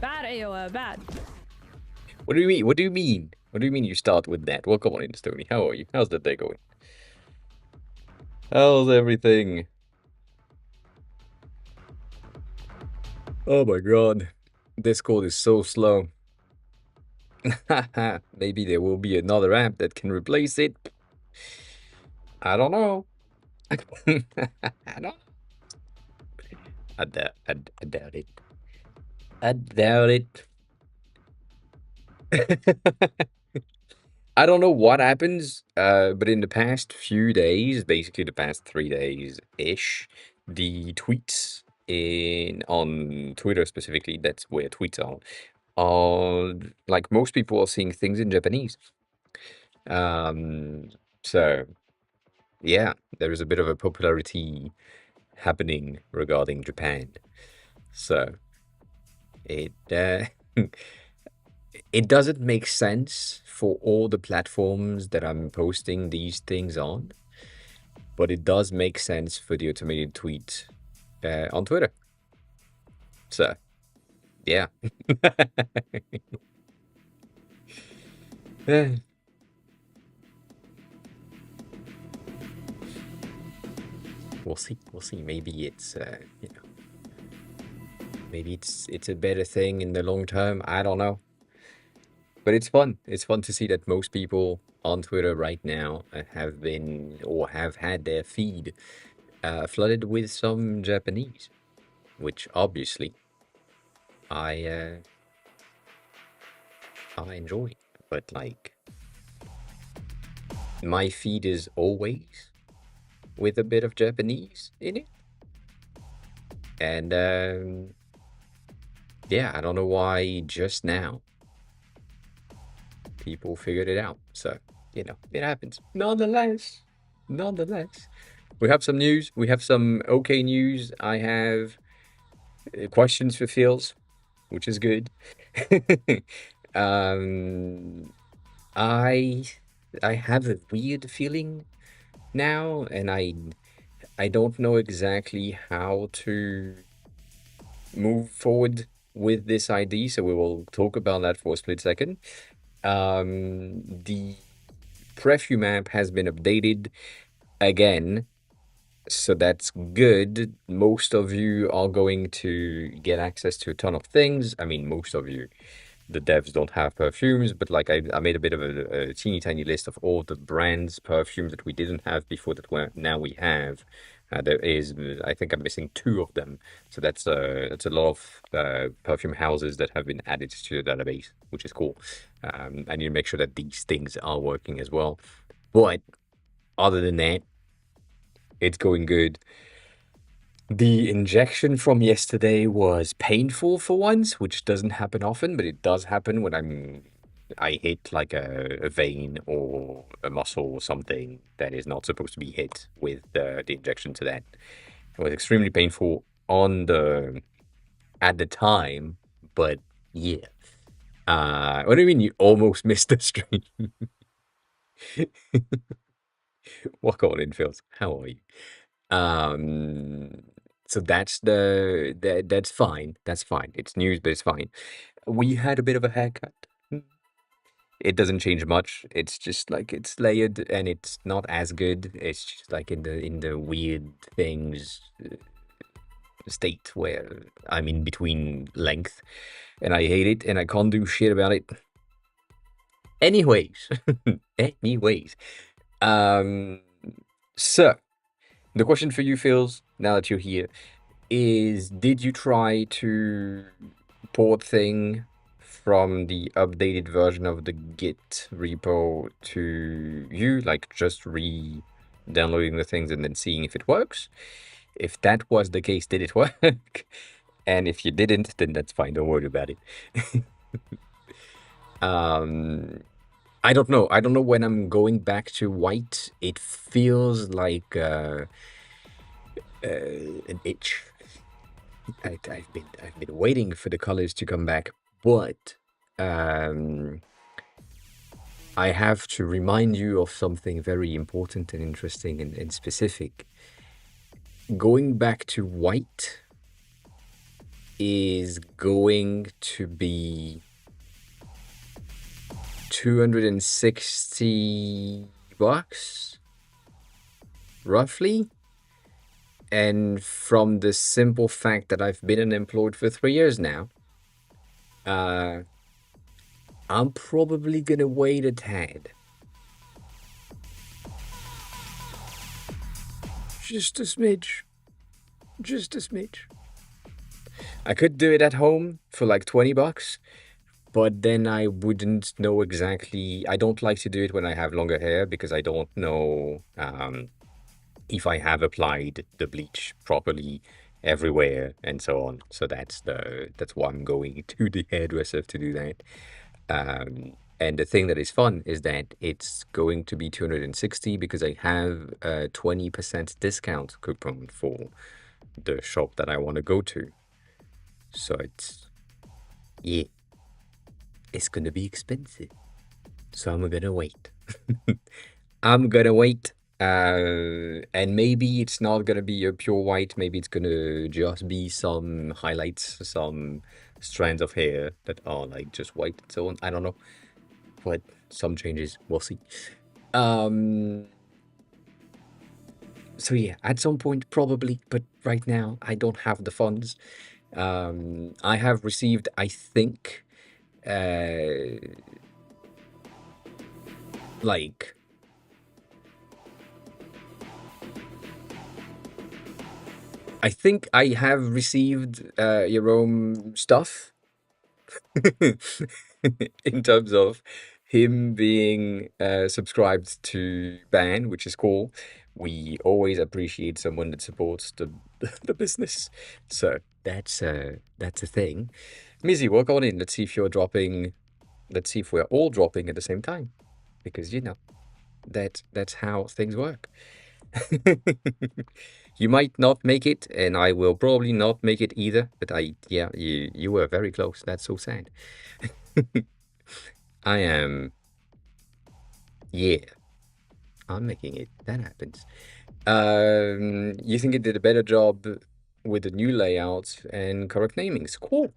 bad, Ayo, bad. What do you mean? What do you mean? What do you mean you start with that? Welcome on in, Stony. How are you? How's the day going? How's everything? Oh my god. Discord is so slow. Maybe there will be another app that can replace it. I don't know. I don't. I doubt it. I doubt it. I don't know what happens, but in the past few days, basically the past 3 days-ish, the tweets on Twitter specifically, that's where tweets are like most people are seeing things in Japanese. Um, so yeah, there is a bit of a popularity happening regarding Japan. So it it doesn't make sense for all the platforms that I'm posting these things on, but it does make sense for the automated tweet on Twitter. So, yeah. We'll see. We'll see. Maybe it's maybe it's a better thing in the long term. I don't know. But it's fun. It's fun to see that most people on Twitter right now have been or have had their feed flooded with some Japanese, which obviously I I enjoy. But like my feed is always with a bit of Japanese in it, and yeah, I don't know why just now people figured it out. So it happens. Nonetheless, we have some news. We have some okay news. I have questions for Phils, which is good. um, I I have a weird feeling now, and I don't know exactly how to move forward with this ID. So we will talk about that for a split second. The preview map has been updated again, so that's good. Most of you are going to get access to a ton of things. I mean, most of you, the devs don't have perfumes, but like I made a bit of a teeny tiny list of all the brands perfumes that we didn't have before that now we have. There is, I think I'm missing two of them, so that's a lot of perfume houses that have been added to the database, which is cool. I need to make sure that these things are working as well. But other than that, it's going good. The injection from yesterday was painful for once, which doesn't happen often, but it does happen when I hit like a vein or a muscle or something that is not supposed to be hit with the injection to that. It was extremely painful at the time, but yeah. What do you mean you almost missed the stream? Welcome on in, Phils. How are you? Um, so that's fine. That's fine. It's news, but it's fine. We had a bit of a haircut. It doesn't change much. It's just like it's layered and it's not as good. It's just like in the weird things state where I'm in between length and I hate it and I can't do shit about it. Anyways, anyways, um, so the question for you, Phils, now that you're here, is did you try to port thing from the updated version of the Git repo to you, like just re-downloading the things and then seeing if it works? If that was the case, did it work? And if you didn't, then that's fine. Don't worry about it. I don't know. I don't know when I'm going back to white. It feels like an itch. I've been waiting for the colors to come back, but I have to remind you of something very important and interesting and specific. Going back to white is going to be 260 bucks, roughly. And from the simple fact that I've been unemployed for 3 years now, uh, I'm probably gonna wait a tad. Just a smidge. Just a smidge. I could do it at home for like 20 bucks, but then I wouldn't know exactly. I don't like to do it when I have longer hair because I don't know if I have applied the bleach properly everywhere and so on. So that's why I'm going to the hairdresser to do that. And the thing that is fun is that it's going to be 260 because I have a 20% discount coupon for the shop that I want to go to. So yeah, it's gonna be expensive. So I'm gonna wait. I'm gonna wait. And maybe it's not gonna be a pure white. Maybe it's gonna just be some highlights, some strands of hair that are like just white and so on. I don't know, but some changes. We'll see. Um. So yeah, at some point probably, but right now I don't have the funds. I have received, I think, like I think I have received your own stuff in terms of him being subscribed to Ban, which is cool. We always appreciate someone that supports the business, so that's a thing. Mizzy, work on in. Let's see if you're dropping. Let's see if we're all dropping at the same time, because you know that's how things work. You might not make it, and I will probably not make it either. But yeah, you were very close. That's so sad. I am, yeah, I'm making it. That happens. You think it did a better job with the new layouts and correct namings? Cool.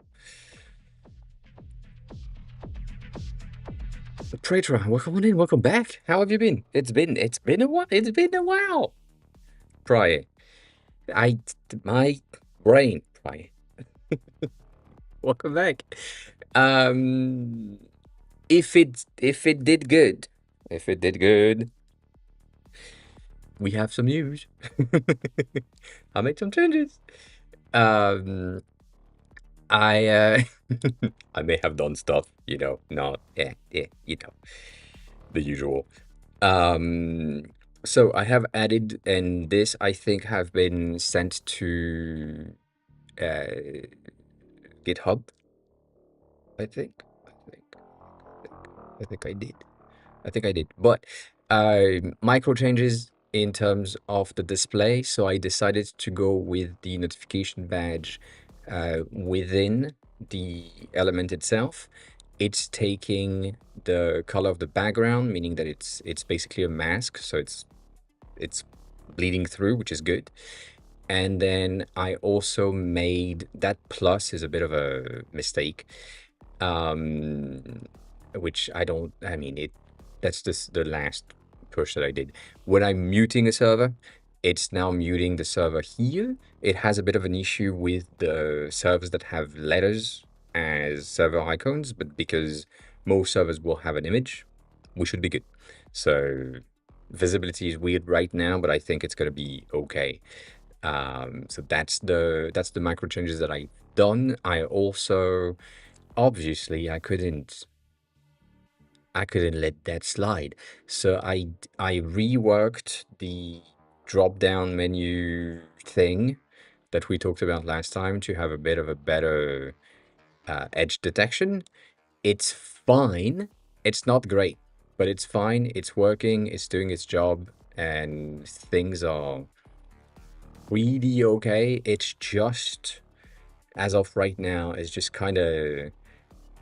Pretra, welcome on in. Welcome back. How have you been? It's been a while. It's been a while. Prior, I my brain. Prior. Welcome back. Um, if it did good, if it did good, we have some news. I'll make some changes. Um, I I may have done stuff, not the usual. Um, so I have added, and this I think have been sent to uh GitHub. I think. I think. I think I did. I think I did. But micro changes in terms of the display. So I decided to go with the notification badge within the element itself. It's taking the color of the background, meaning that it's basically a mask, so it's bleeding through, which is good. And then I also made that plus is a bit of a mistake, um, which I mean, that's just the last push that I did. When I'm muting a server, it's now muting the server here. It has a bit of an issue with the servers that have letters as server icons, but because most servers will have an image, we should be good. So visibility is weird right now, but I think it's gonna be okay. So that's the micro changes that I've done. I also obviously I couldn't let that slide. So I reworked the drop down menu thing that we talked about last time to have a bit of a better edge detection. It's fine. It's not great, but it's fine. It's working. It's doing its job, and things are pretty okay. It's just, as of right now, it's just kind of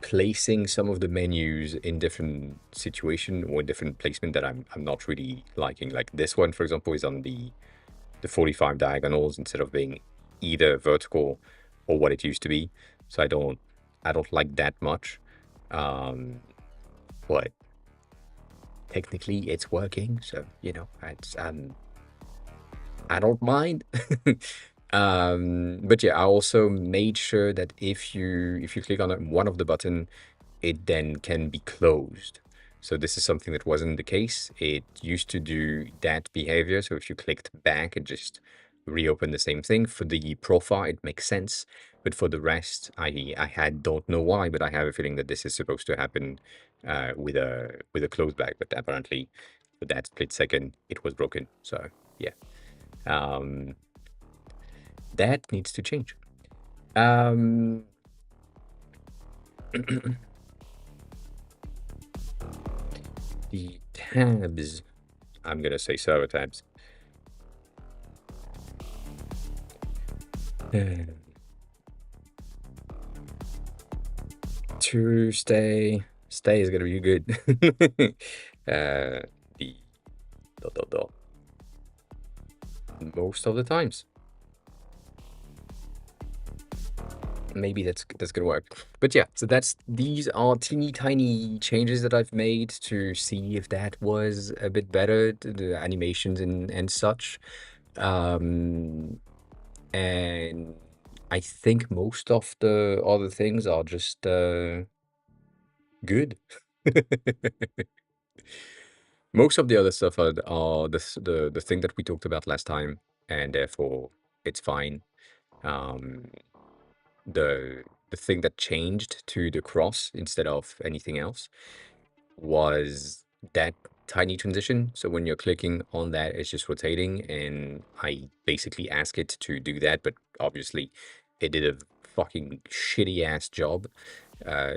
placing some of the menus in different situation or different placement that I'm not really liking. Like this one, for example, is on the 45 diagonals instead of being either vertical or what it used to be. So I don't like that much. Um, but technically it's working, so I don't mind. But yeah, I also made sure that if you click on one of the button, it then can be closed. So this is something that wasn't the case. It used to do that behavior. So if you clicked back, it just reopened the same thing. For the profile, it makes sense. But for the rest, I don't know why, but I have a feeling that this is supposed to happen with a close back. But apparently, for that split second, it was broken. So yeah, um, that needs to change. Um, the tabs. I'm gonna say server tabs. To stay is gonna be good. The most of the times. Maybe that's gonna work. But yeah, so these are teeny tiny changes that I've made to see if that was a bit better, the animations and such. And I think most of the other things are just good. Most of the other stuff are the thing that we talked about last time, and therefore it's fine. Um, the thing that changed to the cross instead of anything else was that tiny transition. So when you're clicking on that, it's just rotating, and I basically ask it to do that, but obviously it did a fucking shitty ass job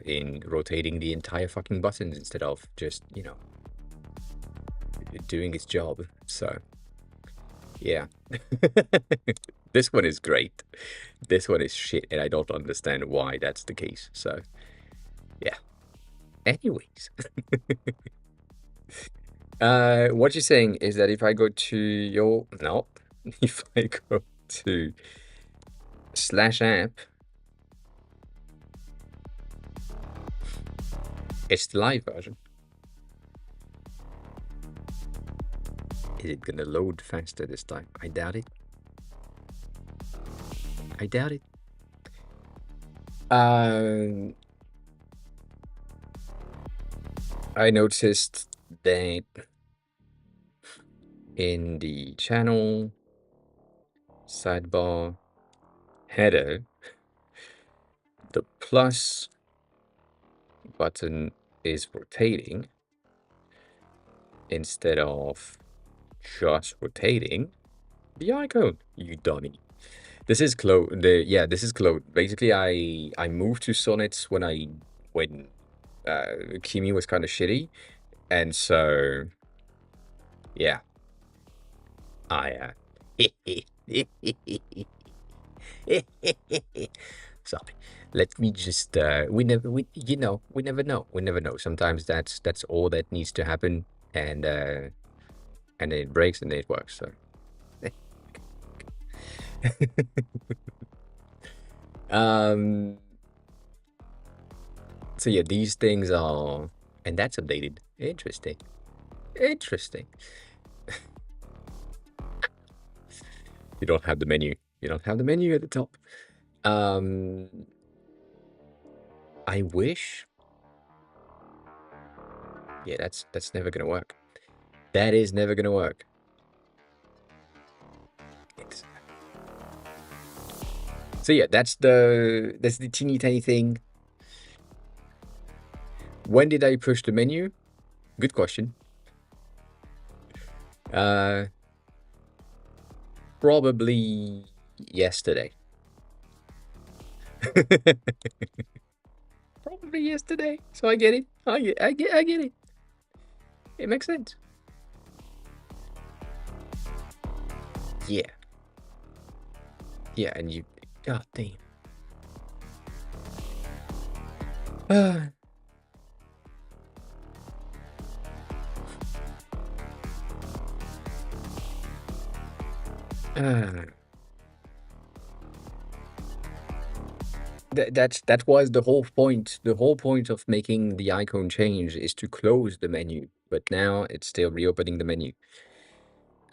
in rotating the entire fucking buttons instead of just, doing its job. So yeah. This one is great. This one is shit, and I don't understand why that's the case. So yeah. Anyways. What you're saying is that if I go to your no, if I go to /app, it's the live version. Is it gonna load faster this time? I doubt it. I doubt it. I noticed that in the channel sidebar header, the plus button is rotating instead of just rotating the icon, you dummy. This is closed. This is closed. Basically, I moved to Sonnets when Kimi was kind of shitty, and so yeah, I sorry. Let me just we never know. We never know. Sometimes that's all that needs to happen, and then it breaks and then it works. So um so yeah, these things are, and that's updated. Interesting. Interesting. You don't have the menu. You don't have the menu at the top. I wish. Yeah, that's never gonna work. That is never gonna work. It's... So yeah, that's the teeny tiny thing. When did I push the menu? Good question. Probably yesterday. Probably yesterday. So I get it. I get it. It makes sense. Yeah. Yeah, and you, god damn. That was the whole point. The whole point of making the icon change is to close the menu, but now it's still reopening the menu.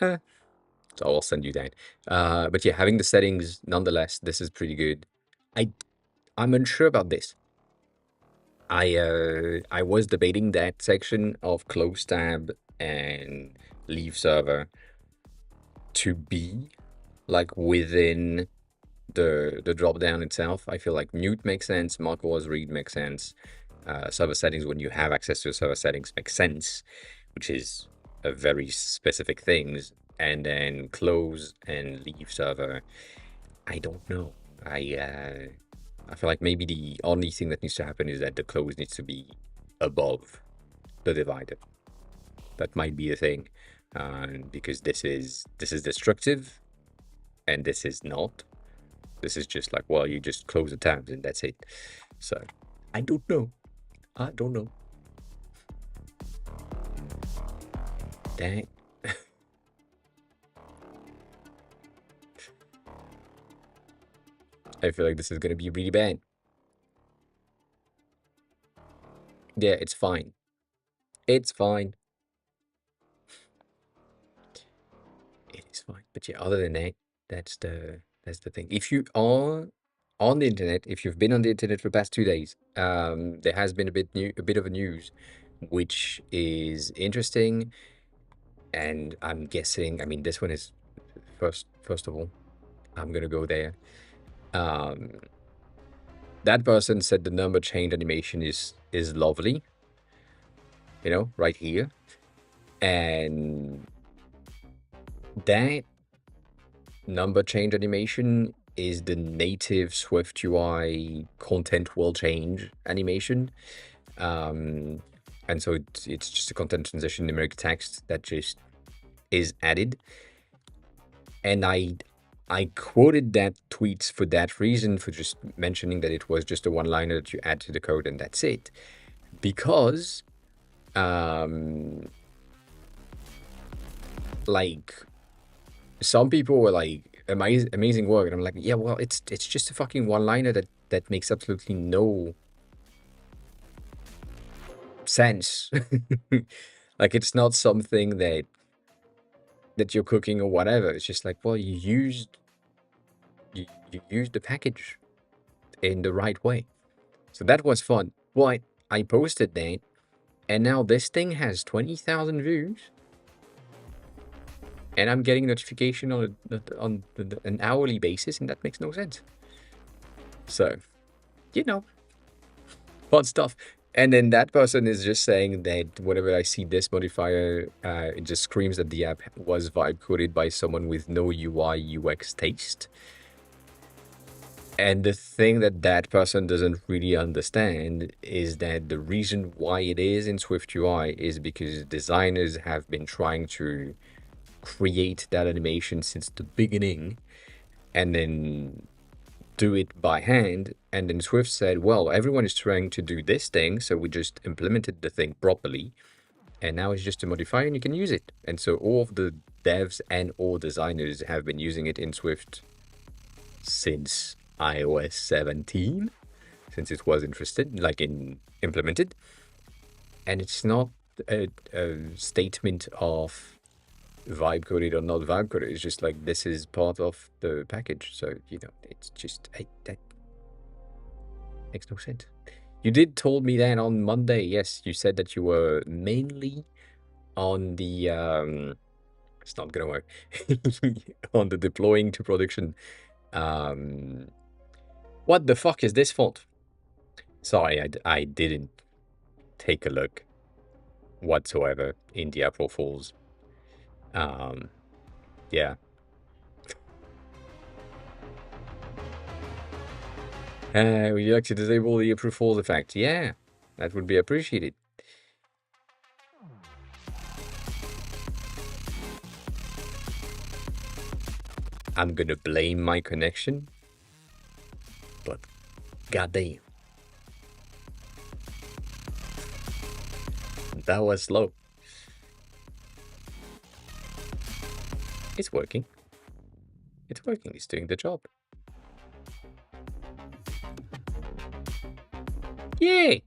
Uh, so I'll send you that. But yeah, having the settings nonetheless, this is pretty good. I I'm unsure about this. I was debating that section of close tab and leave server to be like within the drop down itself. I feel like mute makes sense, mark was read makes sense. Server settings, when you have access to server settings, makes sense, which is a very specific things. And then close and leave server, I don't know. I feel like maybe the only thing that needs to happen is that the close needs to be above the divider. That might be the thing, because this is destructive, and this is not. This is just like, well, you just close the tabs and that's it. So I don't know. I don't know. Dang. I feel like this is gonna be really bad. Yeah, it's fine. It's fine. It is fine. But yeah, other than that, that's the thing. If you are on the internet, if you've been on the internet for the past 2 days, there has been a bit of a news, which is interesting, and I'm guessing. I mean, this one is first of all, I'm gonna go there. Um, that person said the number change animation is lovely, right here, and that number change animation is the native Swift UI content will change animation. And so it's just a content transition numeric text that just is added. And I quoted that tweet for that reason, for just mentioning that it was just a one-liner that you add to the code and that's it. Because like some people were like, amazing work, and I'm like, yeah, well, it's just a fucking one-liner that makes absolutely no sense. Like, it's not something that you're cooking or whatever. It's just like, well, you used the package in the right way. So that was fun. Well, I posted that, and now this thing has 20,000 views, and I'm getting notification on an hourly basis, and that makes no sense. So, fun stuff. And then that person is just saying that whenever I see this modifier, it just screams that the app was vibe coded by someone with no UI UX taste. And the thing that person doesn't really understand is that the reason why it is in Swift UI is because designers have been trying to create that animation since the beginning, and then do it by hand. And then Swift said, well, everyone is trying to do this thing, so we just implemented the thing properly, and now it's just a modifier and you can use it. And so all of the devs and all designers have been using it in Swift since iOS 17, since it was implemented. And it's not a statement of vibe coded or not vibe coded. It's just like, this is part of the package. So, it's just, that makes no sense. You did told me that on Monday. Yes, you said that you were mainly on the it's not gonna work. On the deploying to production. What the fuck is this font? Sorry, I didn't take a look whatsoever in the April Fools. Yeah. Would you like to disable the April Fools effect? Yeah, that would be appreciated. I'm gonna blame my connection, but goddamn, that was slow. It's working. It's working. It's doing the job. Yay!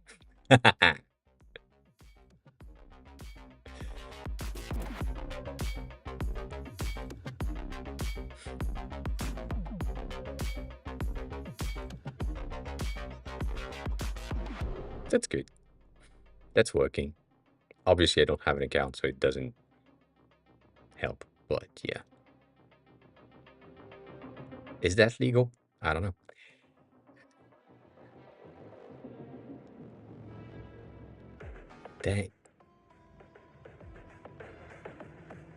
That's good. That's working. Obviously, I don't have an account, so it doesn't help. But yeah. Is that legal? I don't know. Dang.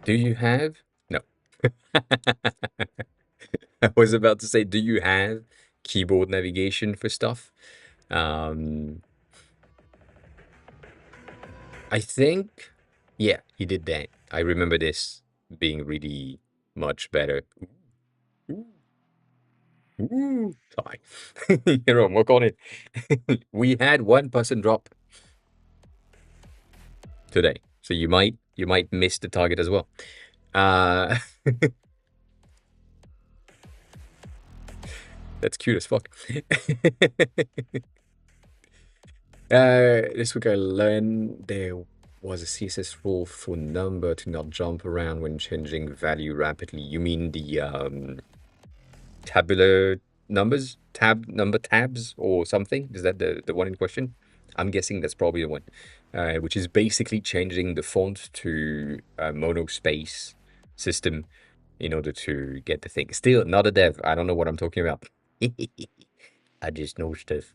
Do you have? No. I was about to say, do you have keyboard navigation for stuff? Um, I think, yeah, he did that. I remember this being really much better. Ooh, ooh, sorry. You know, work on it. We had one person drop today, so you might miss the target as well. Uh, that's cute as fuck. This week I learned there was a CSS rule for number to not jump around when changing value rapidly. You mean the tabular numbers, number tabs or something? Is that the one in question? I'm guessing that's probably the one, which is basically changing the font to a monospace system in order to get the thing. Still not a dev. I don't know what I'm talking about. I just know stuff.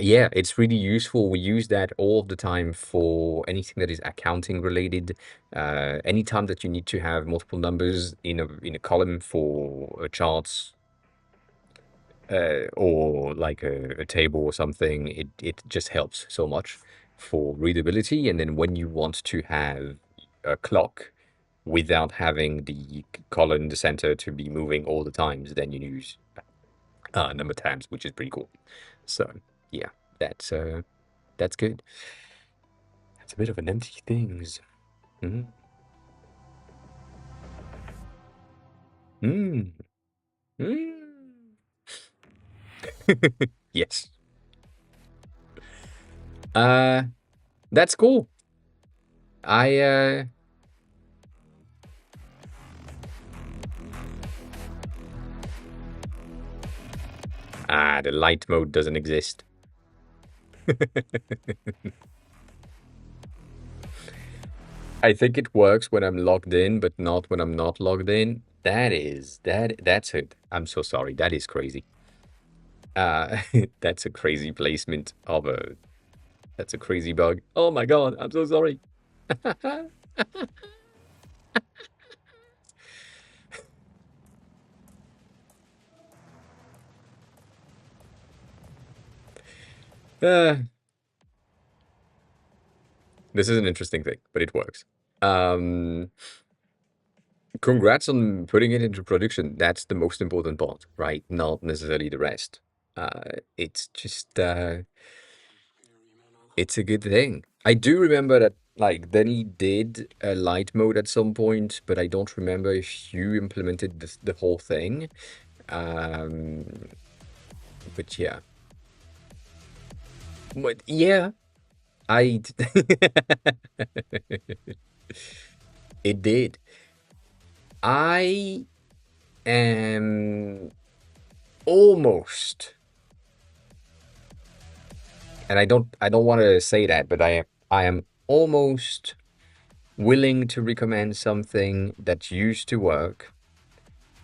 Yeah, it's really useful. We use that all the time for anything that is accounting related. Anytime that you need to have multiple numbers in a column for a chart, or like a table or something, it just helps so much for readability. And then when you want to have a clock without having the column in the center to be moving all the times, then you use number tabs, which is pretty cool. So yeah, that's good. That's a bit of an empty things. Mm. Mm. Mm. Yes. Uh, that's cool. I the light mode doesn't exist. I think it works when I'm logged in, but not when I'm not logged in. That's it. I'm so sorry. That is crazy. Uh, that's a crazy placement of a that's a crazy bug. Oh my god, I'm so sorry. Uh, this is an interesting thing, but it works. Um, Congrats on putting it into production. That's the most important part, right? Not necessarily the rest. It's just it's a good thing. I do remember that like then he did a light mode at some point, but I don't remember if you implemented the whole thing. Um, but yeah. But yeah, I it did. I am almost, and I don't want to say that, but I am almost willing to recommend something that used to work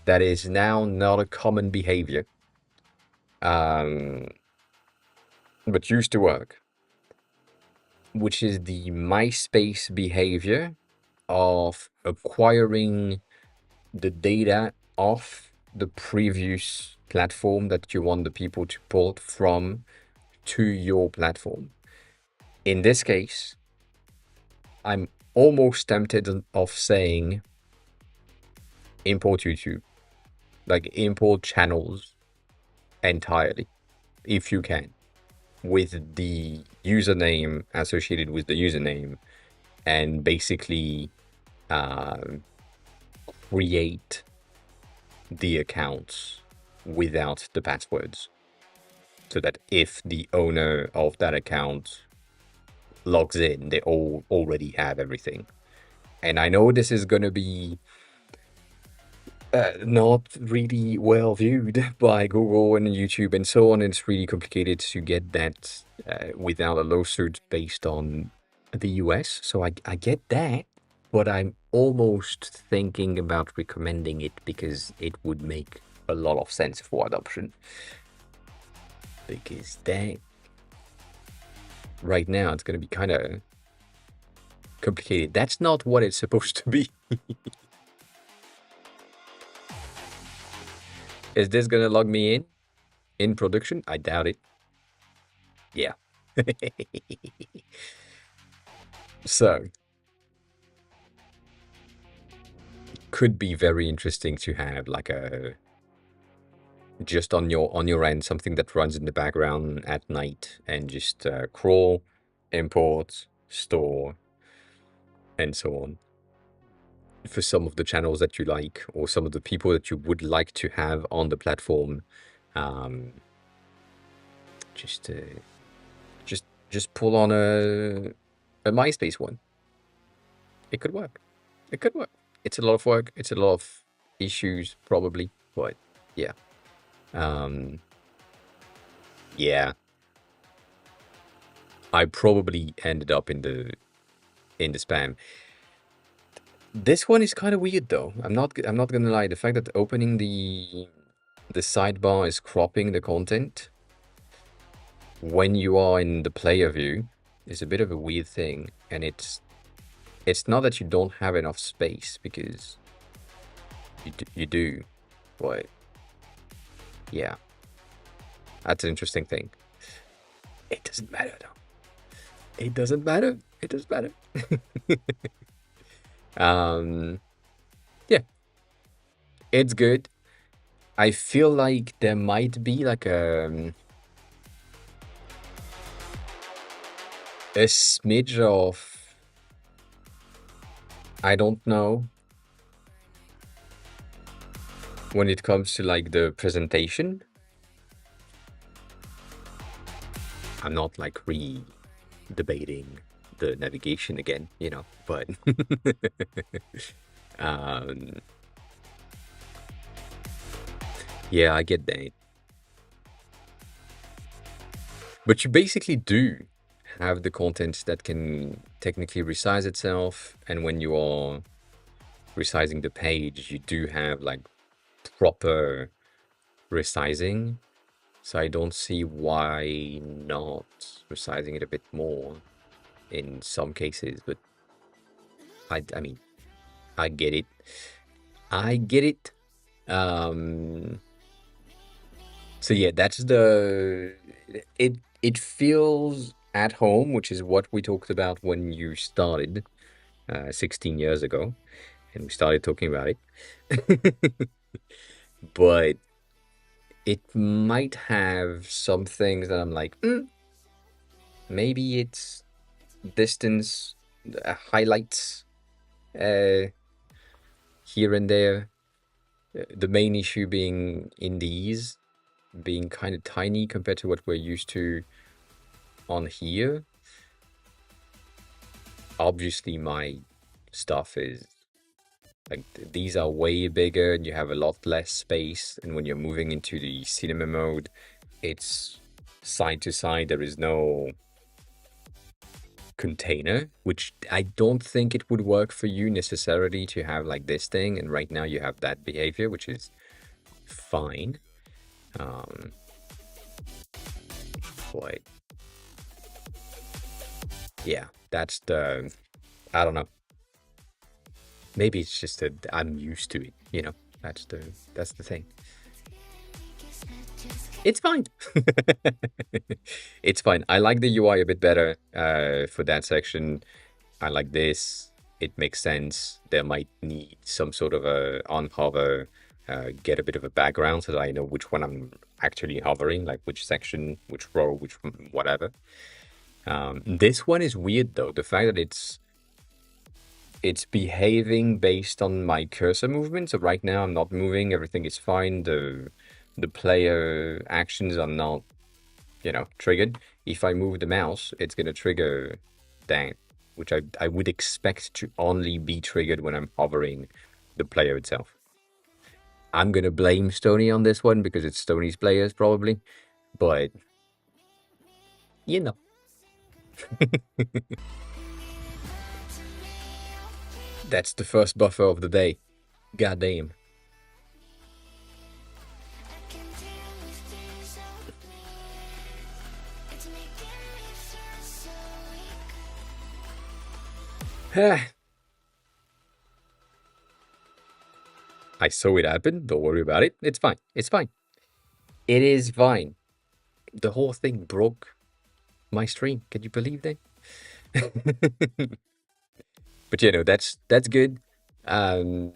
that is now not a common behavior, um, but used to work, which is the MySpace behavior of acquiring the data off the previous platform that you want the people to port from to your platform. In this case, I'm almost tempted of saying import YouTube, like import channels entirely, if you can, with the username associated with the username, and basically uh, create the accounts without the passwords. so that if the owner of that account logs in, they all already have everything. And I know this is going to be not really well viewed by Google and YouTube and so on. It's really complicated to get that without a lawsuit based on the US. So I get that, but I'm almost thinking about recommending it because it would make a lot of sense for adoption. Because that right now it's going to be kind of complicated. That's not what it's supposed to be. Is this going to log me in production? I doubt it. Yeah. So, could be very interesting to have like a just on your end something that runs in the background at night and just crawl, import, store, and so on for some of the channels that you like or some of the people that you would like to have on the platform. Um, just just pull on a MySpace one. It could work. It could work. It's a lot of work. It's a lot of issues, probably, but yeah. Um, yeah. I probably ended up in the spam. This one is kind of weird though. I'm not gonna lie. The fact that opening the sidebar is cropping the content when you are in the player view is a bit of a weird thing, and it's not that you don't have enough space because you do, but yeah, that's an interesting thing. It doesn't matter though. It doesn't matter. It doesn't matter. Yeah, it's good. I feel like there might be like a smidge of, I don't know, when it comes to like the presentation. I'm not like debating the navigation again, but um, yeah, I get that. But you basically do have the content that can technically resize itself, and when you are resizing the page, you do have like proper resizing. So I don't see why not resizing it a bit more in some cases, but I mean, I get it. I get it. So yeah, that's it feels at home, which is what we talked about when you started 16 years ago, and we started talking about it. But it might have some things that I'm like, maybe it's distance highlights here and there. The main issue being indies being kind of tiny compared to what we're used to on here. Obviously, my stuff is like these are way bigger and you have a lot less space. And when you're moving into the cinema mode, it's side to side. There is no container, which I don't think it would work for you necessarily to have like this thing. And right now you have that behavior, which is fine. But yeah, that's I don't know. Maybe it's just that I'm used to it. That's the thing. It's fine. It's fine. I like the UI a bit better for that section. I like this. It makes sense. There might need some sort of a on hover, get a bit of a background so that I know which one I'm actually hovering, like which section, which row, which whatever. This one is weird though. The fact that it's behaving based on my cursor movement. So right now I'm not moving. Everything is fine. The player actions are not triggered. If I move the mouse, it's gonna trigger that, which I would expect to only be triggered when I'm hovering the player itself. I'm gonna blame Stony on this one because it's Stony's players probably, but you know. That's the first buffer of the day. Goddamn. I saw it happen. Don't worry about it. It's fine. It's fine. It is fine. The whole thing broke my stream. Can you believe that? But that's good. Um,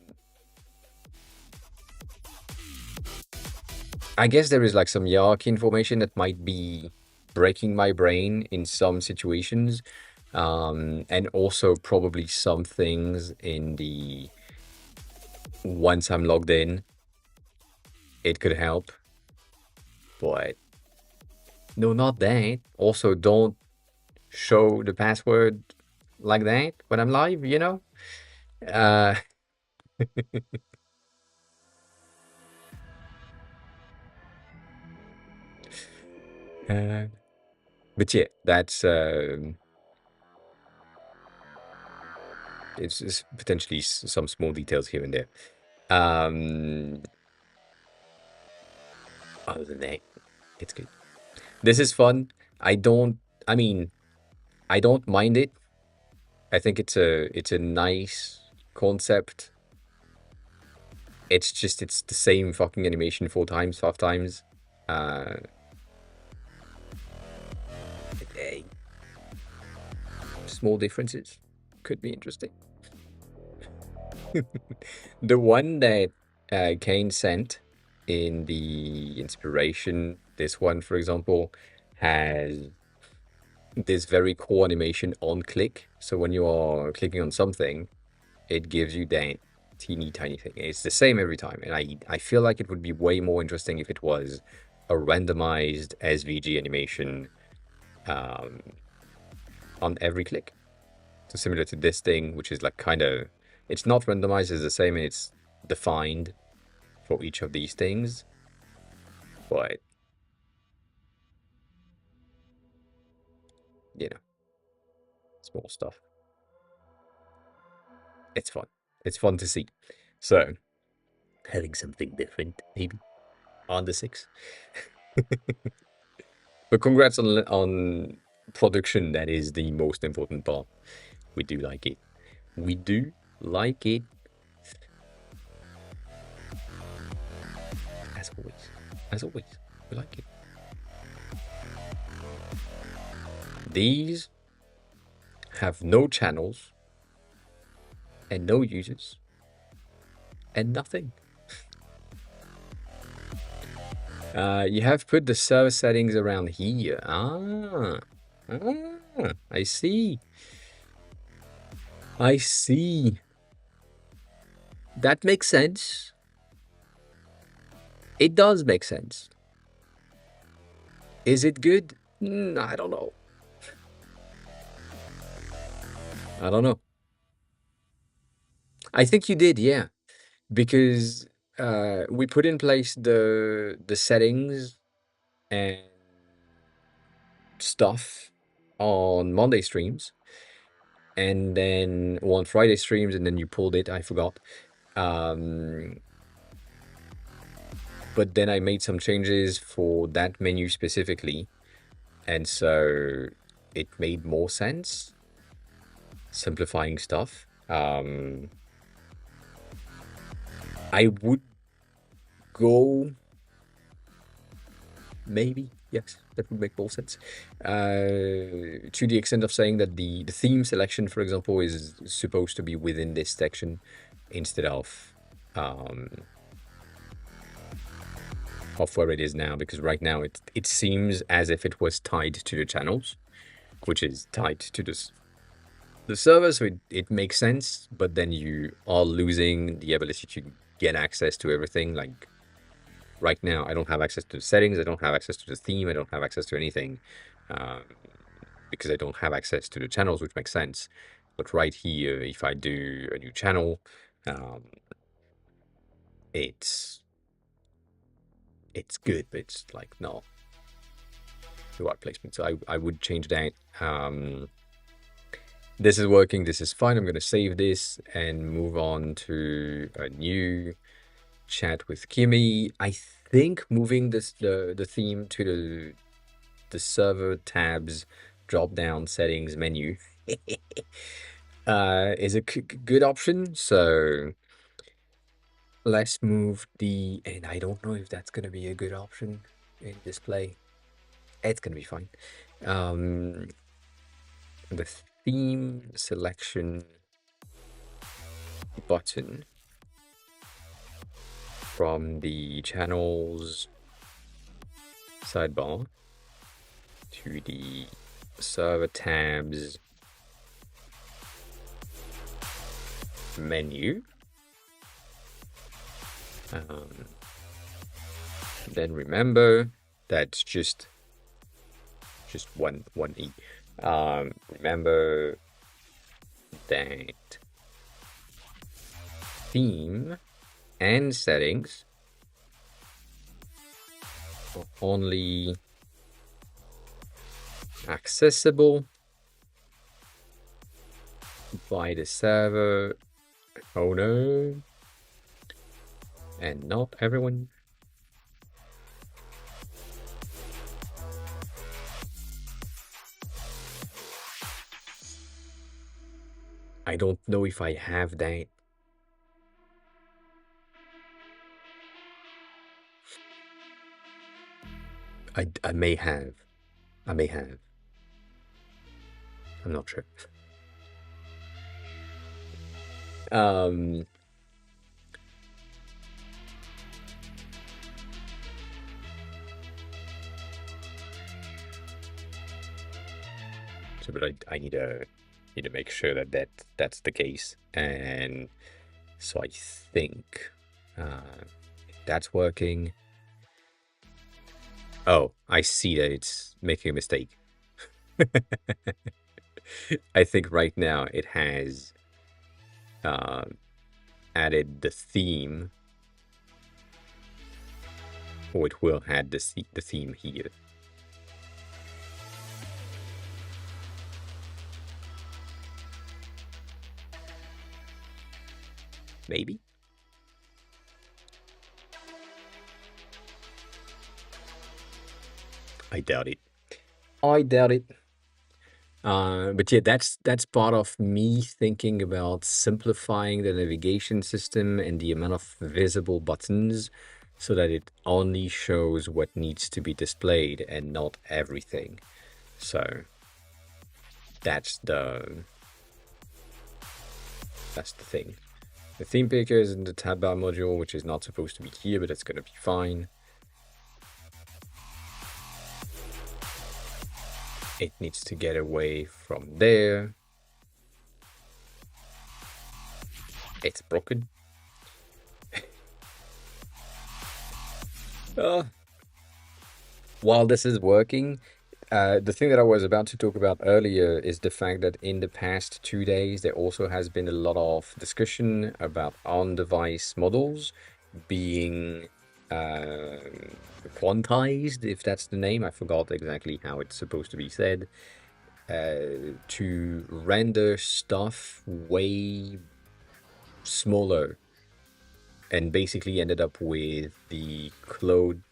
I guess there is like some Yark information that might be breaking my brain in some situations. And also probably some things in the once I'm logged in, it could help. But no, not that. Also, don't show the password like that when I'm live, you know? Uh, uh, but yeah, that's it's potentially some small details here and there. Um, Other than that, it's good. This is fun. I don't. I mean, I don't mind it. I think it's a nice concept. It's just it's the same fucking animation 4 times, 5 times. Uh, eh, small differences could be interesting. The one that Kane sent in the inspiration, this one, for example, has this very cool animation on click. So when you are clicking on something, it gives you that teeny tiny thing. It's the same every time. And I feel like it would be way more interesting if it was a randomized SVG animation um, on every click. So similar to this thing, which is like kind of, it's not randomized, it's the same, and it's defined for each of these things. But, small stuff. It's fun. It's fun to see. So, having something different, maybe, on the 6. But congrats on production. That is the most important part. We do like it. We do like it. As always. As always. We like it. These have no channels and no users and nothing. You have put the server settings around here. I see. I see. That makes sense. It does make sense. Is it good? I don't know. I don't know. I think you did, yeah, because we put in place the settings and stuff on Monday streams, and then on Friday streams, and then you pulled it. I forgot. But then I made some changes for that menu specifically, and so it made more sense, simplifying stuff. I would go, maybe, yes, that would make more sense. To the extent of saying that the theme selection, for example, is supposed to be within this section instead of where it is now, because right now it seems as if it was tied to the channels, which is tied to the server, so it makes sense, but then you are losing the ability to get access to everything, like right now, I don't have access to the settings, I don't have access to the theme, I don't have access to anything, uh, because I don't have access to the channels, which makes sense. But right here, if I do a new channel, um, it's good, but it's like not the right placement. So I would change that. This is working. This is fine. I'm going to save this and move on to a new chat with Kimmy. I think moving the theme to the server tabs drop down settings menu is a good option. So let's move and I don't know if that's going to be a good option in display. It's going to be fine. The theme selection button from the channels sidebar to the server tabs menu. Then remember that's just one E. Remember that theme and settings are only accessible by the server owner and not everyone. I don't know if I have that. I may have. I may have. I'm not sure. So, but I need to make sure that's the case, and so I think that's working. Oh, I see that it's making a mistake. I think right now it has added the theme, or it will add the theme here. Maybe. I doubt it. I doubt it. But yeah, that's part of me thinking about simplifying the navigation system and the amount of visible buttons so that it only shows what needs to be displayed and not everything. So that's the thing. The theme picker is in the tab bar module, which is not supposed to be here, but it's going to be fine. It needs to get away from there. It's broken. While this is working, the thing that I was about to talk about earlier is the fact that in the past 2 days, there also has been a lot of discussion about on-device models being quantized, if that's the name. I forgot exactly how it's supposed to be said, to render stuff way smaller, and basically ended up with the Claude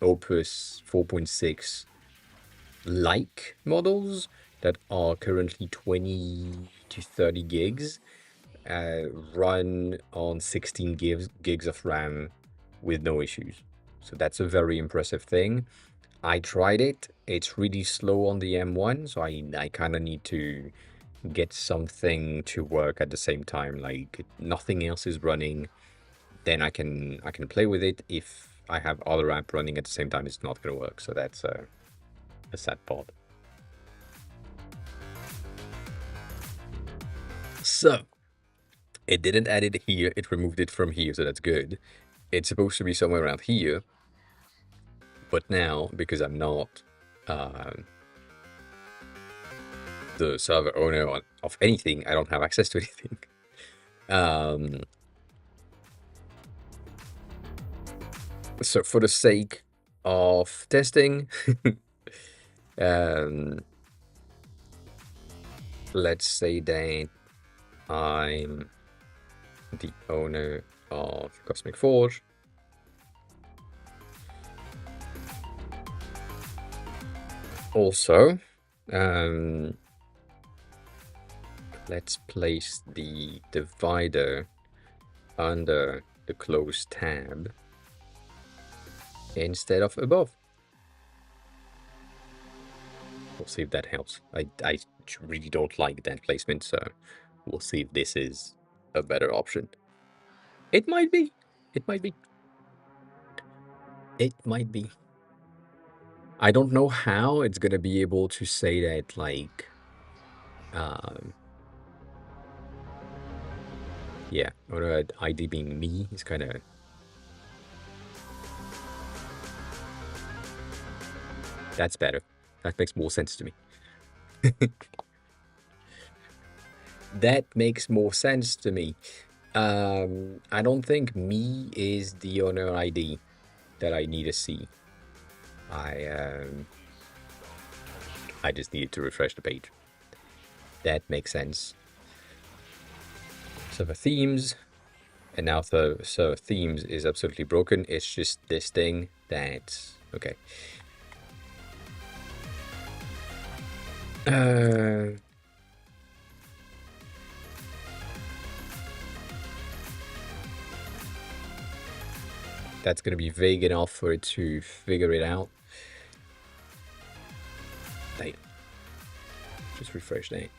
Opus 4.6 like models that are currently 20 to 30 gigs, run on 16 gigs of RAM with no issues. So that's a very impressive thing. I tried it. It's really slow on the M1, so I kind of need to get something to work at the same time. Like nothing else is running, then I can play with it. If I have other app running at the same time, it's not going to work. So that's a sad part. So it didn't add it here. It removed it from here, so that's good. It's supposed to be somewhere around here. But now, because I'm not um, the server owner of anything, I don't have access to anything. Um, so for the sake of testing, um, let's say that I'm the owner of Cosmic Forge. Also, let's place the divider under the close tab instead of above. We'll see if that helps. I really don't like that placement, so we'll see if this is a better option. It might be. It might be. It might be. I don't know how it's gonna be able to say that, like, yeah, or ID being me is kind of. That's better. That makes more sense to me. That makes more sense to me. I don't think me is the owner ID that I need to see. I just needed to refresh the page. That makes sense. So the themes, and now so themes is absolutely broken. It's just this thing that okay. That's gonna be vague enough for it to figure it out. Damn. Just refresh that.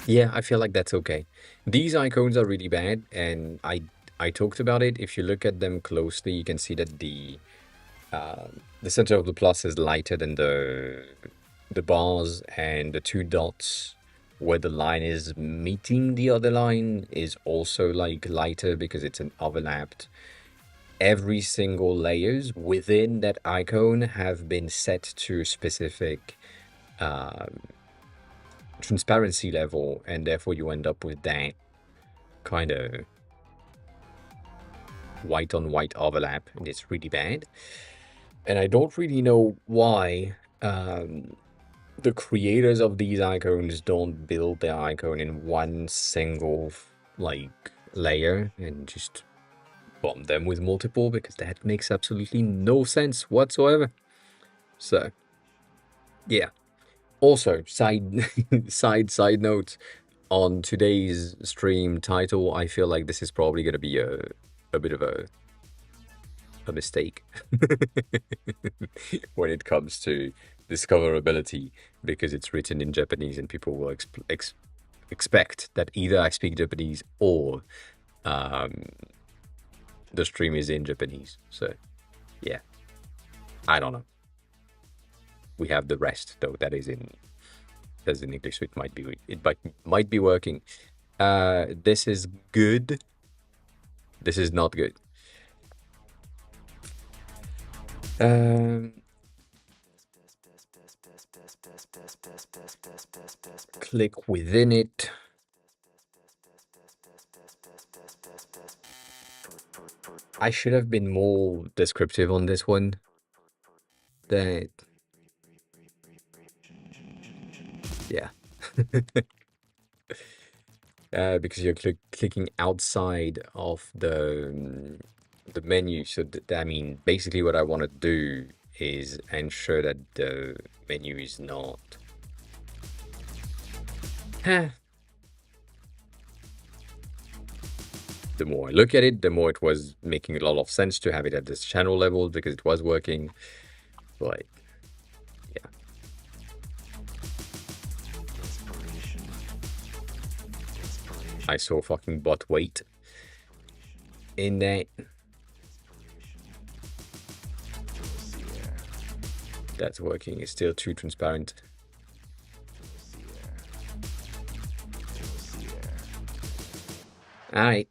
Yeah, I feel like that's okay. These icons are really bad, and I talked about it. If you look at them closely, you can see that the center of the plus is lighter than the bars, and the two dots where the line is meeting the other line is also like lighter because it's an overlapped. Every single layers within that icon have been set to a specific transparency level, and therefore you end up with that kind of white on white overlap, and it's really bad. And I don't really know why the creators of these icons don't build their icon in one single like layer and just bomb them with multiple, because that makes absolutely no sense whatsoever. So yeah. Also, side note, on today's stream title, I feel like this is probably going to be a bit of a mistake when it comes to discoverability, because it's written in Japanese and people will expect that either I speak Japanese or the stream is in Japanese. So yeah, I don't know. We have the rest though that is in English, so it might be working. This is good. This is not good. Click within it. I should have been more descriptive on this one. That, yeah. Because you're clicking outside of the menu. So I mean, basically what I want to do is ensure that the menu is not. The more I look at it, the more it was making a lot of sense to have it at this channel level because it was working. But yeah. I saw fucking bot weight in that. That's working. It's still too transparent. Alright.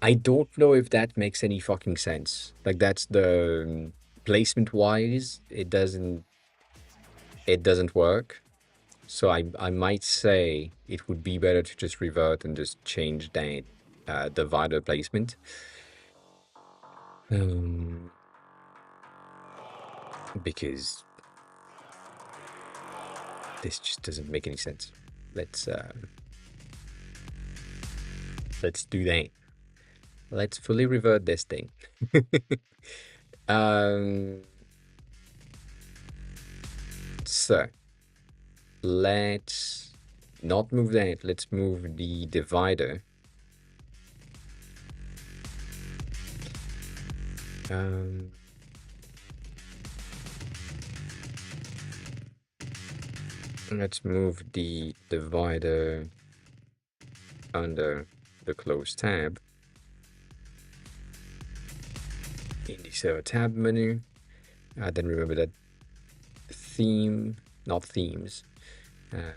I don't know if that makes any fucking sense. Like that's the placement wise, it doesn't work. So I might say it would be better to just revert and just change that divider placement. Um, because this just doesn't make any sense. Let's uh, let's do that. Let's fully revert this thing. um, so let's not move that. Let's move the divider. Um, let's move the divider under the close tab in the server tab menu. Then remember that theme, not themes. Uh,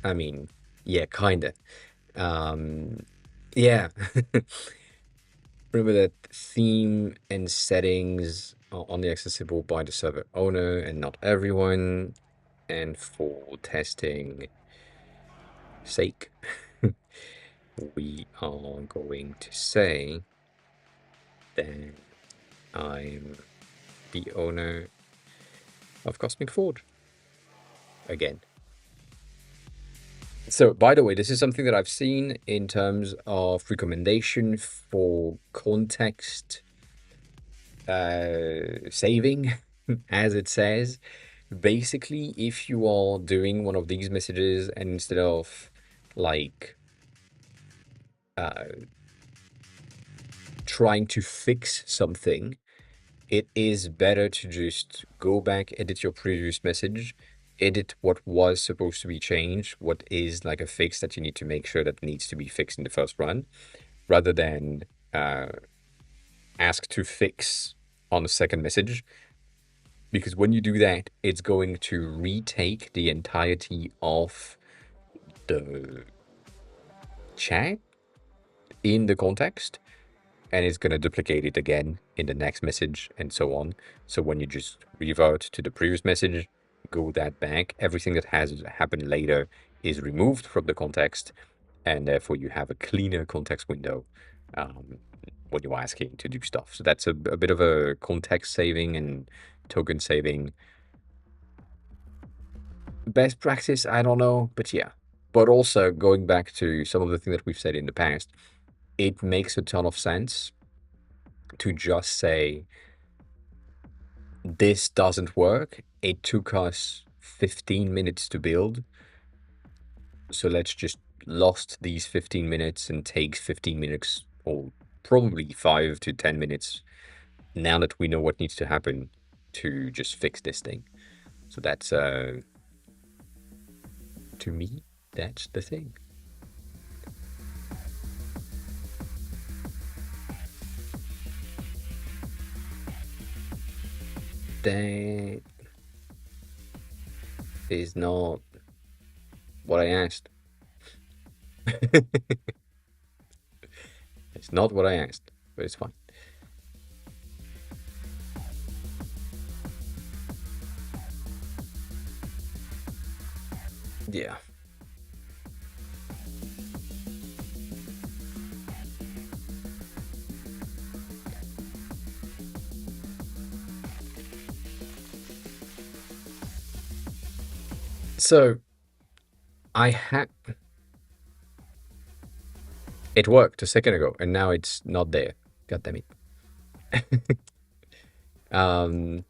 I mean, yeah, kinda. Um, yeah. Remember that theme and settings are only accessible by the server owner and not everyone. And for testing sake, we are going to say that I'm the owner of Cosmic Forge again. So, by the way, this is something that I've seen in terms of recommendation for context saving, as it says. Basically, if you are doing one of these messages and instead of like uh, trying to fix something, it is better to just go back, edit your previous message, edit what was supposed to be changed, what is like a fix that you need to make sure that needs to be fixed in the first run, rather than uh, ask to fix on the second message. Because when you do that, it's going to retake the entirety of the chat in the context, and it's going to duplicate it again in the next message and so on. So when you just revert to the previous message, go that back, everything that has happened later is removed from the context, and therefore you have a cleaner context window when you're asking to do stuff. So that's a bit of a context saving and token saving. Best practice, I don't know, but yeah. But also going back to some of the things that we've said in the past, it makes a ton of sense to just say, this doesn't work. It took us 15 minutes to build. So let's just lost these 15 minutes and take 15 minutes or probably 5 to 10 minutes now that we know what needs to happen to just fix this thing. So that's, to me, that's the thing. That is not what I asked. It's not what I asked, but it's fine. Yeah. So I had it worked a second ago, and now it's not there. God damn it. um,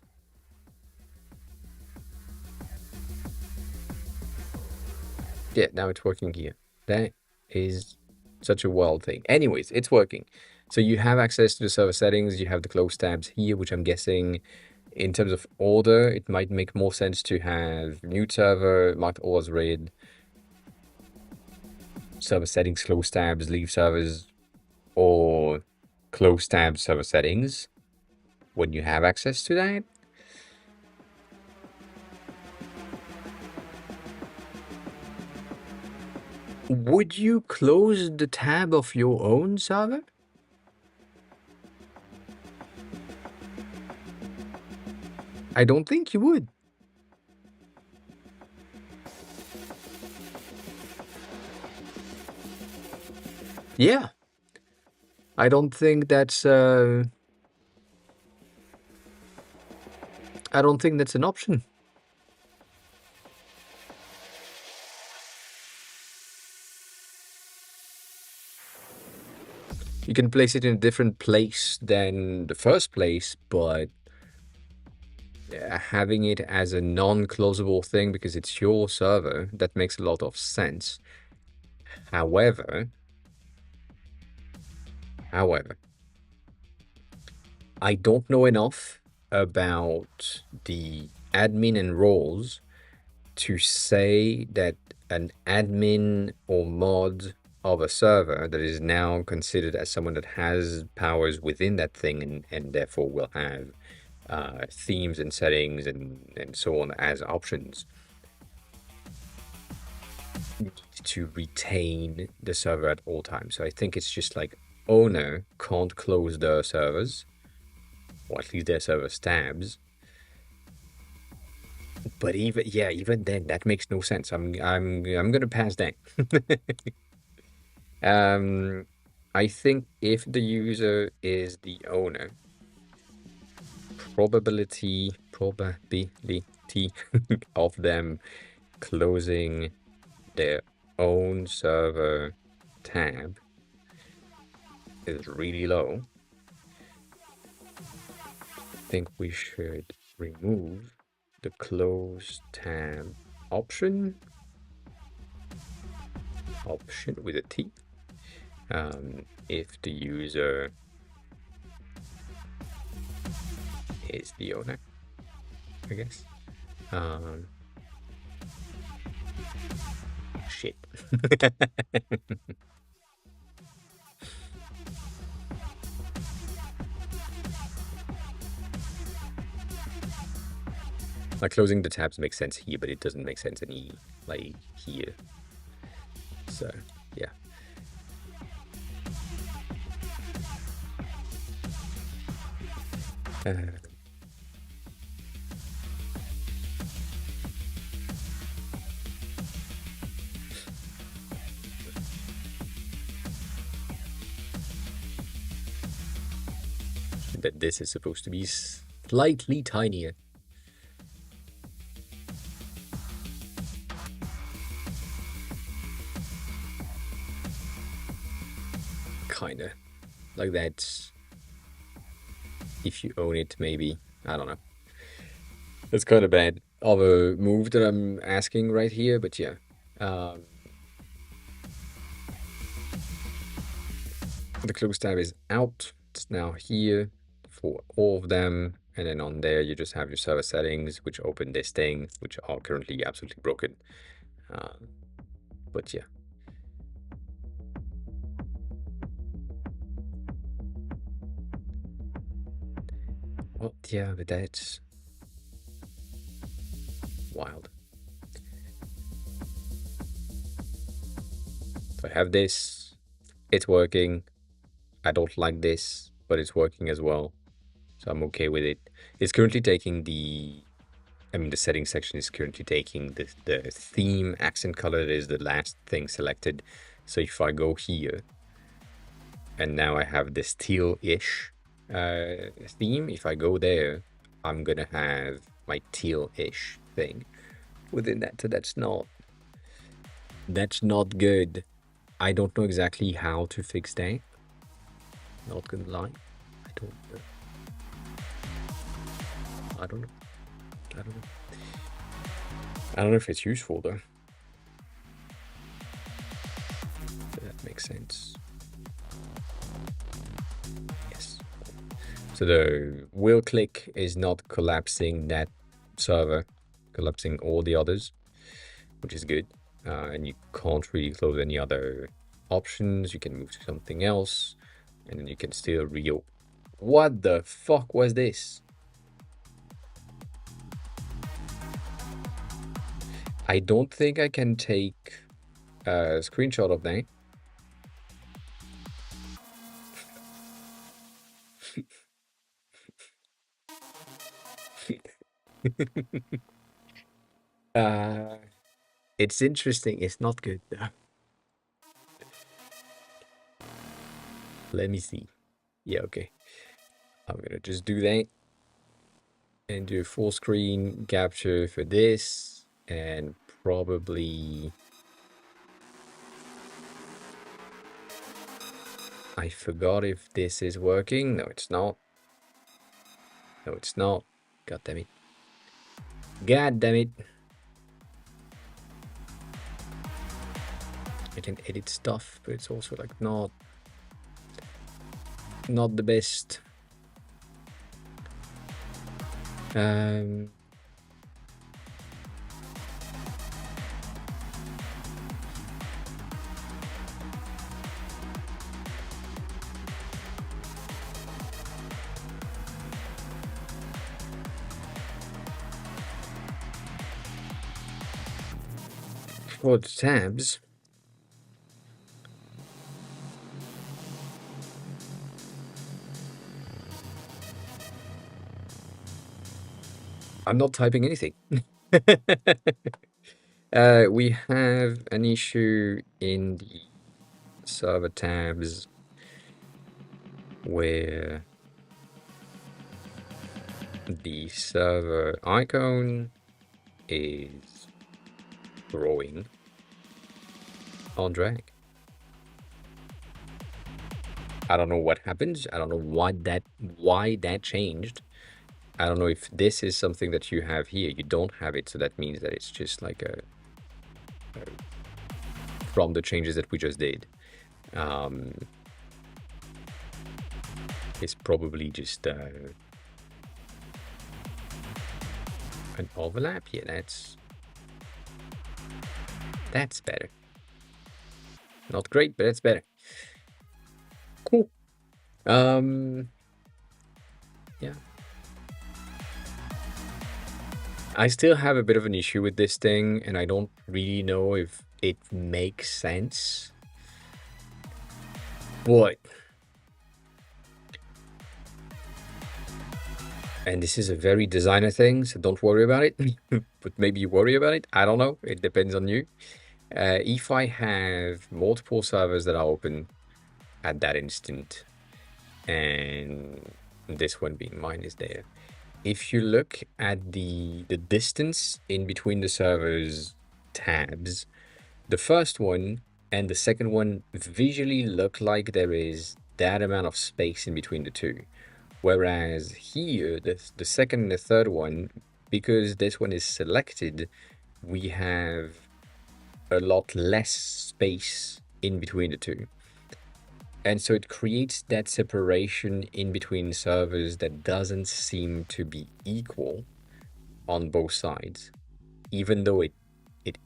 yeah, now it's working here. That is such a wild thing. Anyways, it's working. So you have access to the server settings. You have the close tabs here, which I'm guessing, in terms of order, it might make more sense to have new server, marked all as read, server settings, close tabs, leave servers, or close tabs, server settings when you have access to that. Would you close the tab of your own server? I don't think you would. Yeah, I don't think that's I don't think that's an option. You can place it in a different place than the first place, but having it as a non-closable thing because it's your server, that makes a lot of sense. However, however, I don't know enough about the admin and roles to say that an admin or mod of a server that is now considered as someone that has powers within that thing and therefore will have themes and settings and so on as options need to retain the server at all times. So I think it's just like owner can't close their servers, or at least their server tabs. But even then, that makes no sense. I'm gonna pass that. I think if the user is the owner, probability of them closing their own server tab is really low. I think we should remove the close tab option with a T if the user is the owner, I guess. Shit. Like closing the tabs makes sense here, but it doesn't make sense any like here. So yeah. That this is supposed to be slightly tinier. Kinda. Like that's if you own it, maybe. I don't know. That's kind of bad of a move that I'm asking right here, but yeah. The close tab is out. It's now here for all of them. And then on there, you just have your server settings, which open this thing, which are currently absolutely broken. But yeah. Well, yeah, but that's wild. So I have this. It's working. I don't like this, but it's working as well. So I'm okay with it. It's currently taking the settings section is currently taking the theme accent color is the last thing selected. So if I go here, and now I have this teal-ish theme, if I go there, I'm gonna have my teal-ish thing within that. So that's not good. I don't know exactly how to fix that. Not gonna lie. I don't know. I don't know. I don't know. I don't know if it's useful though. That makes sense. Yes. So the wheel click is not collapsing that server, collapsing all the others, which is good. And you can't really close any other options. You can move to something else, and then you can still reopen. What the fuck was this? I don't think I can take a screenshot of that. Uh, it's interesting. It's not good though. Let me see. Yeah, okay. I'm gonna just do that and do a full screen capture for this and probably I forgot if this is working. No, it's not. No, it's not. God damn it. God damn it. I can edit stuff, but it's also like not the best. Um for the tabs. I'm not typing anything. We have an issue in the server tabs where the server icon is growing on drag. I don't know what happens. I don't know why that changed. I don't know if this is something that you have here. You don't have it, so that means that it's just like a from the changes that we just did. It's probably just an overlap. Yeah, that's better. Not great, but it's better. Cool. Yeah. I still have a bit of an issue with this thing, and I don't really know if it makes sense. But and this is a very designer thing, so don't worry about it. But maybe you worry about it. I don't know. It depends on you. If I have multiple servers that are open at that instant, and this one being mine is there. If you look at the distance in between the servers tabs, the first one and the second one visually look like there is that amount of space in between the two. Whereas here, the second and the third one, because this one is selected, we have a lot less space in between the two. And so it creates that separation in between servers that doesn't seem to be equal on both sides, even though it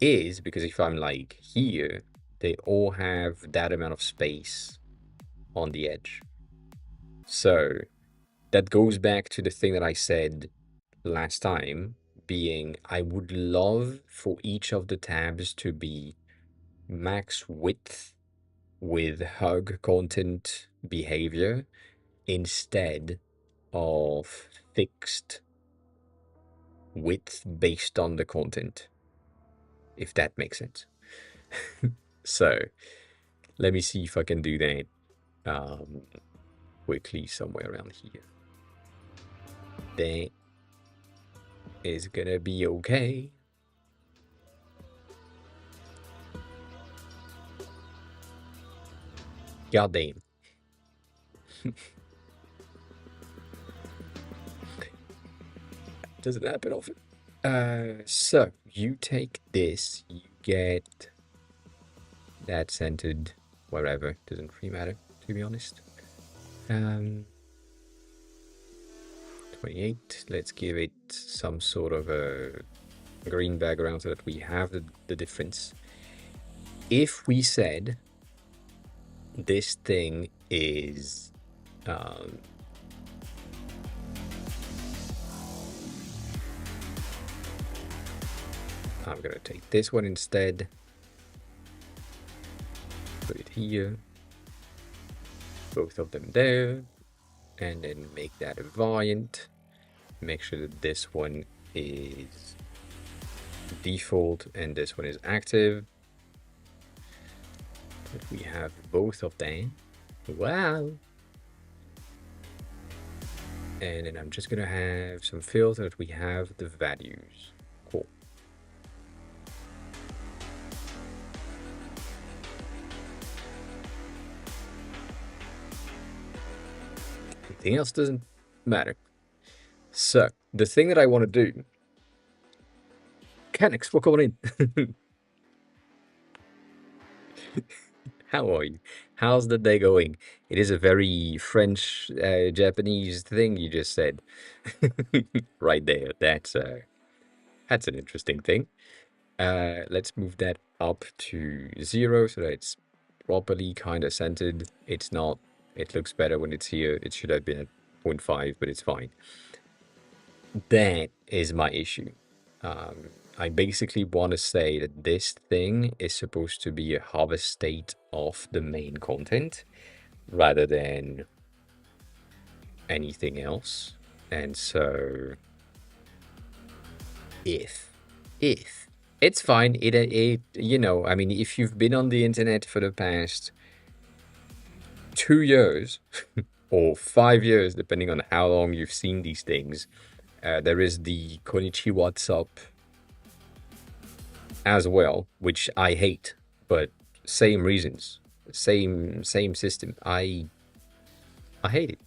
is, because if I'm like here, they all have that amount of space on the edge. So that goes back to the thing that I said last time, being I would love for each of the tabs to be max width with hug content behavior instead of fixed width based on the content, if that makes sense. So let me see if I can do that quickly somewhere around here. That is gonna be okay. God damn. Doesn't happen often. So you take this, you get that centered wherever, doesn't really matter, to be honest. 28, let's give it some sort of a green background so that we have the difference. If we said this thing is I'm gonna take this one instead, put it here, both of them there, and then make that a variant. Make sure that this one is default and this one is active. But we have both of them. Wow. And then I'm just gonna have some fields that we have the values. Cool. Anything else doesn't matter. So the thing that I want to do, Canix, welcome in. How are you? How's the day going? It is a very French, Japanese thing you just said, right there. That's an interesting thing. Let's move that up to 0 so that it's properly kind of centered. It's not. It looks better when it's here. It should have been at 0.5, but it's fine. That is my issue. I basically want to say that this thing is supposed to be a hover state of the main content rather than anything else. And so if it's fine, it you know, I mean, if you've been on the internet for the past 2 years or 5 years, depending on how long you've seen these things, there is the Konichi WhatsApp as well, which I hate, but same reasons, same system. I hate it.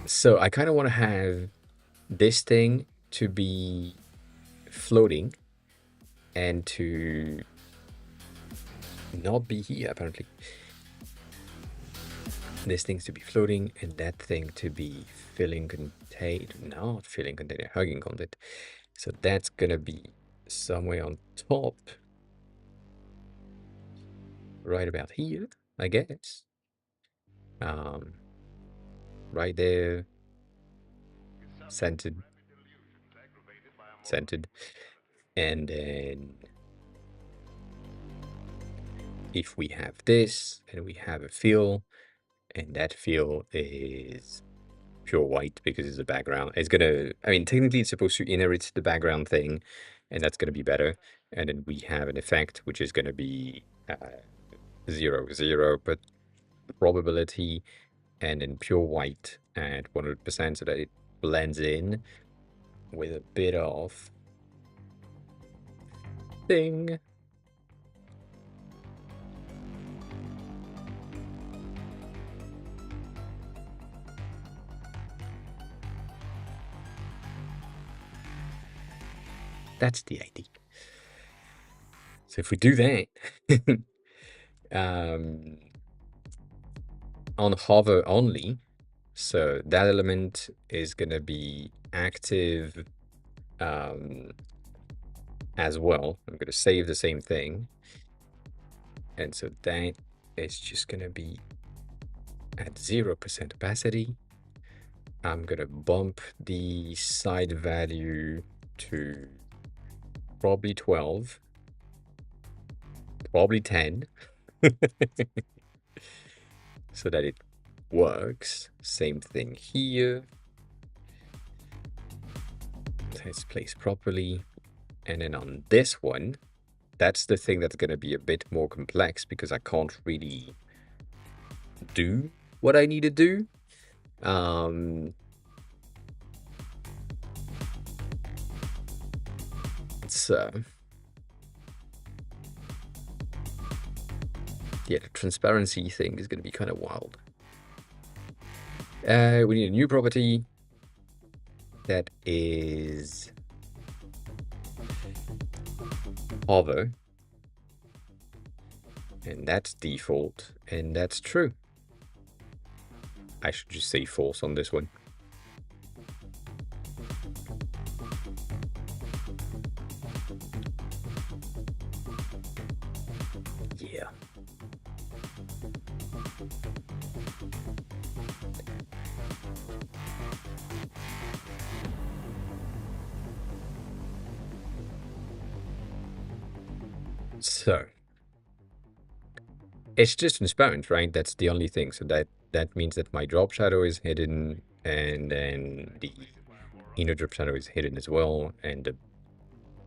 So I kind of want to have this thing to be floating and to not be here apparently. This thing's to be floating and that thing to be filling contained, not filling container, hugging content. So that's gonna be somewhere on top, right about here, I guess. Right there, centered, and then if we have this and we have a fill, and that fill is pure white because it's a background, it's gonna, I mean, technically it's supposed to inherit the background thing, and that's gonna be better. And then we have an effect which is gonna be 0, 0, but probability, and then pure white at 100% so that it blends in with a bit of thing. That's the idea. So if we do that, on hover only, so that element is gonna be active as well. I'm gonna save the same thing, and so that is just gonna be at 0% opacity. I'm gonna bump the side value to probably 12, probably 10, so that it works. Same thing here. It's placed properly. And then on this one, that's the thing that's going to be a bit more complex because I can't really do what I need to do. So yeah, the transparency thing is going to be kind of wild. We need a new property that is hover, and that's default, and that's true. I should just say false on this one. Yeah. So it's just transparent, right? That's the only thing. So that means that my drop shadow is hidden, and then the inner drop shadow is hidden as well, and the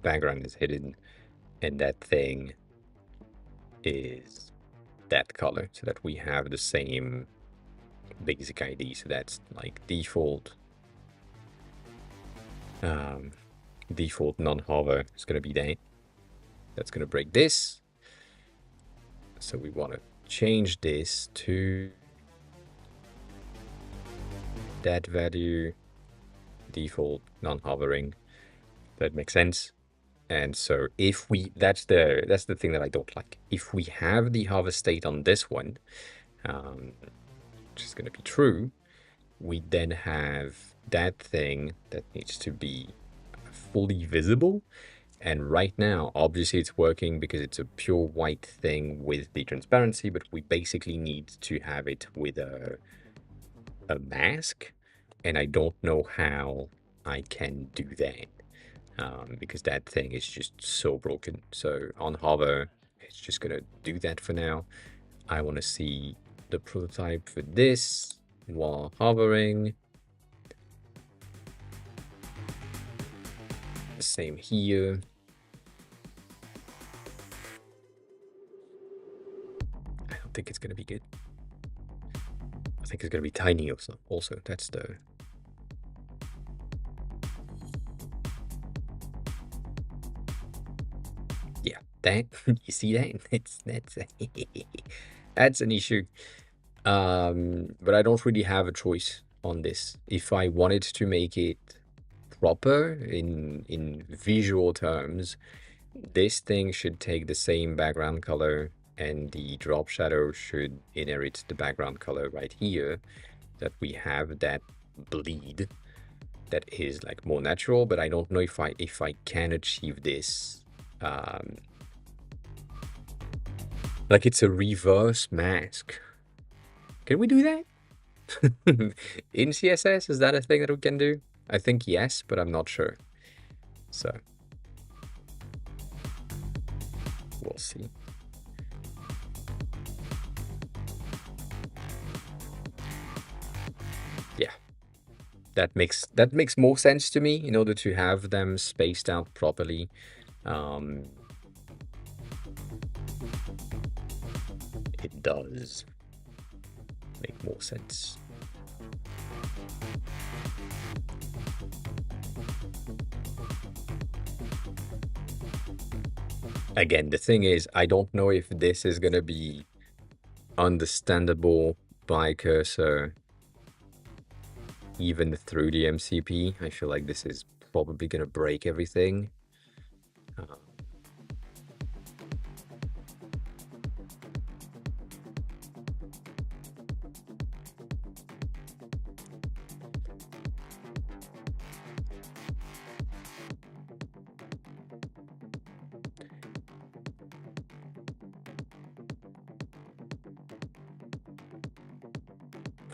background is hidden, and that thing is that color, so that we have the same basic ID. So that's like default default non-hover is going to be that. That's going to break this. So we want to change this to that value, default non-hovering. That makes sense. And so if we, that's the thing that I don't like. If we have the hover state on this one, which is going to be true, we then have that thing that needs to be fully visible. And right now, obviously it's working because it's a pure white thing with the transparency, but we basically need to have it with a mask. And I don't know how I can do that. Because that thing is just so broken. So on hover, it's just gonna do that for now. I want to see the prototype for this while hovering. Same here. I don't think it's gonna be good. I think it's gonna be tiny also. Also, that's the... Yeah, that you see that? That's an issue. But I don't really have a choice on this. If I wanted to make it proper in visual terms, this thing should take the same background color, and the drop shadow should inherit the background color right here, that we have that bleed that is like more natural. But I don't know if I can achieve this. Like it's a reverse mask. Can we do that? In CSS, is that a thing that we can do? I think yes, but I'm not sure. So we'll see. Yeah, that makes more sense to me in order to have them spaced out properly. It does make more sense. Again, the thing is, I don't know if this is gonna be understandable by cursor even through the MCP. I feel like this is probably gonna break everything.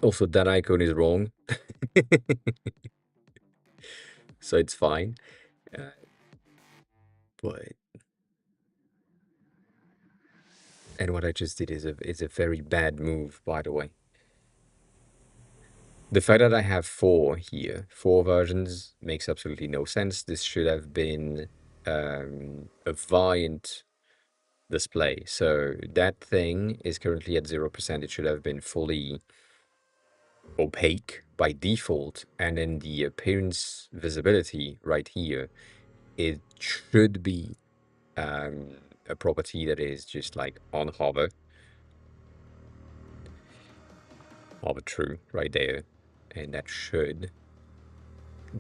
Also, that icon is wrong. So it's fine. But... And what I just did is a very bad move, by the way. The fact that I have four here, four versions, makes absolutely no sense. This should have been a variant display. So that thing is currently at 0%. It should have been fully opaque by default. And then the appearance visibility right here, it should be a property that is just like on hover true right there, and that should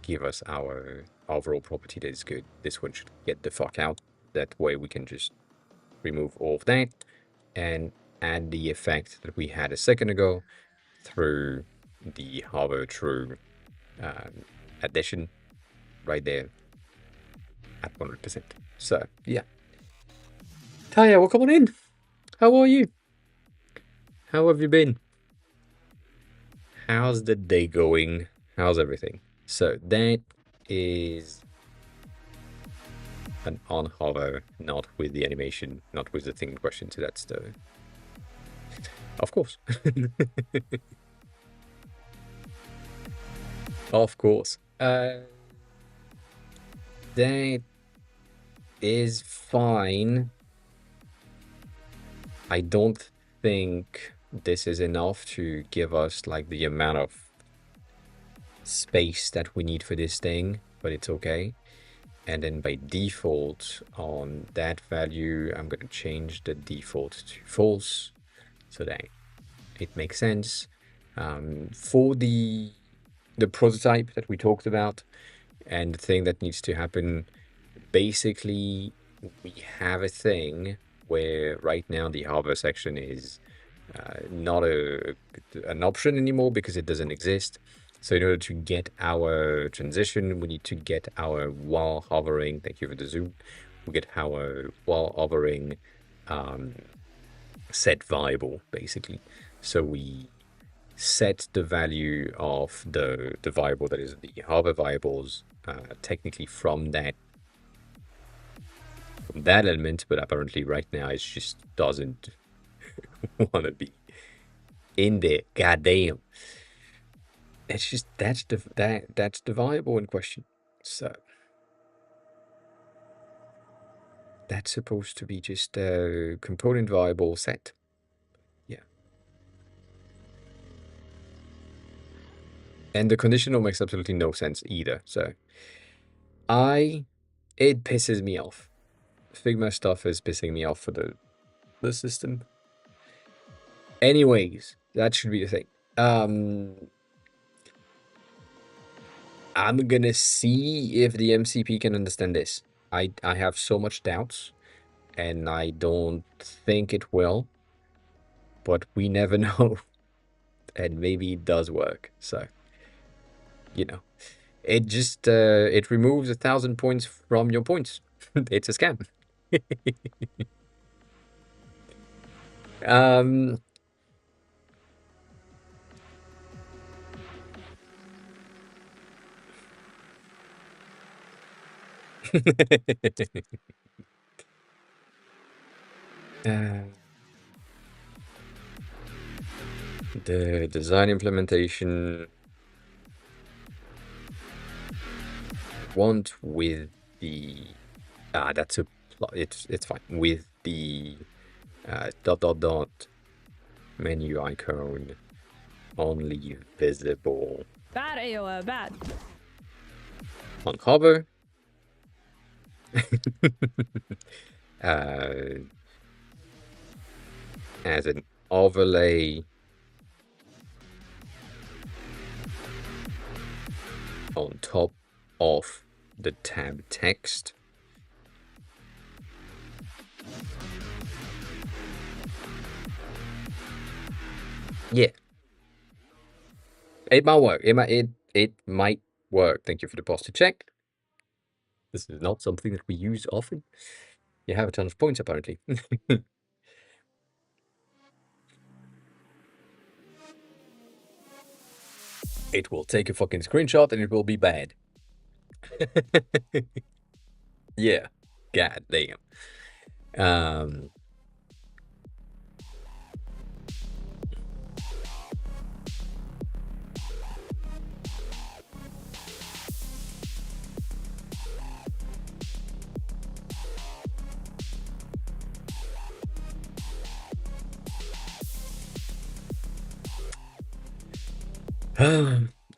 give us our overall property that is good. This one should get the fuck out. That way we can just remove all of that and add the effect that we had a second ago through the hover true addition right there at 100%. So yeah, Taya, welcome on in. How are you? How have you been? How's the day going? How's everything? So that is an on hover, not with the animation, not with the thing in question. So that's the... Of course. Of course. That is fine. I don't think this is enough to give us like the amount of space that we need for this thing, but it's okay. And then by default on that value, I'm going to change the default to false so that it makes sense. For the prototype that we talked about and the thing that needs to happen, basically we have a thing where right now the hover section is not an option anymore because it doesn't exist. So in order to get our transition, we need to get our while hovering, thank you for the zoom, we get our while hovering set variable, basically. So we set the value of the variable that is the hover variables technically from that element, but apparently right now it just doesn't want to be in there. Goddamn. It's just that's the variable in question. So that's supposed to be just a component variable set. Yeah. And the conditional makes absolutely no sense either. So it pisses me off. Figma stuff is pissing me off for the system. Anyways, that should be the thing. I'm gonna see if the MCP can understand this. I have so much doubts, and I don't think it will, but we never know. And maybe it does work. So, you know, it just it removes 1,000 points from your points. It's a scam. um, uh, the design implementation want with the that's a it's fine with the dot dot dot menu icon only visible bad AOA bad on hover. uh, as an overlay on top of the tab text. Yeah, it might work. It might work. Thank you for the positive check. This is not something that we use often. You have a ton of points apparently. It will take a fucking screenshot and it will be bad. Yeah. God damn.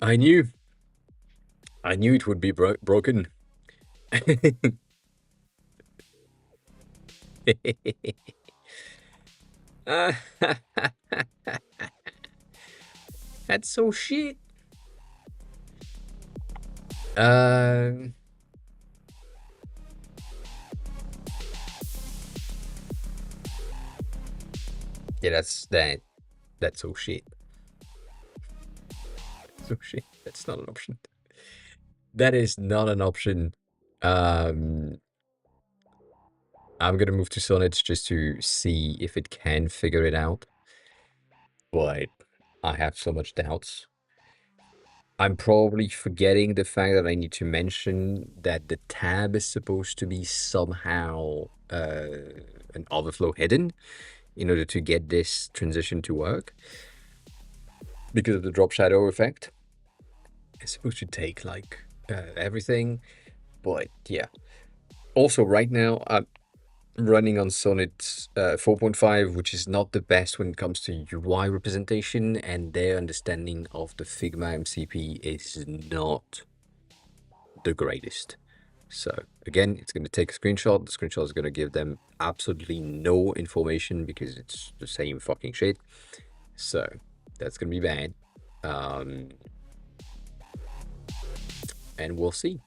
I knew it would be broken. That's so shit. Um, yeah, that's so shit. So shit. That's not an option. That is not an option. I'm gonna move to Sonnets just to see if it can figure it out. But I have so much doubts. I'm probably forgetting the fact that I need to mention that the tab is supposed to be somehow an overflow hidden in order to get this transition to work because of the drop shadow effect. It's supposed to take like everything, But yeah. Also, right now, I'm running on Sonnet 4.5, which is not the best when it comes to UI representation, and their understanding of the Figma MCP is not the greatest. So again, it's going to take a screenshot. The screenshot is going to give them absolutely no information because it's the same fucking shit. So that's going to be bad. And we'll see.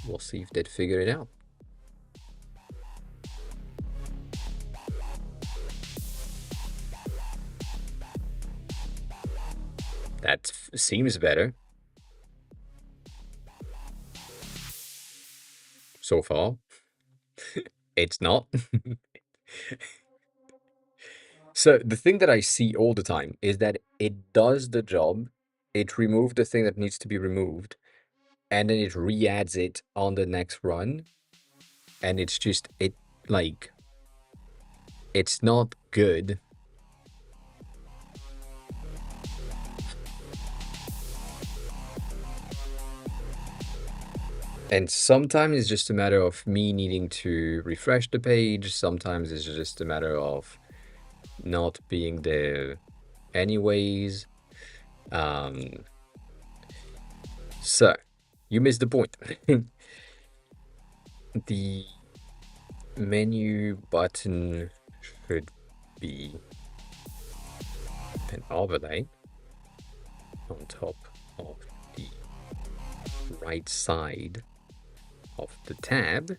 We'll see if they'd figure it out. That seems better so far. It's not. So the thing that I see all the time is that it does the job, it removes the thing that needs to be removed, and then it re-adds it on the next run, and it's just like it's not good. And sometimes it's just a matter of me needing to refresh the page. Sometimes it's just a matter of not being there anyways. So you missed the point. The menu button should be an overlay on top of the right side of the tab.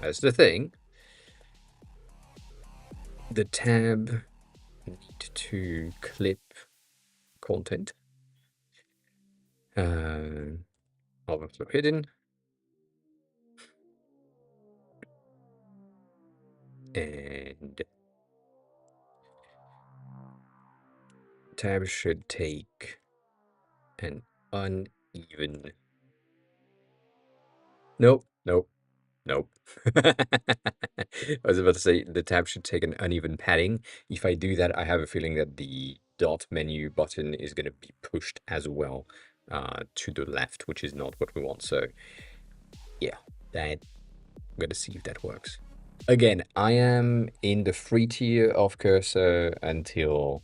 That's the thing. The tab need to clip content. Overflow hidden. And tab should take an uneven. Nope, nope, nope. I was about to say the tab should take an uneven padding. If I do that, I have a feeling that the dot menu button is going to be pushed as well to the left, which is not what we want. So yeah, I'm going to see if that works. Again, I am in the free tier of Cursor until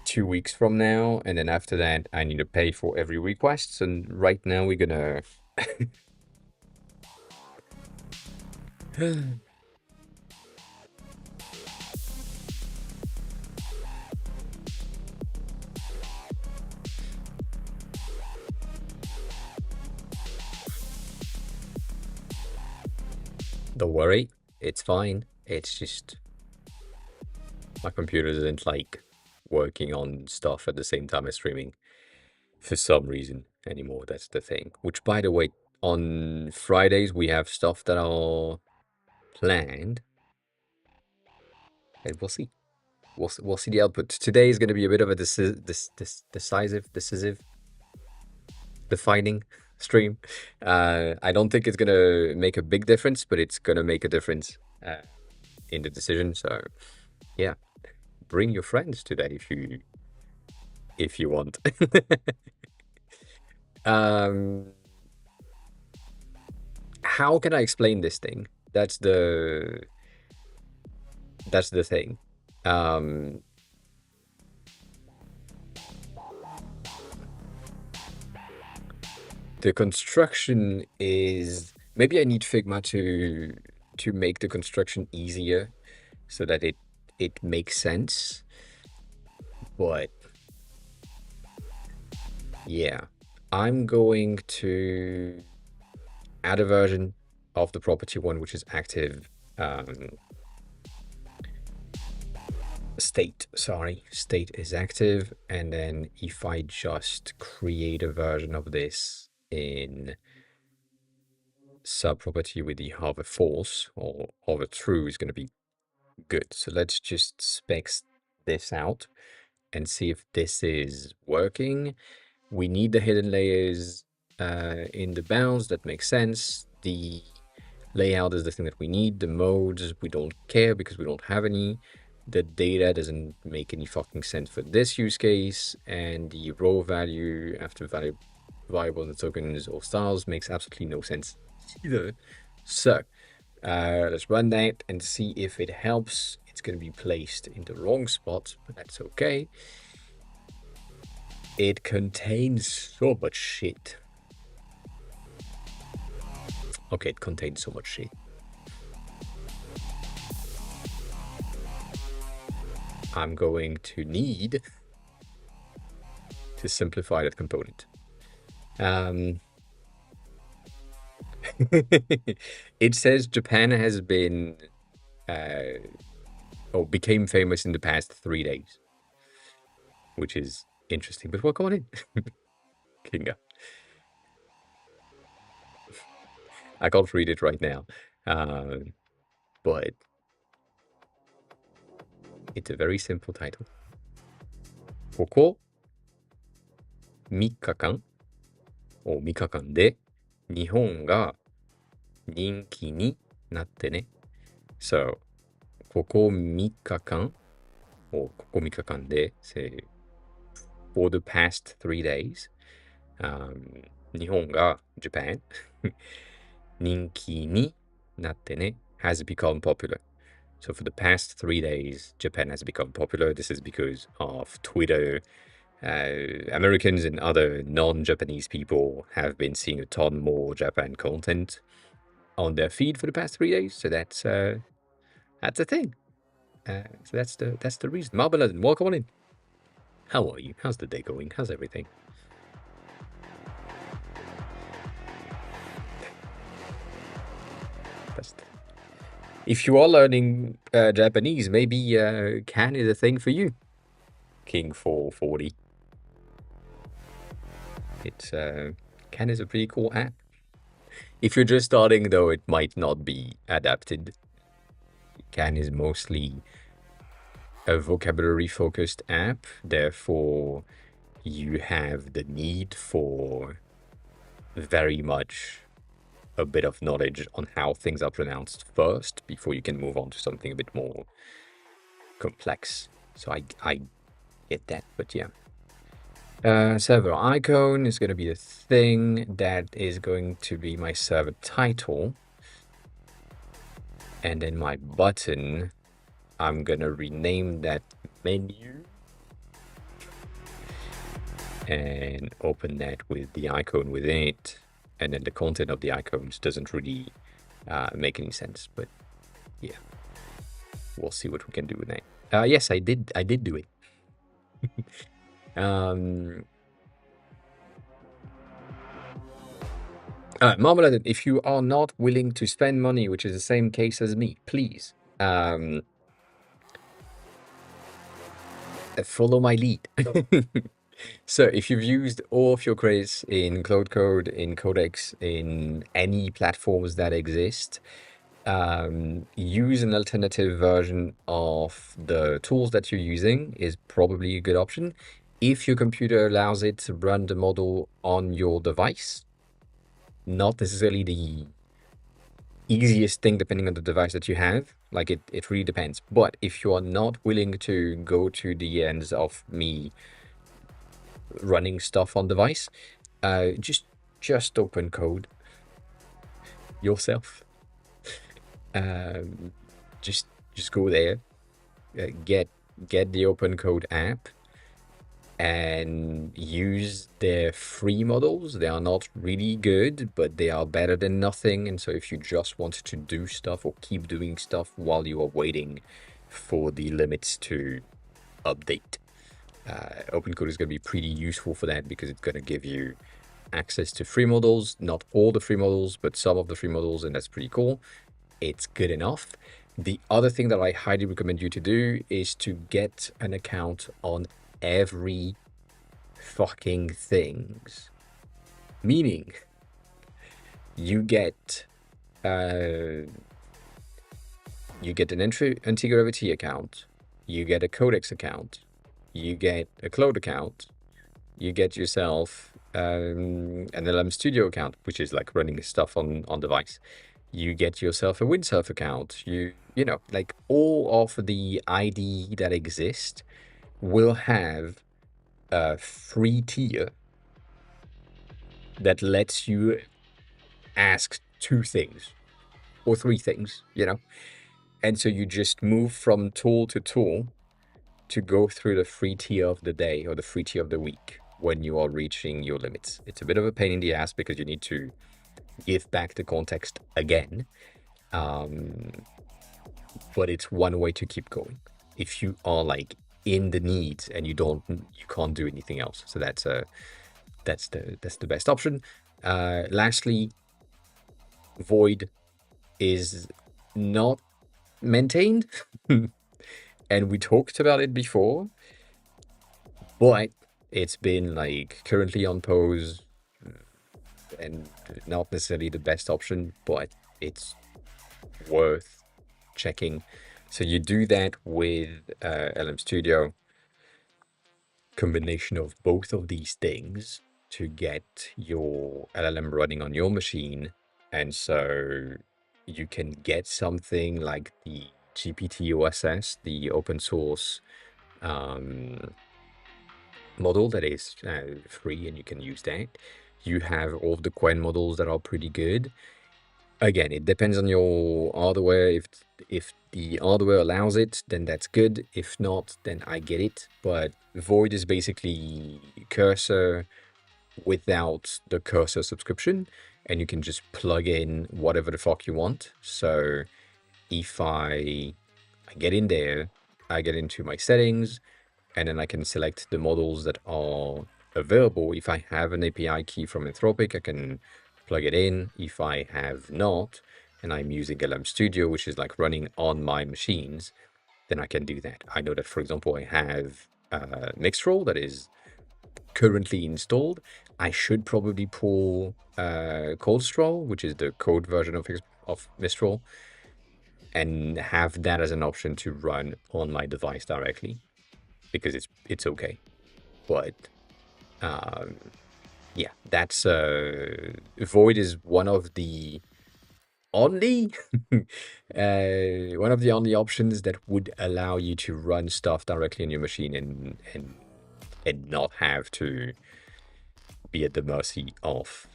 2 weeks from now, and then after that, I need to pay for every request. And right now, we're gonna. Don't worry, it's fine. It's just my computer isn't like working on stuff at the same time as streaming for some reason anymore. That's the thing. Which, by the way, on Fridays we have stuff that are planned, and we'll see. We'll see the output. Today is going to be a bit of a decisive, defining stream. I don't think it's going to make a big difference, but it's going to make a difference in the decision. So, yeah, bring your friends to that if you want. How can I explain this thing? That's the thing. The construction is maybe I need Figma to make the construction easier so that it makes sense. But yeah, I'm going to add a version of the property one which is active. State is active, and then if I just create a version of this in subproperty with the hover false or hover true is going to be good. So let's just spec this out and see if this is working. We need the hidden layers in the bounds. That makes sense. The layout is the thing that we need. The modes, we don't care because we don't have any. The data doesn't make any fucking sense for this use case. And the row value after value viable tokens or styles makes absolutely no sense either. So let's run that and see if it helps. It's going to be placed in the wrong spot, but that's okay. It contains so much shit. Okay, it contains so much shit. I'm going to need to simplify that component. It says Japan has been became famous in the past 3 days, which is interesting. But welcome on in, Kinga. I can't read it right now, but it's a very simple title. ここ3日間3日間で日本が人気になってね。So, ここ3日間ここ3日間で say for the past 3 days, 日本が Japan 人気になってね has become popular. So for the past 3 days, Japan has become popular. This is because of Twitter. Americans and other non-Japanese people have been seeing a ton more Japan content on their feed for the past 3 days. So that's a thing. So that's the reason. Marmalade, welcome on in. How are you? How's the day going? How's everything? If you are learning Japanese, maybe Can is a thing for you. King 440. It's Can is a pretty cool app. If you're just starting, though, it might not be adapted. Can is mostly a vocabulary-focused app, therefore you have the need for very much a bit of knowledge on how things are pronounced first before you can move on to something a bit more complex. So I get that, but yeah. Server icon is going to be the thing that is going to be my server title. And then my button, I'm going to rename that menu and open that with the icon within it. And then the content of the icons doesn't really make any sense, but yeah, we'll see what we can do with that. Yes, I did do it. Marmalade, if you are not willing to spend money, which is the same case as me, please follow my lead. So if you've used all of your credits in Cloud Code, in Codex, in any platforms that exist, use an alternative version of the tools that you're using is probably a good option. If your computer allows it to run the model on your device, not necessarily the easiest thing depending on the device that you have. Like it really depends. But if you are not willing to go to the ends of me running stuff on device, just open code yourself. Just go there, get the open code app and use their free models. They are not really good, but they are better than nothing. And so if you just want to do stuff or keep doing stuff while you are waiting for the limits to update, OpenCode is going to be pretty useful for that because it's going to give you access to free models, not all the free models, but some of the free models, and that's pretty cool. It's good enough. The other thing that I highly recommend you to do is to get an account on every fucking things. Meaning, you get an anti-gravity account, you get a Codex account, you get a Cloud account, you get yourself an LM Studio account, which is like running stuff on device. You get yourself a Windsurf account. You know, like all of the ID that exist will have a free tier that lets you ask two things or three things, and so you just move from tool to tool to go through the free tier of the day or the free tier of the week when you are reaching your limits. It's a bit of a pain in the ass because you need to give back the context again. Um, but it's one way to keep going. If you are like in the needs and you can't do anything else. So that's the best option. Lastly, Void is not maintained, and we talked about it before, but it's been like currently on pause and not necessarily the best option, but it's worth checking. So you do that with LM Studio, combination of both of these things to get your LLM running on your machine. And so you can get something like the GPT OSS, the open source model that is free, and you can use that. You have all of the Quen models that are pretty good. Again, it depends on your hardware. If the hardware allows it, then that's good. If not, then I get it. But Void is basically Cursor without the Cursor subscription, and you can just plug in whatever the fuck you want. So if I get in there, I get into my settings, and then I can select the models that are available. If I have an API key from Anthropic, I can plug it in. If I have not, and I'm using LM Studio, which is like running on my machines, then I can do that. I know that, for example, I have Mixroll that is currently installed. I should probably pull ColdStroll, which is the code version of Mistral, and have that as an option to run on my device directly, because it's okay. But yeah, that's Void is one of the only one of the only options that would allow you to run stuff directly on your machine and not have to be at the mercy of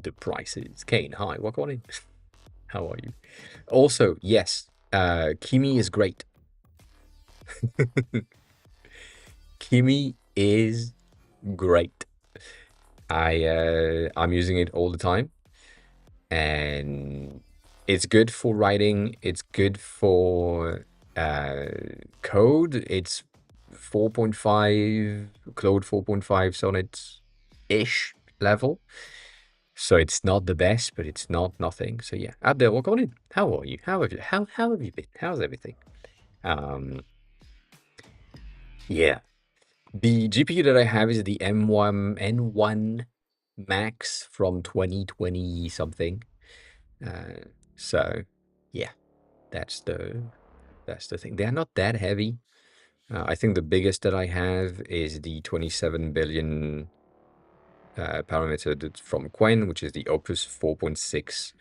the prices. Kane, hi, welcome on in. How are you? Also, yes, Kimi is great. Kimi is great. I'm using it all the time, and it's good for writing. It's good for code. It's 4.5 Claude 4.5 Sonnet-ish level. So it's not the best, but it's not nothing. So yeah, Abdel, welcome on in. How are you? How have you been? How's everything? Yeah. The GPU that I have is the N1 Max from 2020 something. So yeah, that's the thing. They are not that heavy. I think the biggest that I have is the 27 billion parameter from Quen, which is the Opus 4.6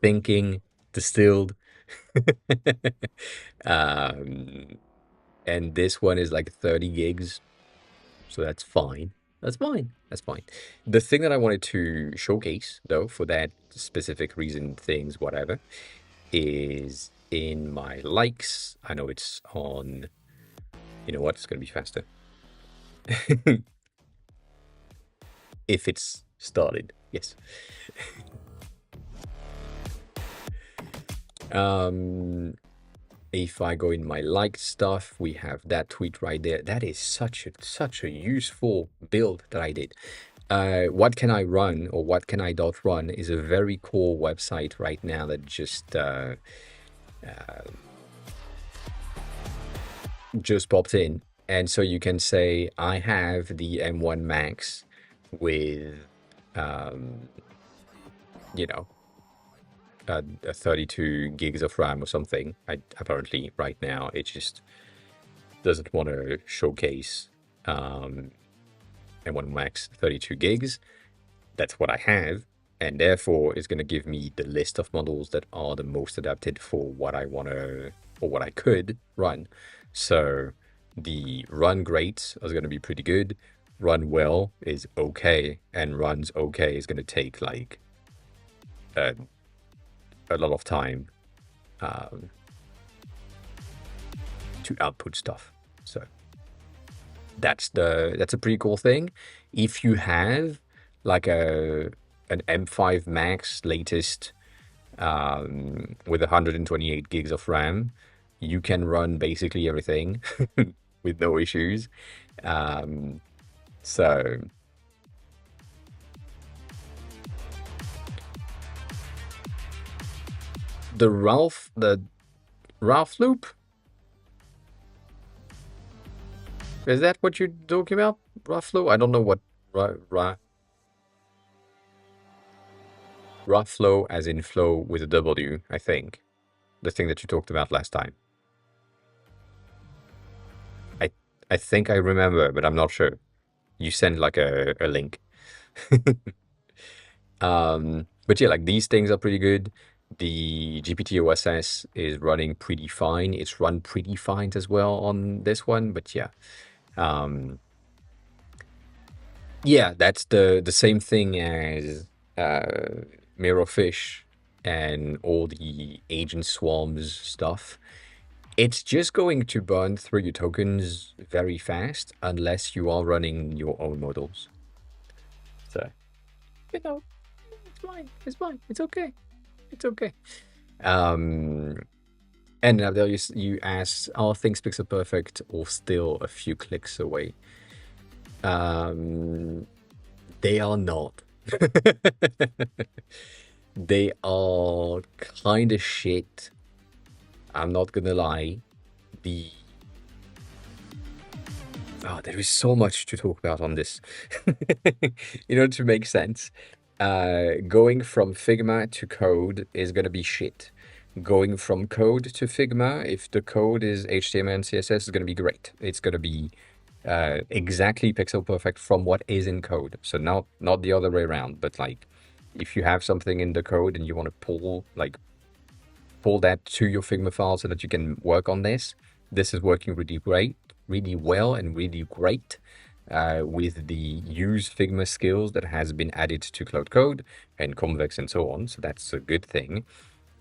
thinking distilled. And this one is like 30 gigs. So that's fine. That's fine. That's fine. The thing that I wanted to showcase, though, for that specific reason, things, whatever, is in my likes. I know it's on. You know what? It's going to be faster. If it's started, yes. If I go in my liked stuff, we have that tweet right there. That is such a useful build that I did. What can I run, or what can I dot run, is a very cool website right now that just popped in. And so you can say, I have the M1 Max with, you know, 32 gigs of RAM or something. Apparently right now it just doesn't want to showcase M1 Max 32 gigs. That's what I have, and therefore it's going to give me the list of models that are the most adapted for what I want to, or what I could run. So The run great is going to be pretty good. Run well is okay, and runs okay is going to take like a, a lot of time um, to output stuff. So that's a pretty cool thing. If you have like an M5 Max latest with 128 gigs of RAM, you can run basically everything with no issues. Um, so the Ralph loop, is that what you're talking about? Ralph loop? I don't know what Ralph flow as in flow with a W, I think. The thing that you talked about last time. I I think I remember, but I'm not sure. You send like a link. But yeah, like these things are pretty good. The GPT OSS is running pretty fine. It's run pretty fine as well on this one, but yeah. Um, yeah, that's the same thing as Mirrorfish and all the agent swarms stuff. It's just going to burn through your tokens very fast unless you are running your own models. So, you know, it's fine. It's fine. It's okay. It's okay. Um, and now there you ask, are things pixel perfect or still a few clicks away? Um, they are not. They are kind of shit. I'm not gonna lie. The there is so much to talk about on this. In order to make sense, going from Figma to code is gonna be shit. Going from code to Figma, if the code is HTML and CSS, is gonna be great. It's gonna be exactly pixel perfect from what is in code. So not the other way around, but like if you have something in the code and you want to pull that to your Figma file so that you can work on this. This is working really great, really well, and really great with the use Figma skills that has been added to Cloud Code and Convex and so on. So that's a good thing.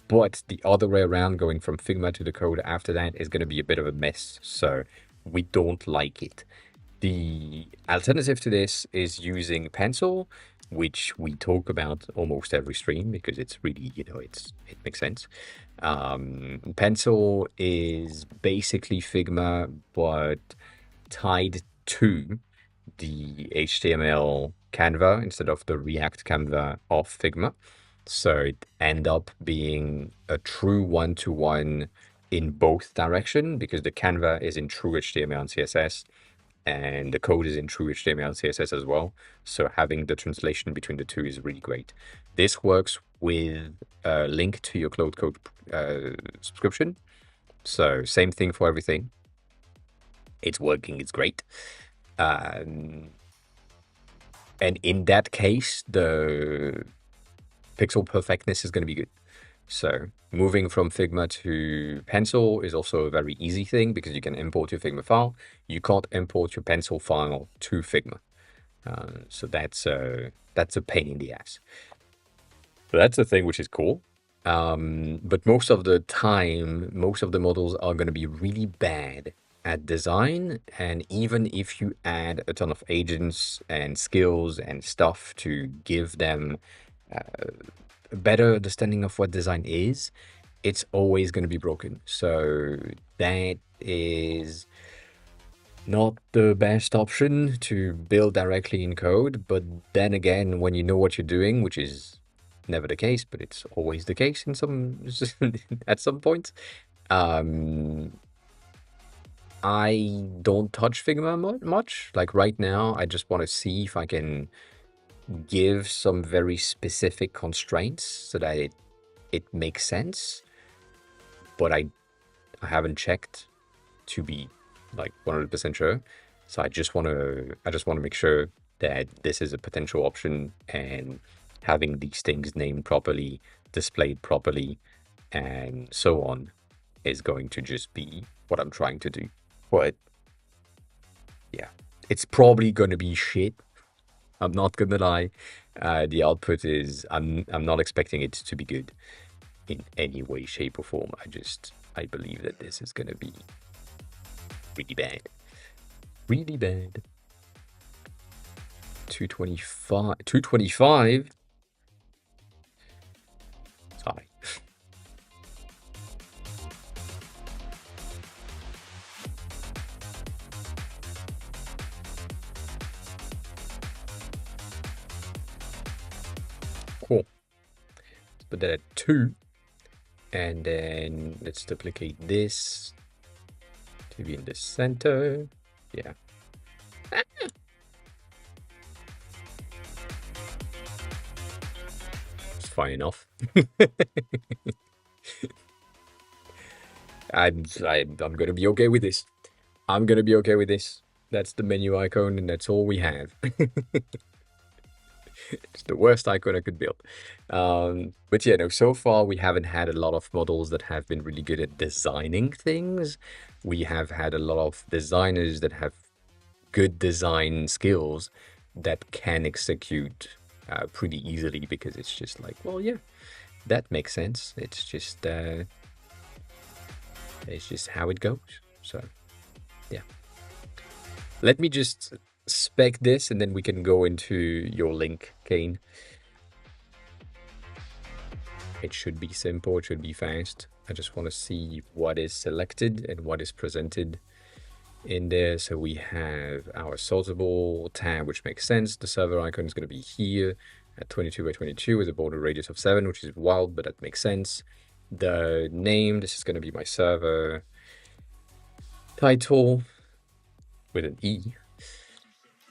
But the other way around, going from Figma to the code after that is going to be a bit of a mess. So we don't like it. The alternative to this is using Pencil, which we talk about almost every stream because it's really, it makes sense. Pencil is basically Figma, but tied to the HTML Canva instead of the React Canva of Figma. So it end up being a true one-to-one in both direction because the Canva is in true HTML and CSS and the code is in true HTML and CSS as well. So having the translation between the two is really great. This works with a link to your Cloud Code subscription. So same thing for everything. It's working, it's great. And in that case, the pixel perfectness is going to be good. So moving from Figma to Pencil is also a very easy thing because you can import your Figma file. You can't import your Pencil file to Figma. So that's a pain in the ass. So that's a thing which is cool. But most of the time, most of the models are going to be really bad at design. And even if you add a ton of agents and skills and stuff to give them a better understanding of what design is, it's always going to be broken. So that is not the best option to build directly in code. But then again, when you know what you're doing, which is never the case, but it's always the case in some at some point. I don't touch Figma much. Like right now, I just want to see if I can give some very specific constraints so that it makes sense. But I haven't checked to be like 100% sure. So I just want to make sure that this is a potential option and having these things named properly, displayed properly, and so on is going to just be what I'm trying to do. But yeah, it's probably going to be shit. I'm not gonna lie. The output is I'm not expecting it to be good in any way, shape, or form. I believe that this is gonna be really bad. Really bad. 225. 225? Sorry. Cool. Let's put that at 2. And then let's duplicate this to be in the center. Yeah. It's fine enough. I'm gonna be okay with this. I'm gonna be okay with this. That's the menu icon, and that's all we have. It's the worst icon I could build. But yeah, no, so far we haven't had a lot of models that have been really good at designing things. We have had a lot of designers that have good design skills that can execute pretty easily, because it's just like, well, yeah, that makes sense. It's just how it goes. So yeah, let me just spec this, and then we can go into your link, Kane. It should be simple, it should be fast. I just want to see what is selected and what is presented in there. So we have our sortable tab, which makes sense. The server icon is going to be here at 22 by 22 with a border radius of 7, which is wild, but that makes sense. The name, this is going to be my server title with an E.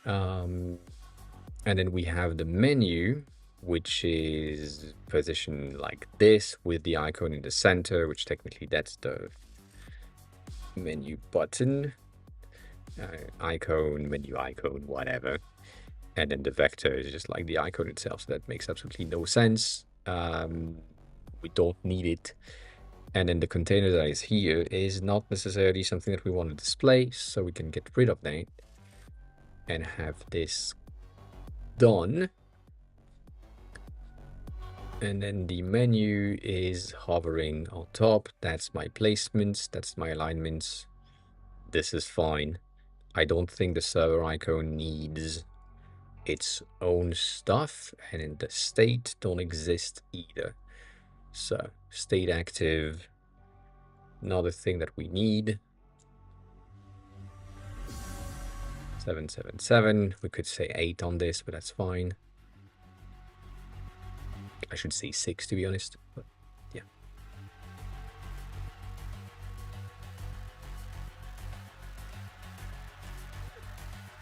And then we have the menu, which is positioned like this with the icon in the center, which technically that's the menu button, icon, menu icon, whatever. And then the vector is just like the icon itself, so that makes absolutely no sense. We don't need it. And then the container that is here is not necessarily something that we want to display, so we can get rid of that and have this done. And then the menu is hovering on top. That's my placements, that's my alignments. This is fine. I don't think the server icon needs its own stuff, and in the state don't exist either. So state active, another thing that we need. 777. We could say 8 on this, but that's fine. I should say 6 to be honest, but yeah.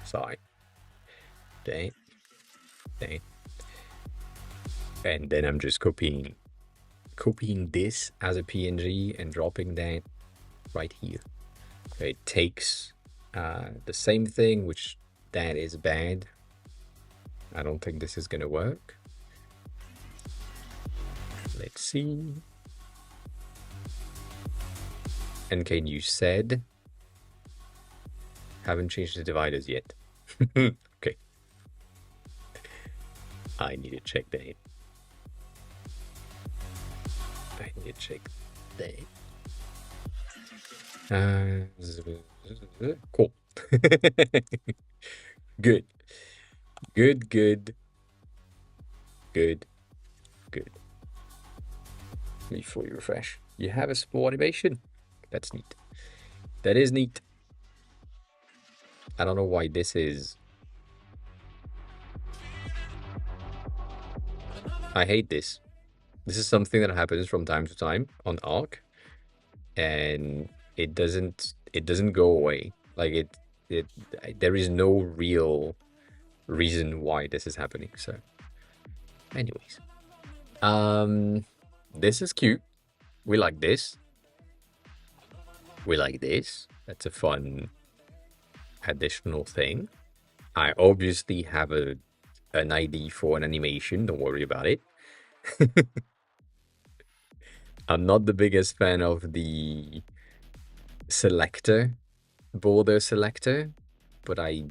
Sorry. Dang. And then I'm just copying this as a PNG and dropping that right here. It takes the same thing, which that is bad. I don't think this is gonna work. Let's see. And can you said haven't changed the dividers yet. Okay. I need to check that. Cool. Good. Before you refresh, you have a small animation. That's neat. That is neat. I don't know why this is. I hate this. This is something that happens from time to time on Arc, and it doesn't go away. Like there is no real reason why this is happening. So anyways, this is cute. We like this. That's a fun additional thing. I obviously have an ID for an animation, don't worry about it. I'm not the biggest fan of the selector, border selector. but I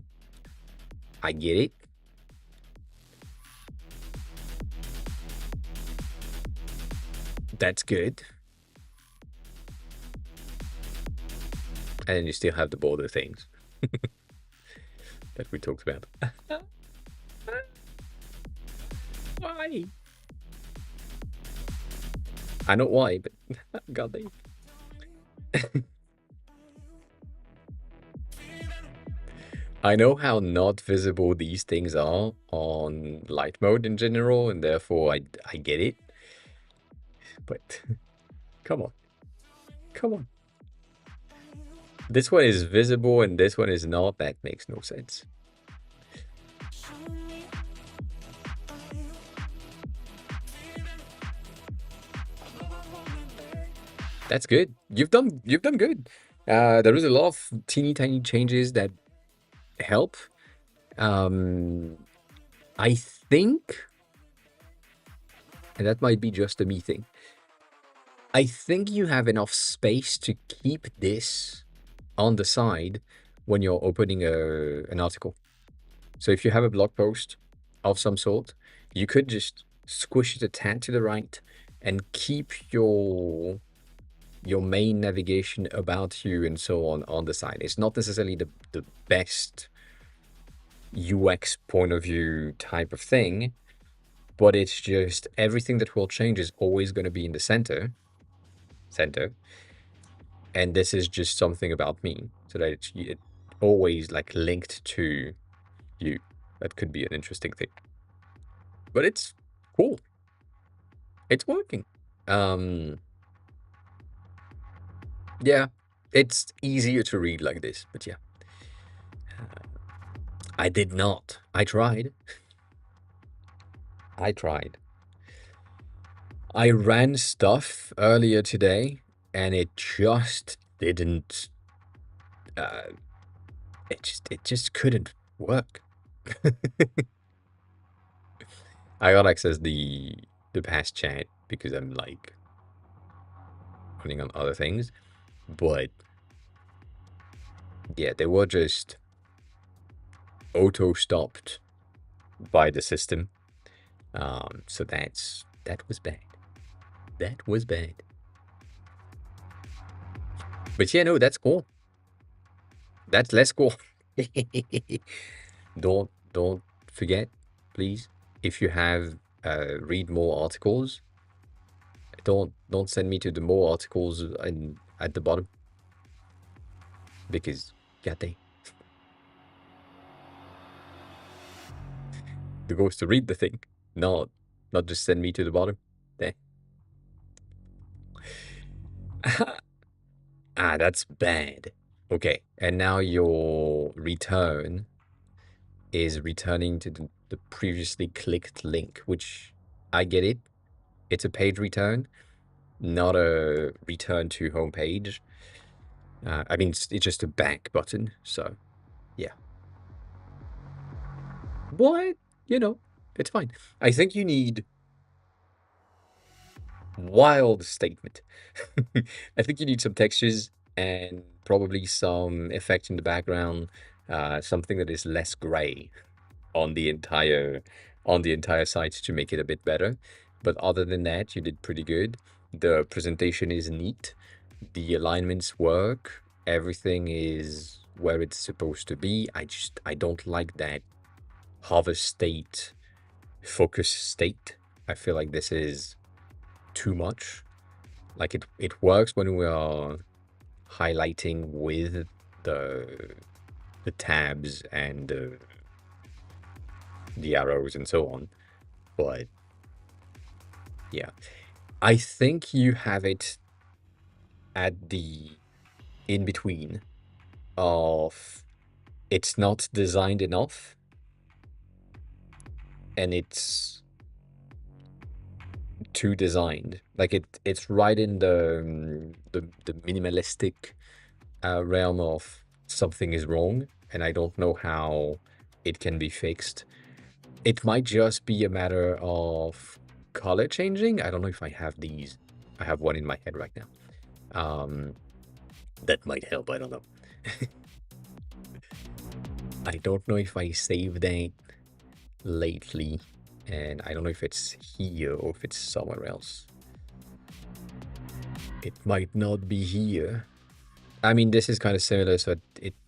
get it. That's good. And then you still have the border things that we talked about. Why? I know why, but God damn. I know how not visible these things are on light mode in general, and therefore I get it. But come on, come on. This one is visible and this one is not. That makes no sense. That's good. You've done good. There is a lot of teeny tiny changes that help. I think, and that might be just a me thing. I think you have enough space to keep this on the side when you're opening an article. So if you have a blog post of some sort, you could just squish it a tad to the right and keep your main navigation about you and so on the side. It's not necessarily the best UX point of view type of thing, but it's just everything that will change is always going to be in the center. And this is just something about me, so that it always like linked to you. That could be an interesting thing. But it's cool. It's working. Yeah, it's easier to read like this, but yeah. I did not. I tried. I tried. I ran stuff earlier today, and it just didn't. It just couldn't work. I got access the past chat because I'm like running on other things, but yeah, they were just auto stopped by the system. So that was bad. That was bad. But yeah, no, that's cool. That's less cool. Don't forget, please. If you have read more articles, don't send me to the more articles at the bottom, because goddamn, the goal is to read the thing, not just send me to the bottom. There. That's bad. Okay, and now your return is returning to the previously clicked link, which I get it. It's a page return, not a return to homepage. I mean, it's just a back button, so yeah. But, it's fine. I think you need wild statement. I think you need some textures and probably some effect in the background, something that is less gray on the entire site to make it a bit better. But other than that, you did pretty good. The presentation is neat. The alignments work. Everything is where it's supposed to be. I don't like that hover state, focus state. I feel like this is too much. Like it works when we are highlighting with the tabs and the arrows and so on. But yeah, I think you have it at the in between of it's not designed enough and it's too designed. Like it's right in the minimalistic realm of something is wrong and I don't know how it can be fixed. It might just be a matter of color changing. I don't know if I have these. I have one in my head right now. That might help. I don't know. I don't know if I saved that lately, and I don't know if it's here or if it's somewhere else. It might not be here. I mean, this is kind of similar, so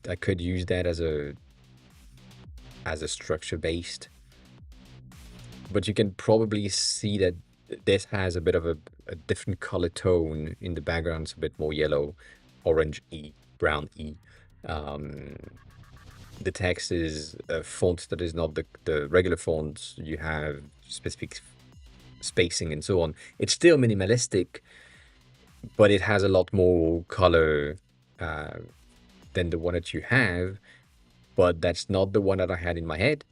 I could use that as a structure based, but you can probably see that this has a bit of a different color tone in the background. It's a bit more yellow, orange E, brown E. Um, the text is a font that is not the regular fonts. You have specific spacing and so on. It's still minimalistic, but it has a lot more color uh, than the one that you have. But that's not the one that I had in my head.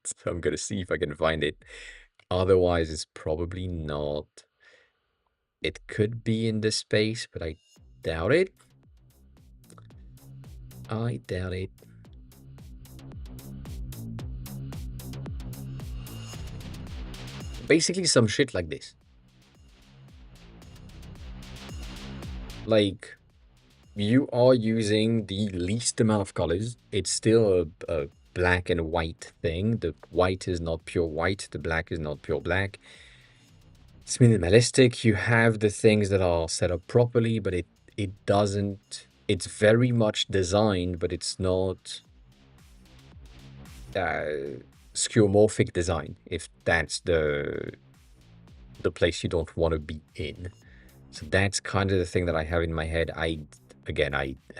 So I'm gonna see if I can find it. Otherwise, it's probably not. It could be in this space, but I doubt it. I doubt it. Basically, some shit like this. Like, you are using the least amount of colors. It's still a black and white thing. The white is not pure white. The black is not pure black. It's minimalistic. You have the things that are set up properly, but it doesn't. It's very much designed, but it's not skeuomorphic design. If that's the place you don't want to be in. So that's kind of the thing that I have in my head. I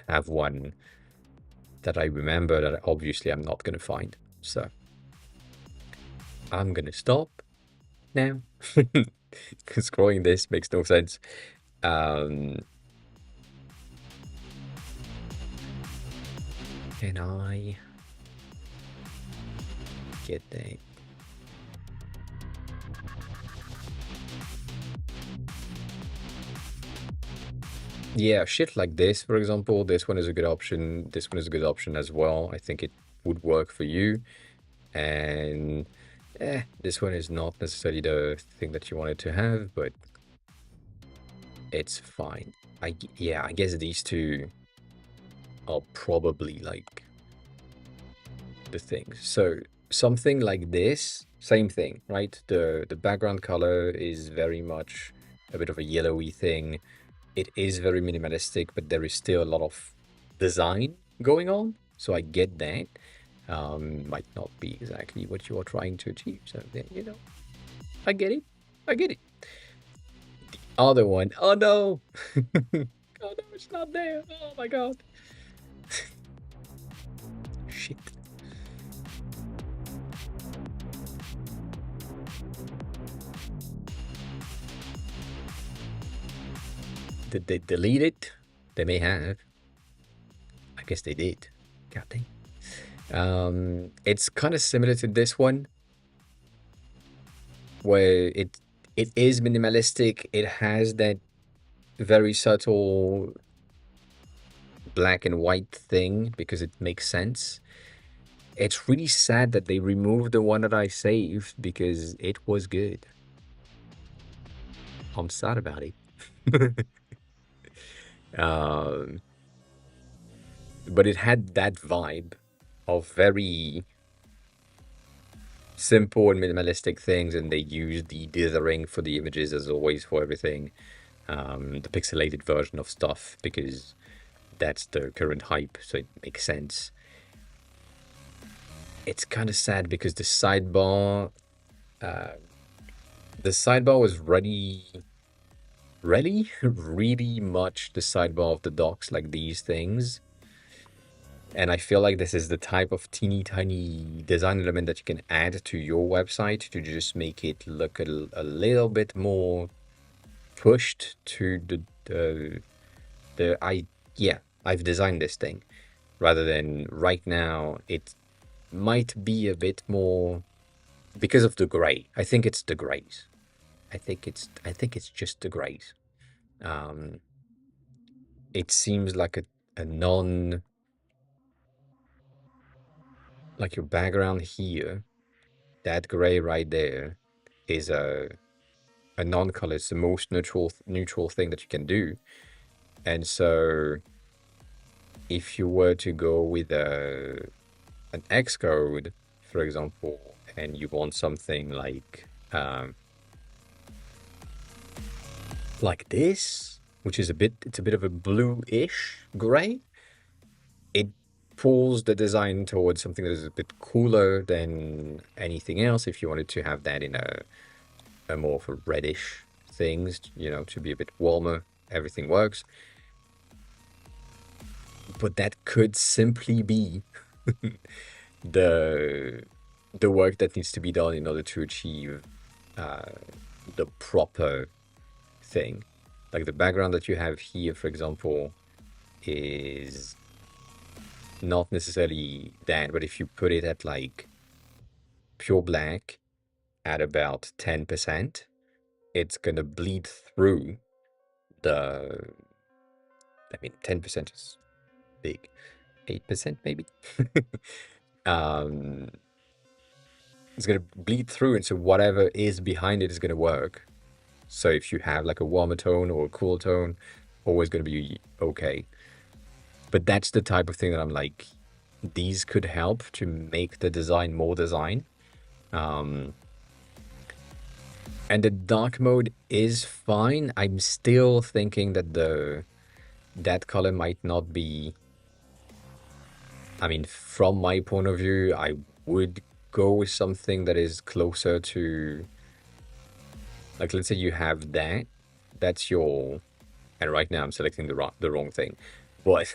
have one that I remember that obviously I'm not going to find. So I'm going to stop now. Because scrolling this makes no sense. Can I get that? Yeah, shit like this, for example. This one is a good option. This one is a good option as well. I think it would work for you. And this one is not necessarily the thing that you wanted to have, but it's fine. Yeah, I guess these two are probably like the things. So something like this, same thing, right? The background color is very much a bit of a yellowy thing. It is very minimalistic, but there is still a lot of design going on. So I get that. Might not be exactly what you are trying to achieve. So I get it. I get it. The other one, oh no. Oh no, it's not there. Oh my god. Shit. Did they delete it? They may have. I guess they did. God dang. It's kind of similar to this one, where it is minimalistic. It has that very subtle black and white thing because it makes sense. It's really sad that they removed the one that I saved because it was good. I'm sad about it. um, but it had that vibe of very simple and minimalistic things, and they used the dithering for the images as always for everything. The pixelated version of stuff because that's the current hype, so it makes sense. It's kind of sad because uh, the sidebar was really much the sidebar of the docs, like these things. And I feel like this is the type of teeny tiny design element that you can add to your website to just make it look a little bit more pushed to yeah, I've designed this thing, rather than right now it might be a bit more because of the gray. I think it's the grays. I think it's just the grays. Um, it seems like a non like your background here, that gray right there is a non-color. It's the most neutral thing that you can do. And so if you were to go with a an Xcode, for example, and you want something like this, which is it's a bit of a bluish gray, it pulls the design towards something that is a bit cooler than anything else. If you wanted to have that in a more of a reddish things, to be a bit warmer, everything works. But that could simply be the the work that needs to be done in order to achieve uh, the proper thing. Like the background that you have here, for example, is not necessarily that, but if you put it at like pure black at about 10%, it's gonna bleed through the. I mean, 10% is big. 8% maybe. um, it's gonna bleed through, and so whatever is behind it is gonna work. So if you have like a warmer tone or a cool tone, always gonna be okay. But that's the type of thing that I'm like, these could help to make the design more design. Um, and the dark mode is fine. I'm still thinking that that color might not be. I mean, from my point of view, I would go with something that is closer to, like, let's say you have that. That's your, and right now I'm selecting the wrong thing, but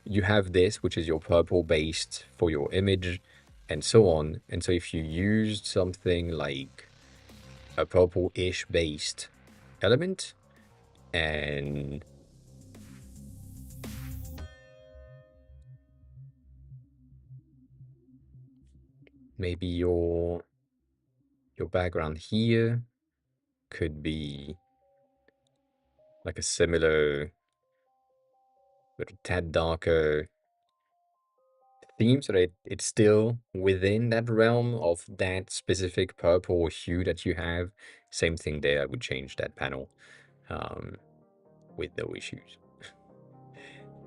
you have this, which is your purple based for your image, and so on. And so if you used something like a purple-ish based element, and maybe your background here could be like a similar but a tad darker theme, so that it's still within that realm of that specific purple hue that you have. Same thing there. I would change that panel um, with no issues.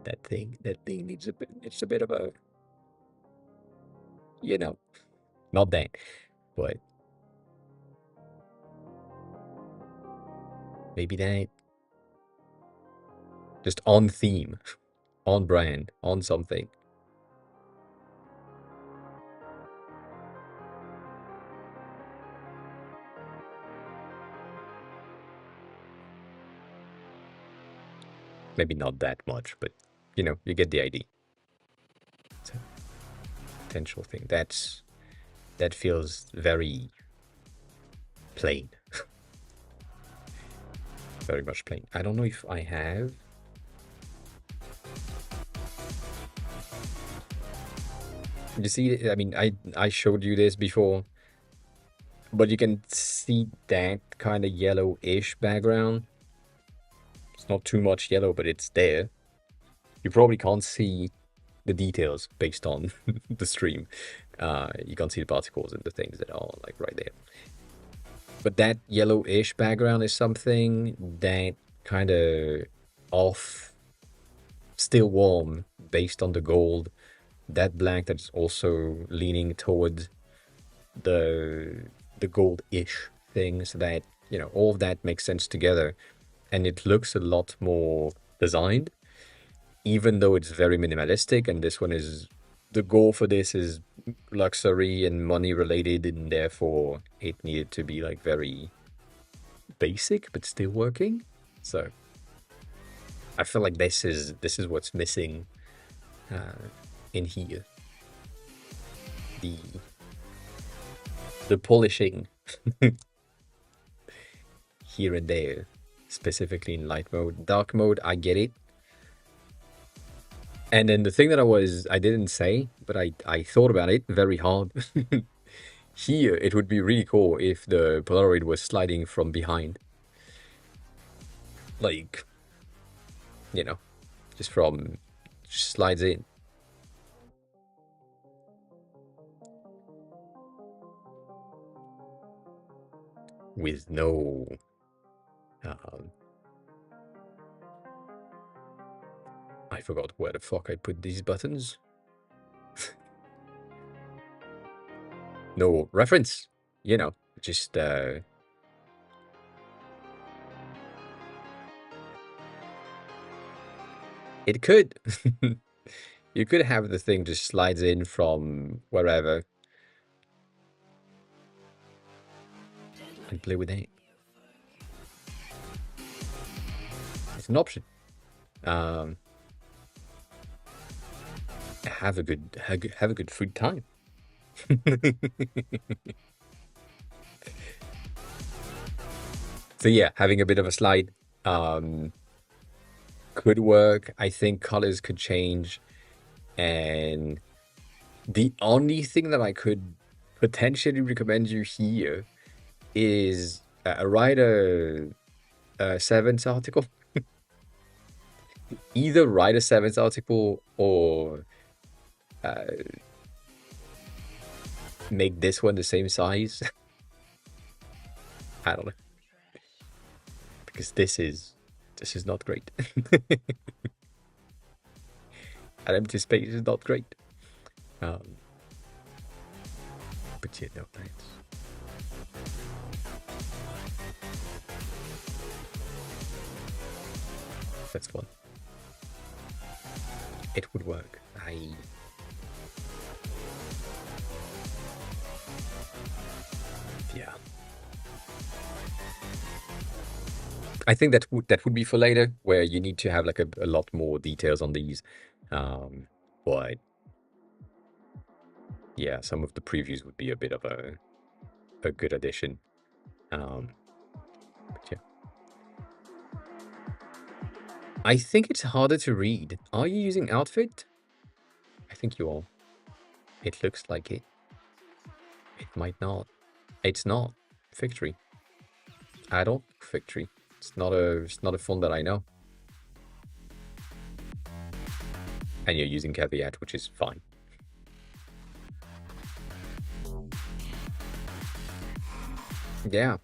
That thing needs a bit. It's a bit of a, you know, not that, but maybe that just on theme, on brand, on something. Maybe not that much, but you get the idea. It's a potential thing. That feels very plain, very much plain. I don't know if I have. You see, I mean, I showed you this before, but you can see that kind of yellowish background. It's not too much yellow, but it's there. You probably can't see the details based on the stream. You can't see the particles and the things that are like right there. But that yellowish background is something that kind of off, still warm based on the gold. That black that's also leaning towards the gold-ish thing, so that all of that makes sense together, and it looks a lot more designed, even though it's very minimalistic. And this one is, the goal for this is luxury and money related, and therefore it needed to be like very basic but still working. So I feel like this is what's missing in here. The the polishing here and there, specifically in light mode. Dark mode, I get it. And then the thing that I didn't say, but I thought about it very hard. Here, it would be really cool if the Polaroid was sliding from behind. Like, you know, just slides in. With no, um, I forgot where the fuck I put these buttons. no reference, just it could. You could have the thing just slides in from wherever and play with it. It's an option. Um, have a good food time. So yeah, having a bit of a slide um, could work. I think colors could change, and the only thing that I could potentially recommend you here is write a seventh article. Either write a seventh article or uh, make this one the same size. I don't know, because this is not great. An empty space is not great. Um, but yeah, no, that's fun. It would work. Yeah. I think that would be for later, where you need to have like a lot more details on these. But yeah, some of the previews would be a bit of a good addition. But yeah, I think it's harder to read. Are you using Outfit? I think you are. It looks like it. It might not. It's not. Victory. Adult Victory. It's not a font that I know. And you're using Caveat, which is fine. Yeah.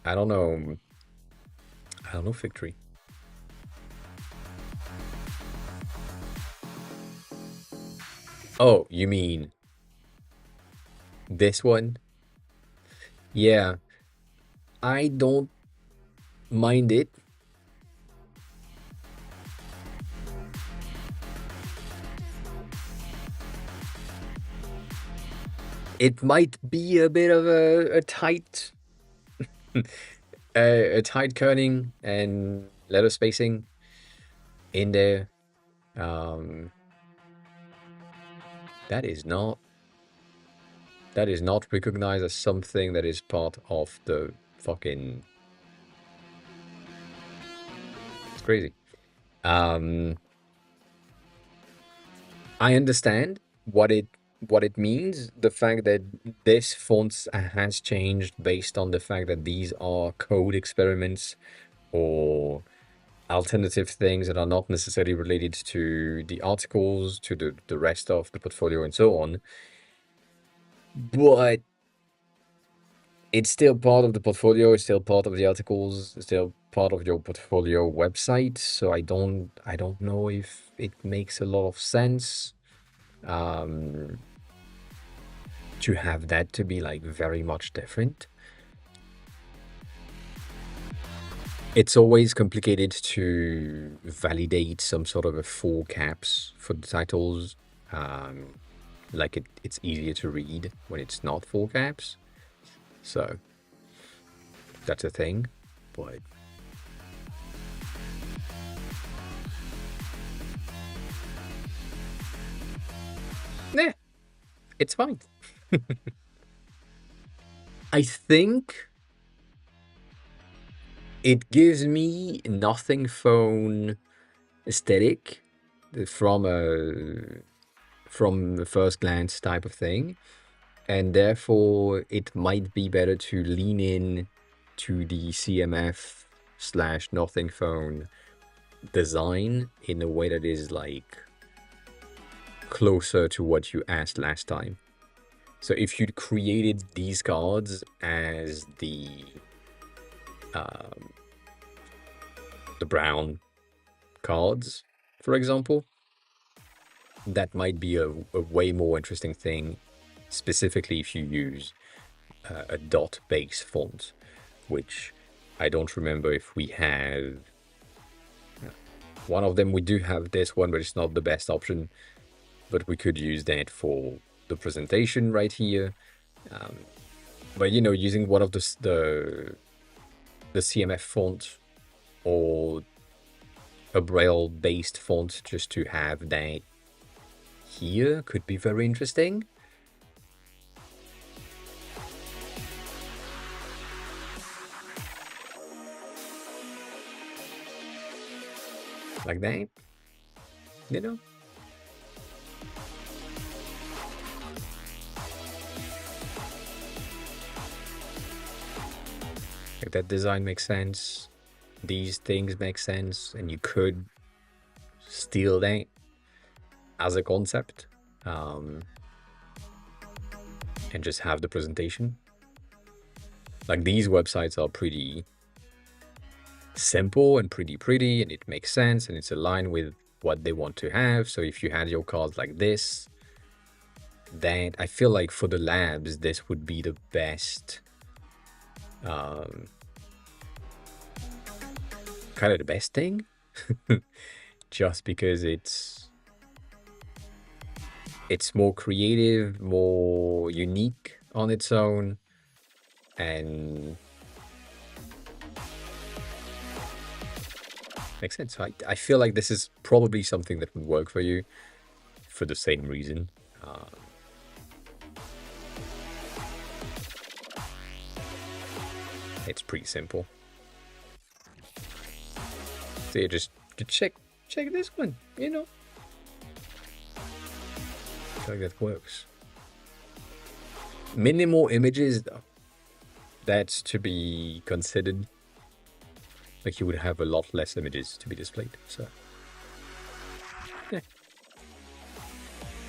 I don't know. I don't know Victory. Oh, you mean this one? Yeah. I don't mind it. It might be a bit of a tight a tight kerning and letter spacing in there. Um, that is not recognized as something that is part of the fucking. It's crazy. Um, I understand what it means. The fact that this font has changed based on the fact that these are code experiments or alternative things that are not necessarily related to the articles, to the rest of the portfolio, and so on. But it's still part of the portfolio, it's still part of the articles, it's still part of your portfolio website. So I don't know if it makes a lot of sense um, to have that to be like very much different. It's always complicated to validate some sort of a full caps for the titles. Um, like it's easier to read when it's not full caps. So that's a thing. But yeah, it's fine. I think it gives me nothing phone aesthetic from the first glance type of thing, and therefore it might be better to lean in to the CMF slash nothing phone design in a way that is like closer to what you asked last time. So if you'd created these cards as um, the brown cards, for example, that might be a way more interesting thing specifically if you use a dot-based font, which I don't remember if we have. One of them, we do have this one, but it's not the best option. But we could use that for the presentation right here. But you know, using one of the CMF font or a Braille-based font just to have that here could be very interesting. Like that, you know? Like that design makes sense. These things make sense, and you could steal that as a concept and just have the presentation. Like these websites are pretty simple and pretty, and it makes sense, and it's aligned with what they want to have. So if you had your cards like this, that I feel like for the labs, this would be the best, kind of the best thing, just because it's more creative, more unique on its own, and makes sense. So I feel like this is probably something that would work for you for the same reason. It's pretty simple. So you just check this one, you know. I feel like that works. Minimal images, though. That's to be considered. Like you would have a lot less images to be displayed. So yeah.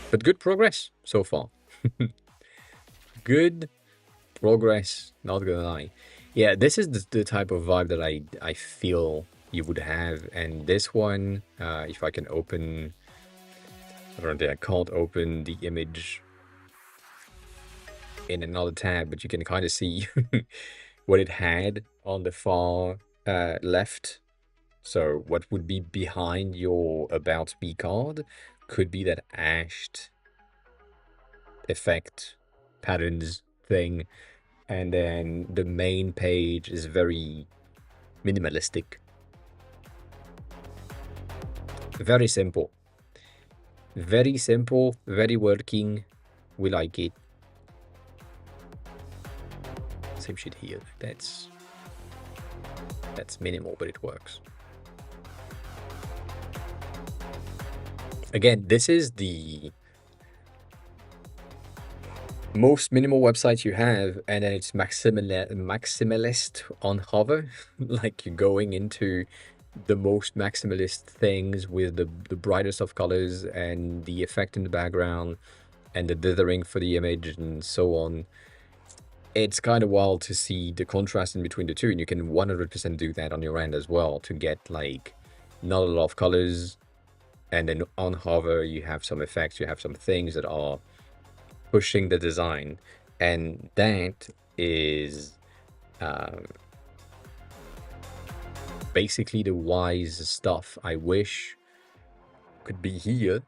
But good progress so far. Good progress, not gonna lie. Yeah, this is the type of vibe that I feel you would have. And this one, if I can open, I don't know, I can't open the image in another tab, but you can kind of see what it had on the far left. So what would be behind your About Me card could be that ashed effect patterns thing. And then the main page is very minimalistic. Very simple. Very simple, very working. We like it. Same shit here. That's minimal, but it works. Again, this is the most minimal website you have, and then it's maximalist on hover. Like you're going into the most maximalist things with the brightest of colors and the effect in the background and the dithering for the image and so on. It's kind of wild to see the contrast in between the two, and you can 100% do that on your end as well to get like not a lot of colors, and then on hover you have some effects, you have some things that are pushing the design, and that is basically the wise stuff. I wish could be here,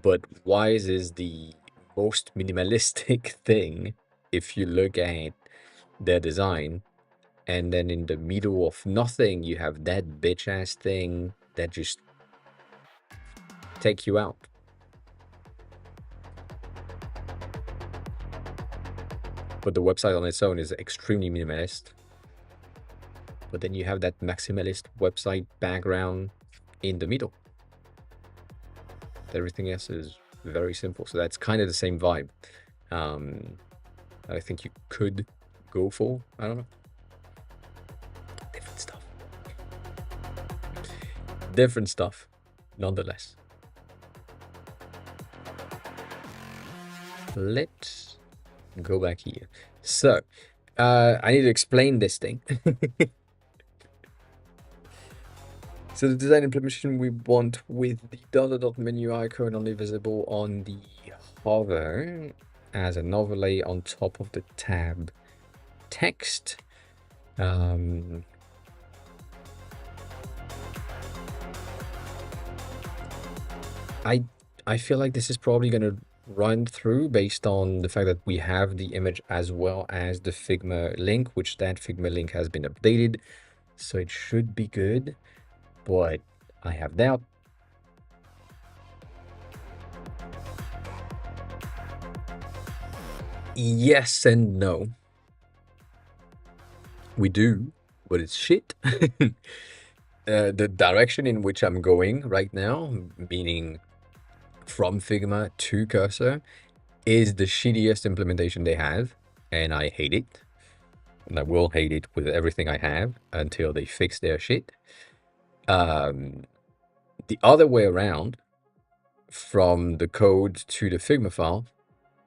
but wise is the most minimalistic thing if you look at their design. And then in the middle of nothing, you have that bitch ass thing that just take you out. But the website on its own is extremely minimalist. But then you have that maximalist website background in the middle. Everything else is very simple. So that's kind of the same vibe. I think you could go for, I don't know. Different stuff. Different stuff, nonetheless. Let's go back here. So, I need to explain this thing. So the design implementation we want with the dot menu icon only visible on the hover as an overlay on top of the tab text. I I feel like this is probably going to run through based on the fact that we have the image as well as the Figma link, which that Figma link has been updated. So it should be good, but I have doubt. Yes and no. We do, but it's shit. The direction in which I'm going right now, meaning from Figma to Cursor, is the shittiest implementation they have, and I hate it. And I will hate it with everything I have until they fix their shit. The other way around, from the code to the Figma file,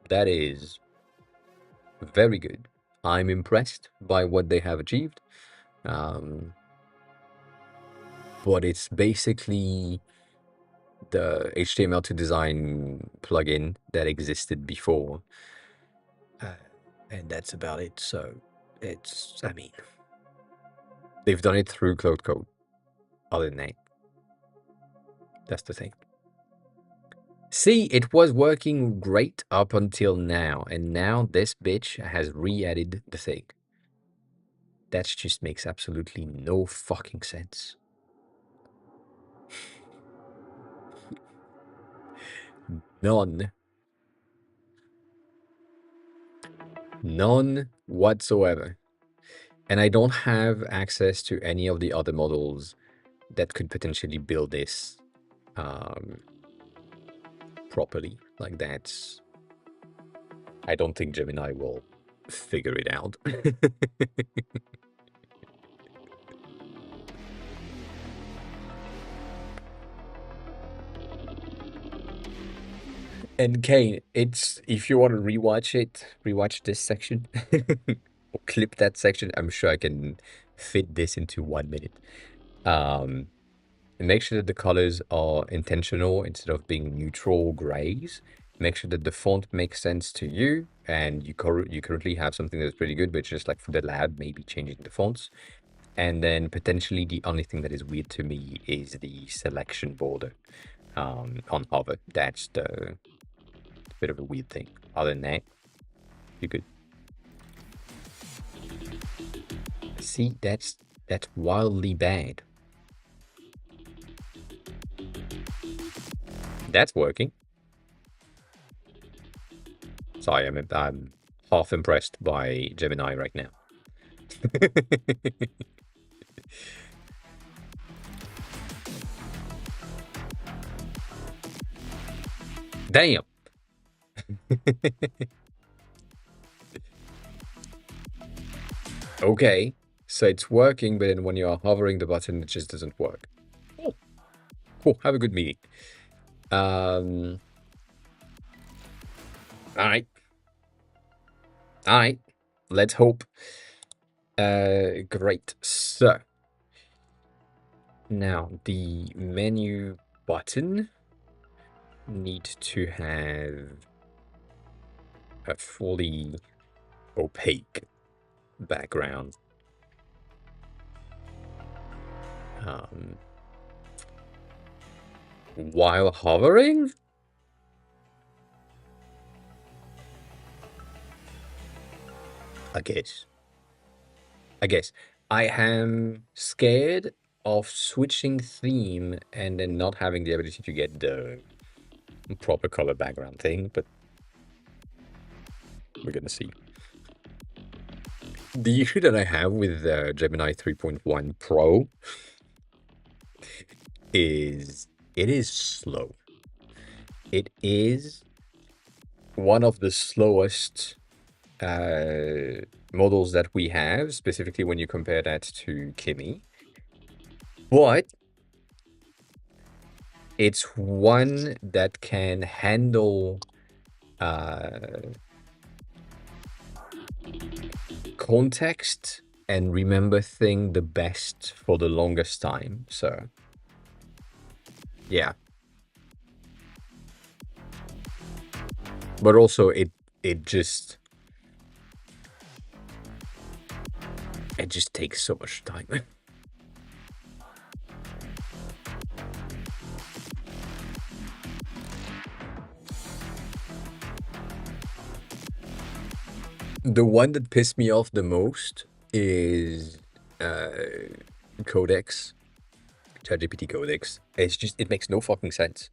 that is very good. I'm impressed by what they have achieved. But it's basically the HTML to design plugin that existed before. And that's about it. So it's, I mean, they've done it through Cloud Code. Other than that, that's the thing. See, it was working great up until now, and now this bitch has re-added the thing. That just makes absolutely no fucking sense. None. None whatsoever. And I don't have access to any of the other models that could potentially build this properly. Like that's... I don't think Gemini will figure it out. And Kane, it's, if you want to rewatch it, rewatch this section or clip that section. I'm sure I can fit this into 1 minute. Make sure that the colors are intentional instead of being neutral grays. Make sure that the font makes sense to you, and you currently have something that's pretty good, but just like for the lab, maybe changing the fonts. And then potentially the only thing that is weird to me is the selection border on hover. That's the bit of a weird thing. Other than that, you're good. See, that's wildly bad. That's working. Sorry, I'm half impressed by Gemini right now. Damn. Okay, so it's working, but then when you are hovering the button, it just doesn't work. Oh, cool. Have a good meeting. All right. All right. Let's hope. Great. So now the menu button needs to have a fully opaque background. While hovering? I guess. I am scared of switching theme and then not having the ability to get the proper color background thing, but we're gonna see. The issue that I have with Gemini 3.1 Pro is it is slow. It is one of the slowest models that we have, specifically when you compare that to Kimi. But it's one that can handle context and remember thing the best for the longest time. So yeah. But also it it just takes so much time. The one that pissed me off the most is Codex, ChatGPT Codex. It's just, it makes no fucking sense.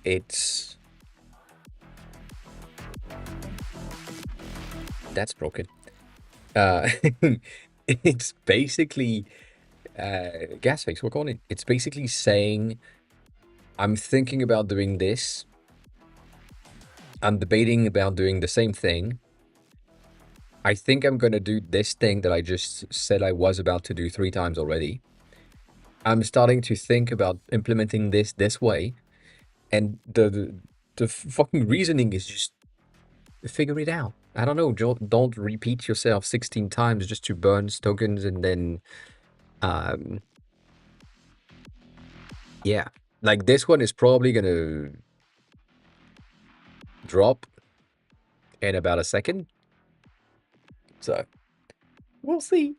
It's that's broken. Uh, it's basically gas face. We're calling it. It's basically saying, I'm thinking about doing this. I'm debating about doing the same thing. I think I'm gonna do this thing that I just said I was about to do 3 times already. I'm starting to think about implementing this way, and the fucking reasoning is just figure it out. I don't know. Don't repeat yourself 16 times just to burn tokens, and then yeah, like this one is probably gonna drop in about a second. So we'll see.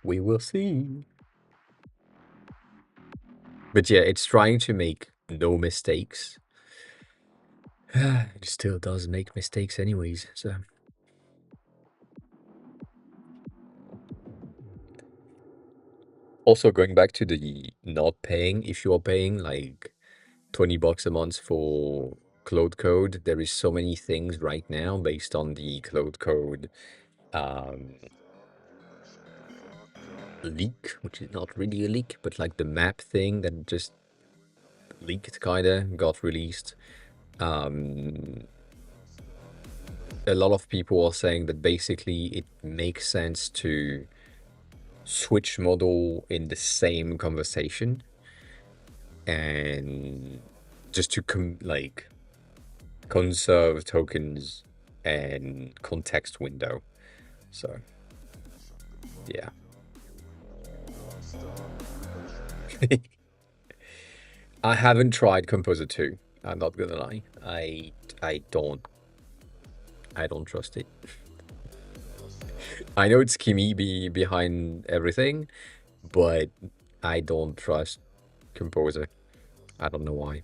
We will see. But yeah, it's trying to make no mistakes. It still does make mistakes anyways, so. Also, going back to the not paying, if you're paying like 20 bucks a month for Cloud Code, there is so many things right now based on the Cloud Code um, leak, which is not really a leak, but like the map thing that just leaked, kinda got released. A lot of people are saying that basically it makes sense to switch model in the same conversation and just to like conserve tokens and context window. So yeah. I haven't tried Composer 2. I'm not gonna lie. I don't trust it. I know it's Kimi behind everything, but I don't trust Composer. I don't know why.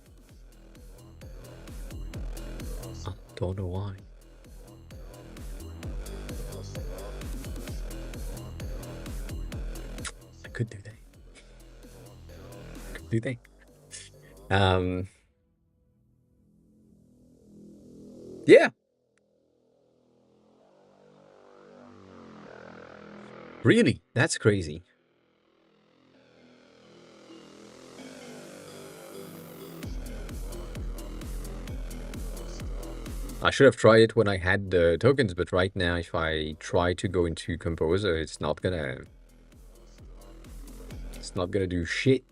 I don't know why. I could do that. Could do that. Yeah. Really? That's crazy. I should have tried it when I had the tokens, but right now, if I try to go into Composer, it's not gonna do shit.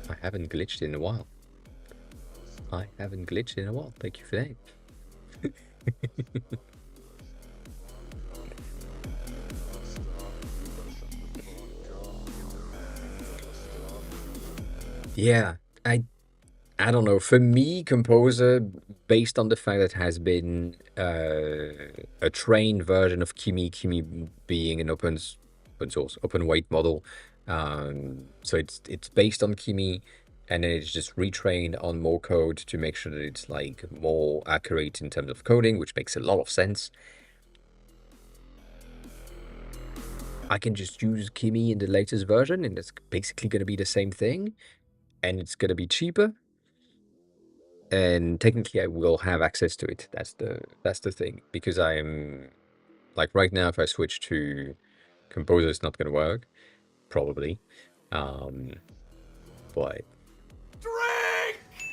I haven't glitched in a while. Thank you for that. Yeah, I don't know. For me, Composer, based on the fact that it has been a trained version of Kimi being an open source, open weight model. So it's based on Kimi, and then it's just retrained on more code to make sure that it's like more accurate in terms of coding, which makes a lot of sense. I can just use Kimi in the latest version, and it's basically going to be the same thing, and it's going to be cheaper. And technically I will have access to it. That's the thing, because I'm like right now, if I switch to Composer, it's not gonna work, probably. But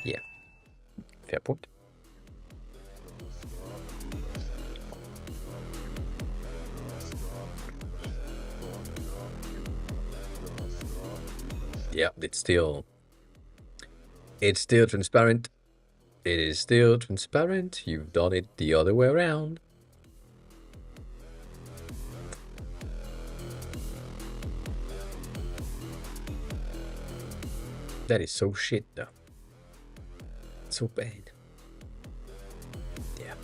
yeah, fair point. Yeah, it's still transparent. It is still transparent. You've done it the other way around. That is so shit, though. So bad. Yeah.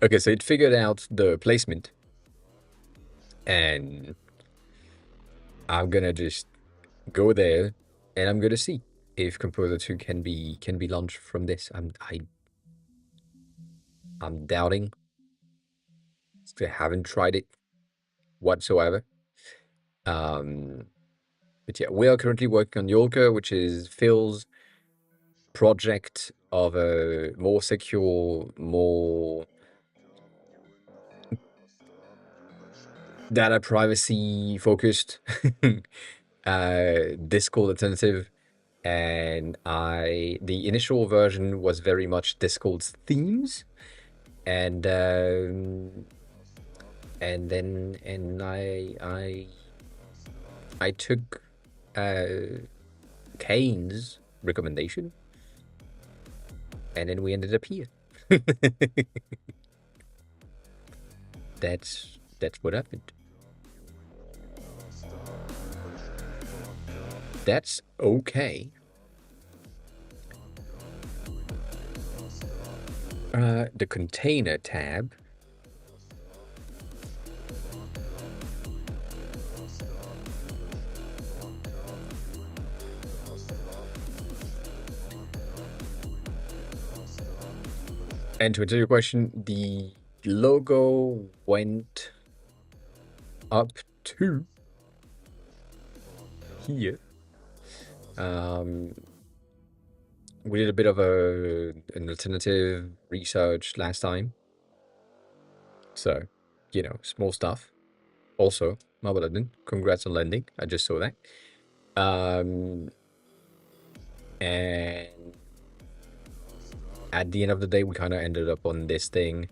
Okay, so it figured out the placement, and I'm gonna just go there, and I'm gonna see if Composer 2 can be launched from this. I'm doubting. I haven't tried it whatsoever. Um, but yeah, we are currently working on Yolka, which is Phil's project of a more secure, more data privacy focused Discord alternative. And the initial version was very much Discord's themes, and I took Kane's recommendation, and then we ended up here. That's what happened. That's okay. The container tab. And to answer your question, the logo went up to here. We did a bit of an alternative research last time. So, small stuff. Also, Mabaladin, congrats on landing. I just saw that. And at the end of the day, we kind of ended up on this thing.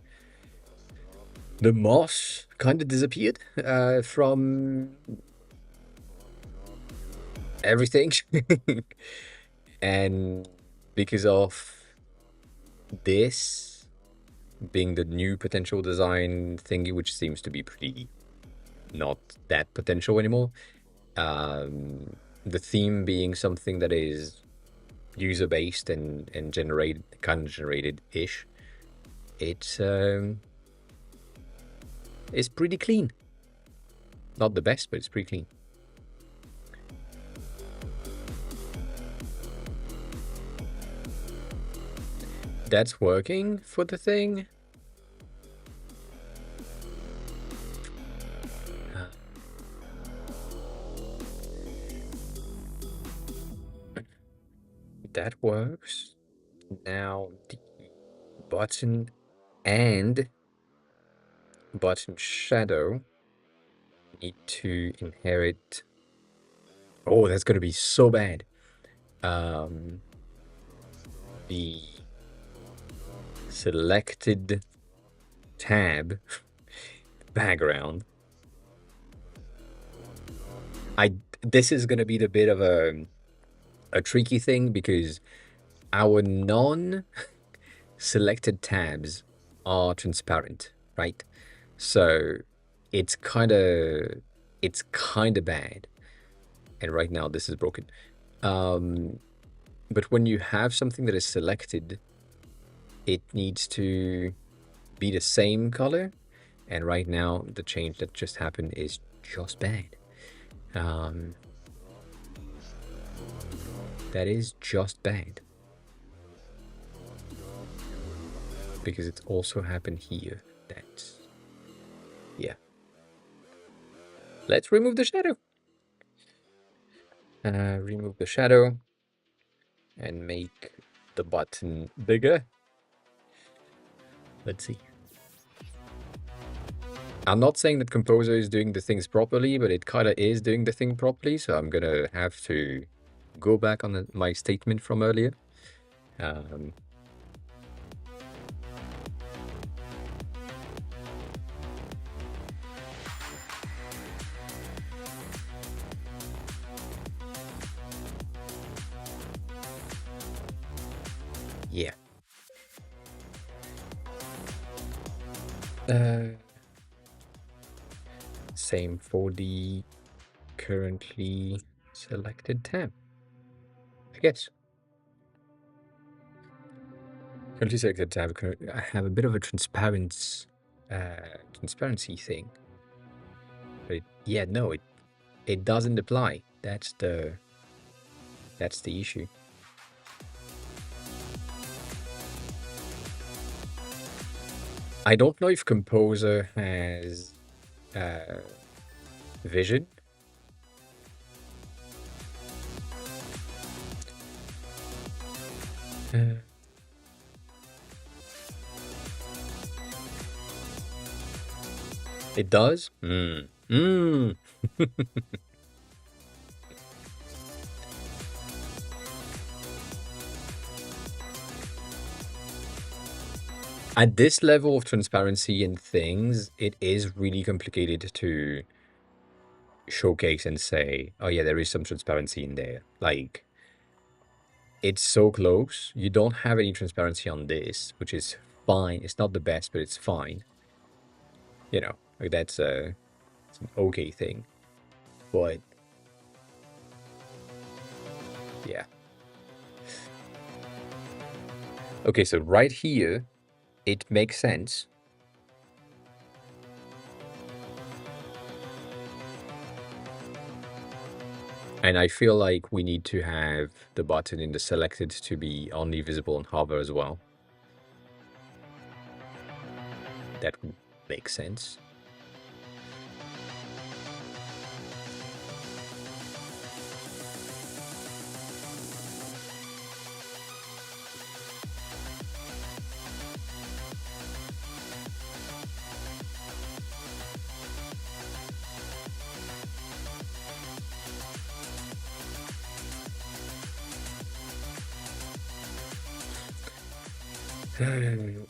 The moss kind of disappeared from everything. And because of this being the new potential design thingy, which seems to be pretty not that potential anymore, the theme being something that is user-based and generated-ish, it's pretty clean. Not the best, but it's pretty clean. That's working for the thing. That works. Now the button and button shadow need to inherit. Oh, that's gonna be so bad. The selected tab background. This is gonna be the bit of a tricky thing because our non-selected tabs are transparent, right? So it's kind of bad. And right now this is broken. But when you have something that is selected, it needs to be the same color. And right now the change that just happened is just bad. That is just bad. Because it's also happened here. Yeah. Let's remove the shadow. Remove the shadow and make the button bigger. Let's see. I'm not saying that Composer is doing the things properly, but it kind of is doing the thing properly, so I'm gonna have to go back on my statement from earlier. Yeah. Same for the currently selected tab, I guess. Currently selected to I have a bit of a transparency thing. But yeah, no, it doesn't apply. That's the issue. I don't know if Composer has uh, vision. Uh, it does. Mm. Mm. At this level of transparency in things, it is really complicated to showcase and say, oh yeah, there is some transparency in there. Like, it's so close. You don't have any transparency on this, which is fine. It's not the best, but it's fine. You know, like that's it's an okay thing. But yeah. Okay, so right here, it makes sense. And I feel like we need to have the button in the selected to be only visible on hover as well. That would make sense.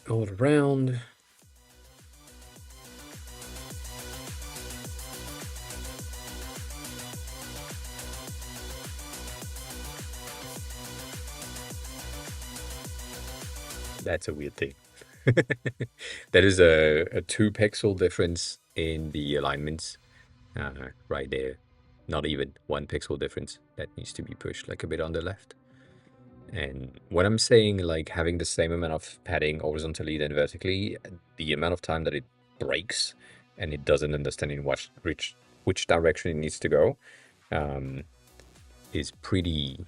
All around. That's a weird thing. That is a 2 pixel difference in the alignments right there. Not even 1 pixel difference. That needs to be pushed like a bit on the left. And when I'm saying like having the same amount of padding horizontally than vertically, the amount of time that it breaks and it doesn't understand in which direction it needs to go is pretty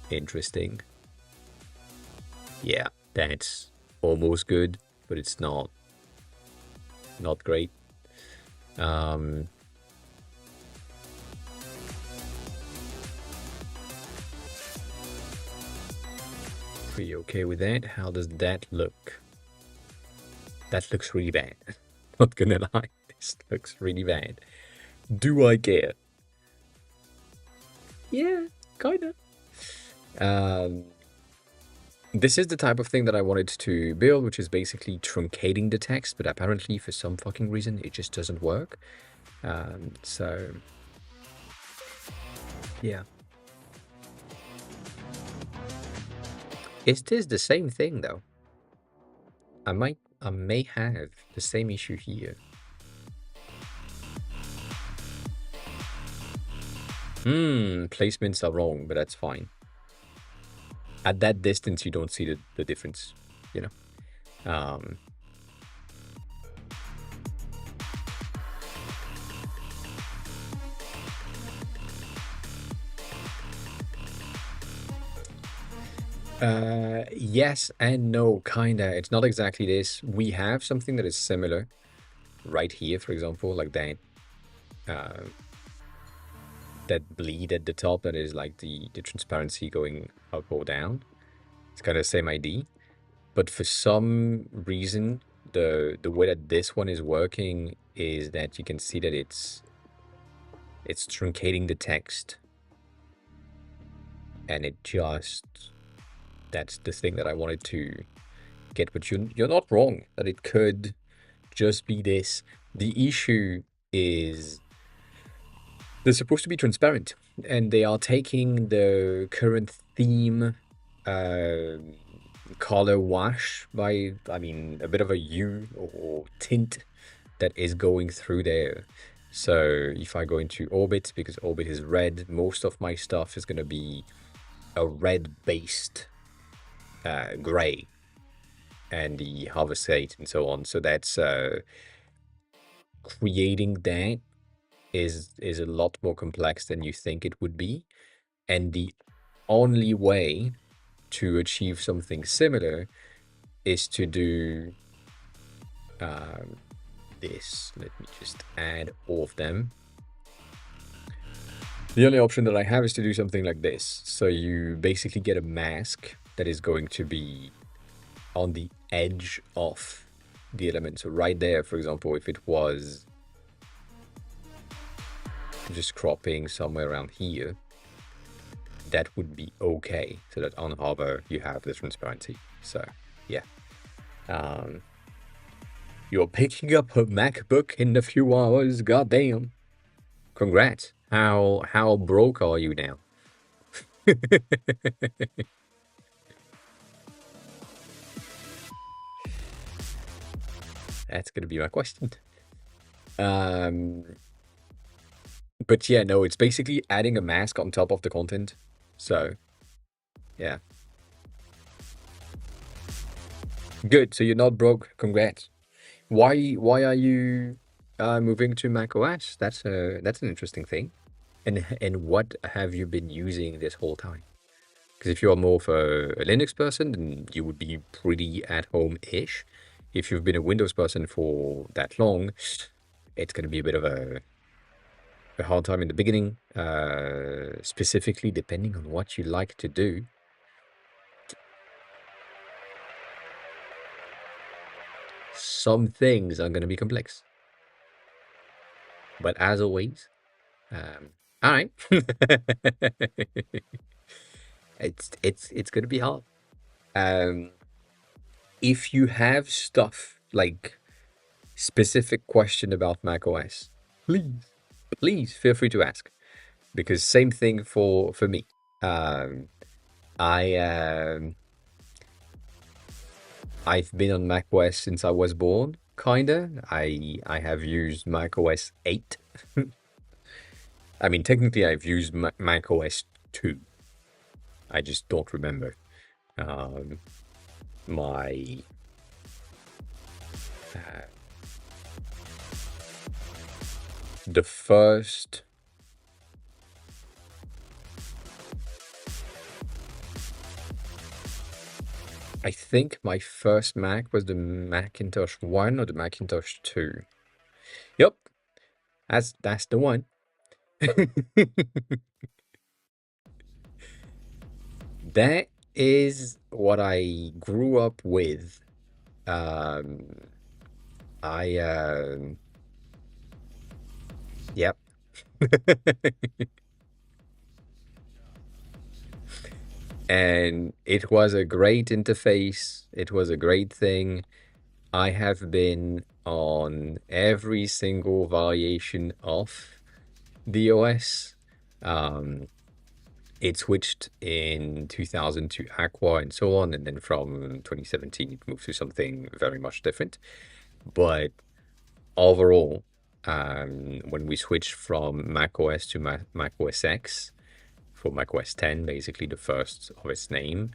interesting. Yeah, that's almost good, but it's not great. Pretty okay with that. How does that look? That looks really bad. Not gonna lie, this looks really bad. Do I care? Yeah, kinda. This is the type of thing that I wanted to build, which is basically truncating the text, but apparently for some fucking reason it just doesn't work. So yeah. Is this the same thing though? I may have the same issue here. Placements are wrong, but that's fine. At that distance, you don't see the difference, you know? Yes and no, kinda. It's not exactly this. We have something that is similar right here, for example, like that that bleed at the top that is like the transparency going up or down. It's kind of the same idea. But for some reason, the way that this one is working is that you can see that it's truncating the text. And it just, that's the thing that I wanted to get. But you're not wrong that it could just be this. The issue is they're supposed to be transparent, and they are taking the current theme color wash by, I mean, a bit of a hue or tint that is going through there. So if I go into Orbit, because Orbit is red, most of my stuff is going to be a red-based gray and the hover state and so on. So that's creating that is a lot more complex than you think it would be. And the only way to achieve something similar is to do um, this. Let me just add all of them. The only option that I have is to do something like this. So you basically get a mask that is going to be on the edge of the element. So right there, for example, if it was just cropping somewhere around here, that would be okay. So that on hover, you have the transparency. So yeah. You're picking up a MacBook in a few hours, goddamn. Congrats. How broke are you now? That's gonna be my question. But yeah, no, it's basically adding a mask on top of the content. So yeah. Good. So you're not broke. Congrats. Why are you moving to Mac OS? That's an interesting thing. And what have you been using this whole time? Because if you're more of a Linux person, then you would be pretty at home-ish. If you've been a Windows person for that long, it's going to be a bit of a hard time in the beginning, specifically depending on what you like to do. Some things are going to be complex. But as always, all right. It's going to be hard. If you have stuff like specific question about macOS, please feel free to ask, because same thing for me. I've been on macOS since I was born, kinda. I have used macOS 8. I mean, technically, I've used macOS 2. I just don't remember. My the first I think my first Mac was the Macintosh 1 or the Macintosh 2. Yep, that's the one. That is what I grew up with. Yep. And it was a great interface. It was a great thing. I have been on every single variation of the OS. It switched in 2000 to Aqua and so on, and then from 2017 it moved to something very much different. But overall, when we switched from macOS to Mac OS X, for Mac OS 10, basically the first of its name,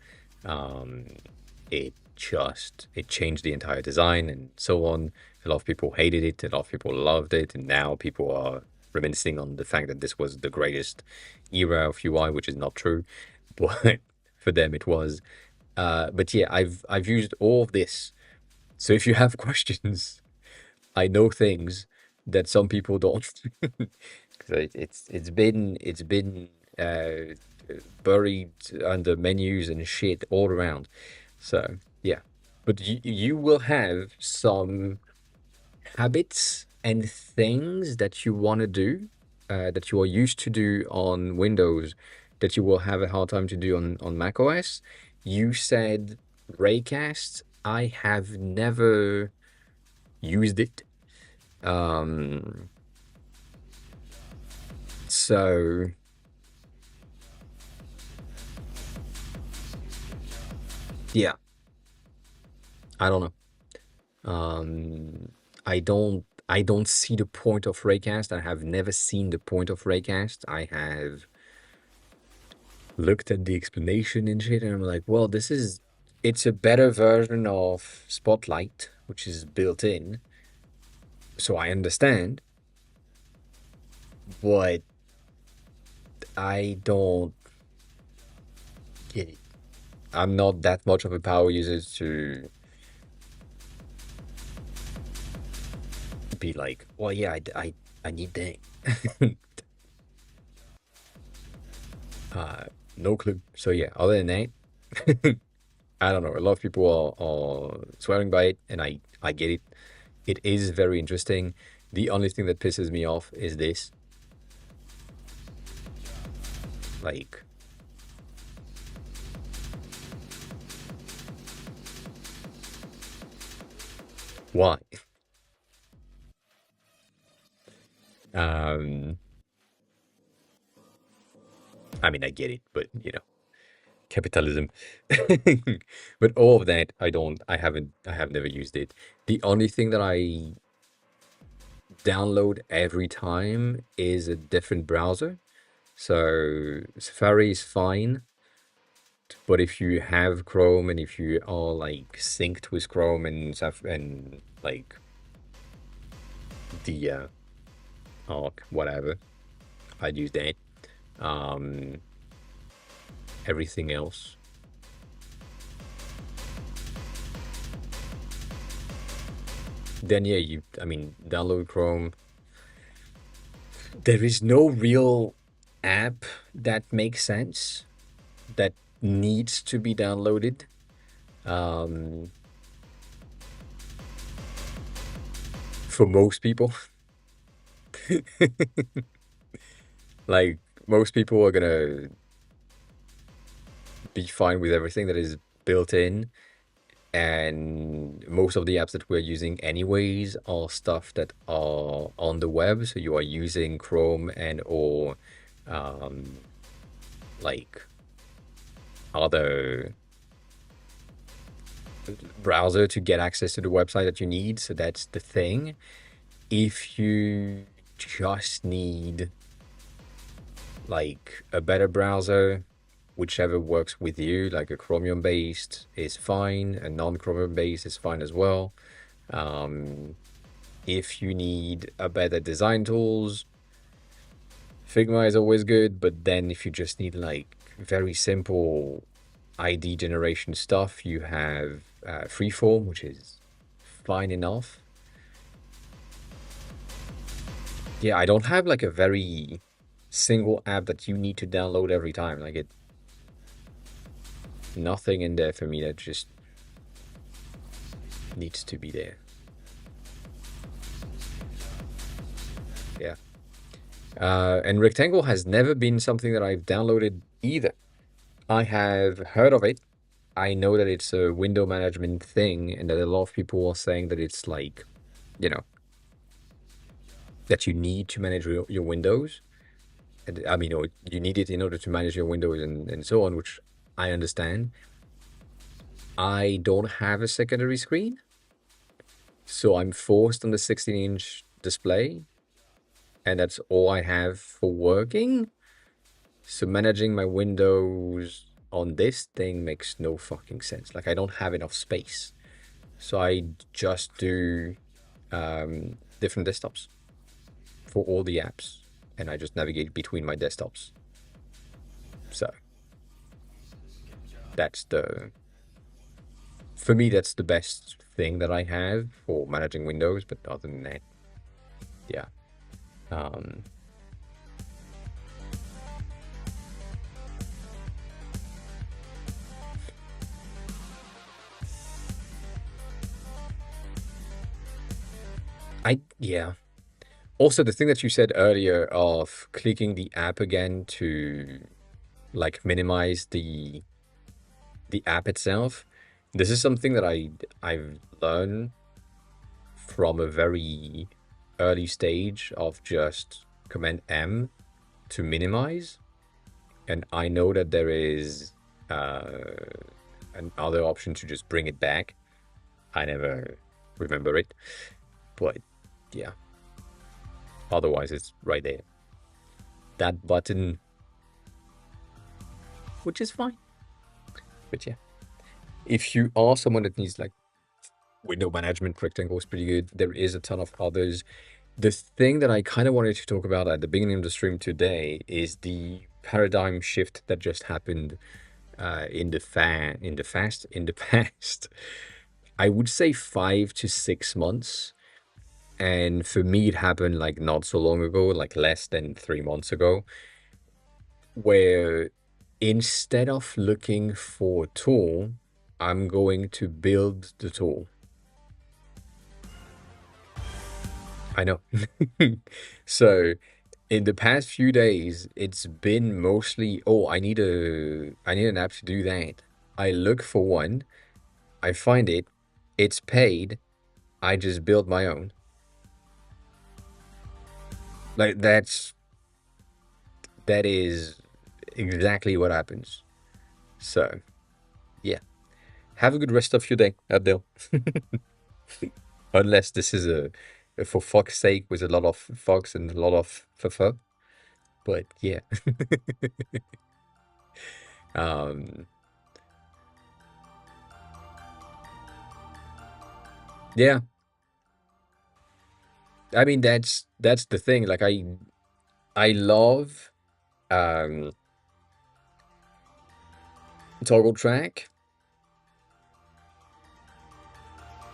it changed the entire design and so on. A lot of people hated it, a lot of people loved it, and now people are reminiscing on the fact that this was the greatest era of UI, which is not true, but for them it was. But yeah, I've used all of this. So if you have questions, I know things that some people don't. So it's been buried under menus and shit all around. So yeah, but you will have some habits and things that you want to do, that you are used to do on Windows, that you will have a hard time to do on macOS. You said Raycast. I have never used it. So yeah, I don't know. I don't see the point of Raycast. I have never seen the point of Raycast. I have looked at the explanation and shit, and I'm like, well, this is It's a better version of Spotlight, which is built in, so I understand, but I don't get it. I'm not that much of a power user to be like, well, yeah, I need that. uh, no clue. So yeah, other than that, I don't know. A lot of people are swearing by it, and I get it. It is very interesting. The only thing that pisses me off is this. Like, why? Um, I mean, I get it, but capitalism. But all of that, I don't. I have never used it. The only thing that I download every time is a different browser. So Safari is fine, but if you have Chrome and if you are like synced with Chrome and stuff and like the arc, whatever, I'd use that. Um, Everything else, then yeah, I mean, download Chrome. There is no real app that makes sense that needs to be downloaded. Um, for most people, like most people are gonna be fine with everything that is built in, and most of the apps that we're using anyways are stuff that are on the web. So you are using Chrome and or um, like other browser to get access to the website that you need. So that's the thing. If you just need like a better browser, whichever works with you, like a Chromium based is fine, a non-Chromium based is fine as well. Um, if you need a better design tools, Figma is always good, but then if you just need like very simple ID generation stuff, you have Freeform, which is fine enough. Yeah, I don't have like a very single app that you need to download every time. Like nothing in there for me that just needs to be there. Yeah. And Rectangle has never been something that I've downloaded either. I have heard of it. I know that it's a window management thing, and that a lot of people are saying that it's like, you know, that you need to manage your windows. And I mean, you need it in order to manage your windows and so on, which I understand. I don't have a secondary screen, so I'm forced on the 16-inch display, and that's all I have for working. So managing my windows on this thing makes no fucking sense. Like I don't have enough space. So I just do different desktops for all the apps, and I just navigate between my desktops. So that's for me, that's the best thing that I have for managing Windows. But other than that, yeah. Um, yeah. Also, the thing that you said earlier of clicking the app again to like minimize the app itself, this is something that I've learned from a very early stage of just Command M to minimize, and I know that there is another option to just bring it back. I never remember it, but yeah. Otherwise, it's right there. That button, which is fine. But yeah. If you are someone that needs like window management, rectangle is pretty good. There is a ton of others. The thing that I kind of wanted to talk about at the beginning of the stream today is the paradigm shift that just happened in the past. I would say 5 to 6 months. And for me, it happened like not so long ago, like less than 3 months ago, where instead of looking for a tool, I'm going to build the tool. I know. So in the past few days, it's been mostly, oh, I need an app to do that. I look for one, I find it, it's paid, I just build my own. Like that is exactly what happens. So yeah. Have a good rest of your day, Abdel. Unless this is a for fuck's sake with a lot of fucks and a lot of fuh. But yeah. um yeah. I mean that's the thing. Like I love um toggle track.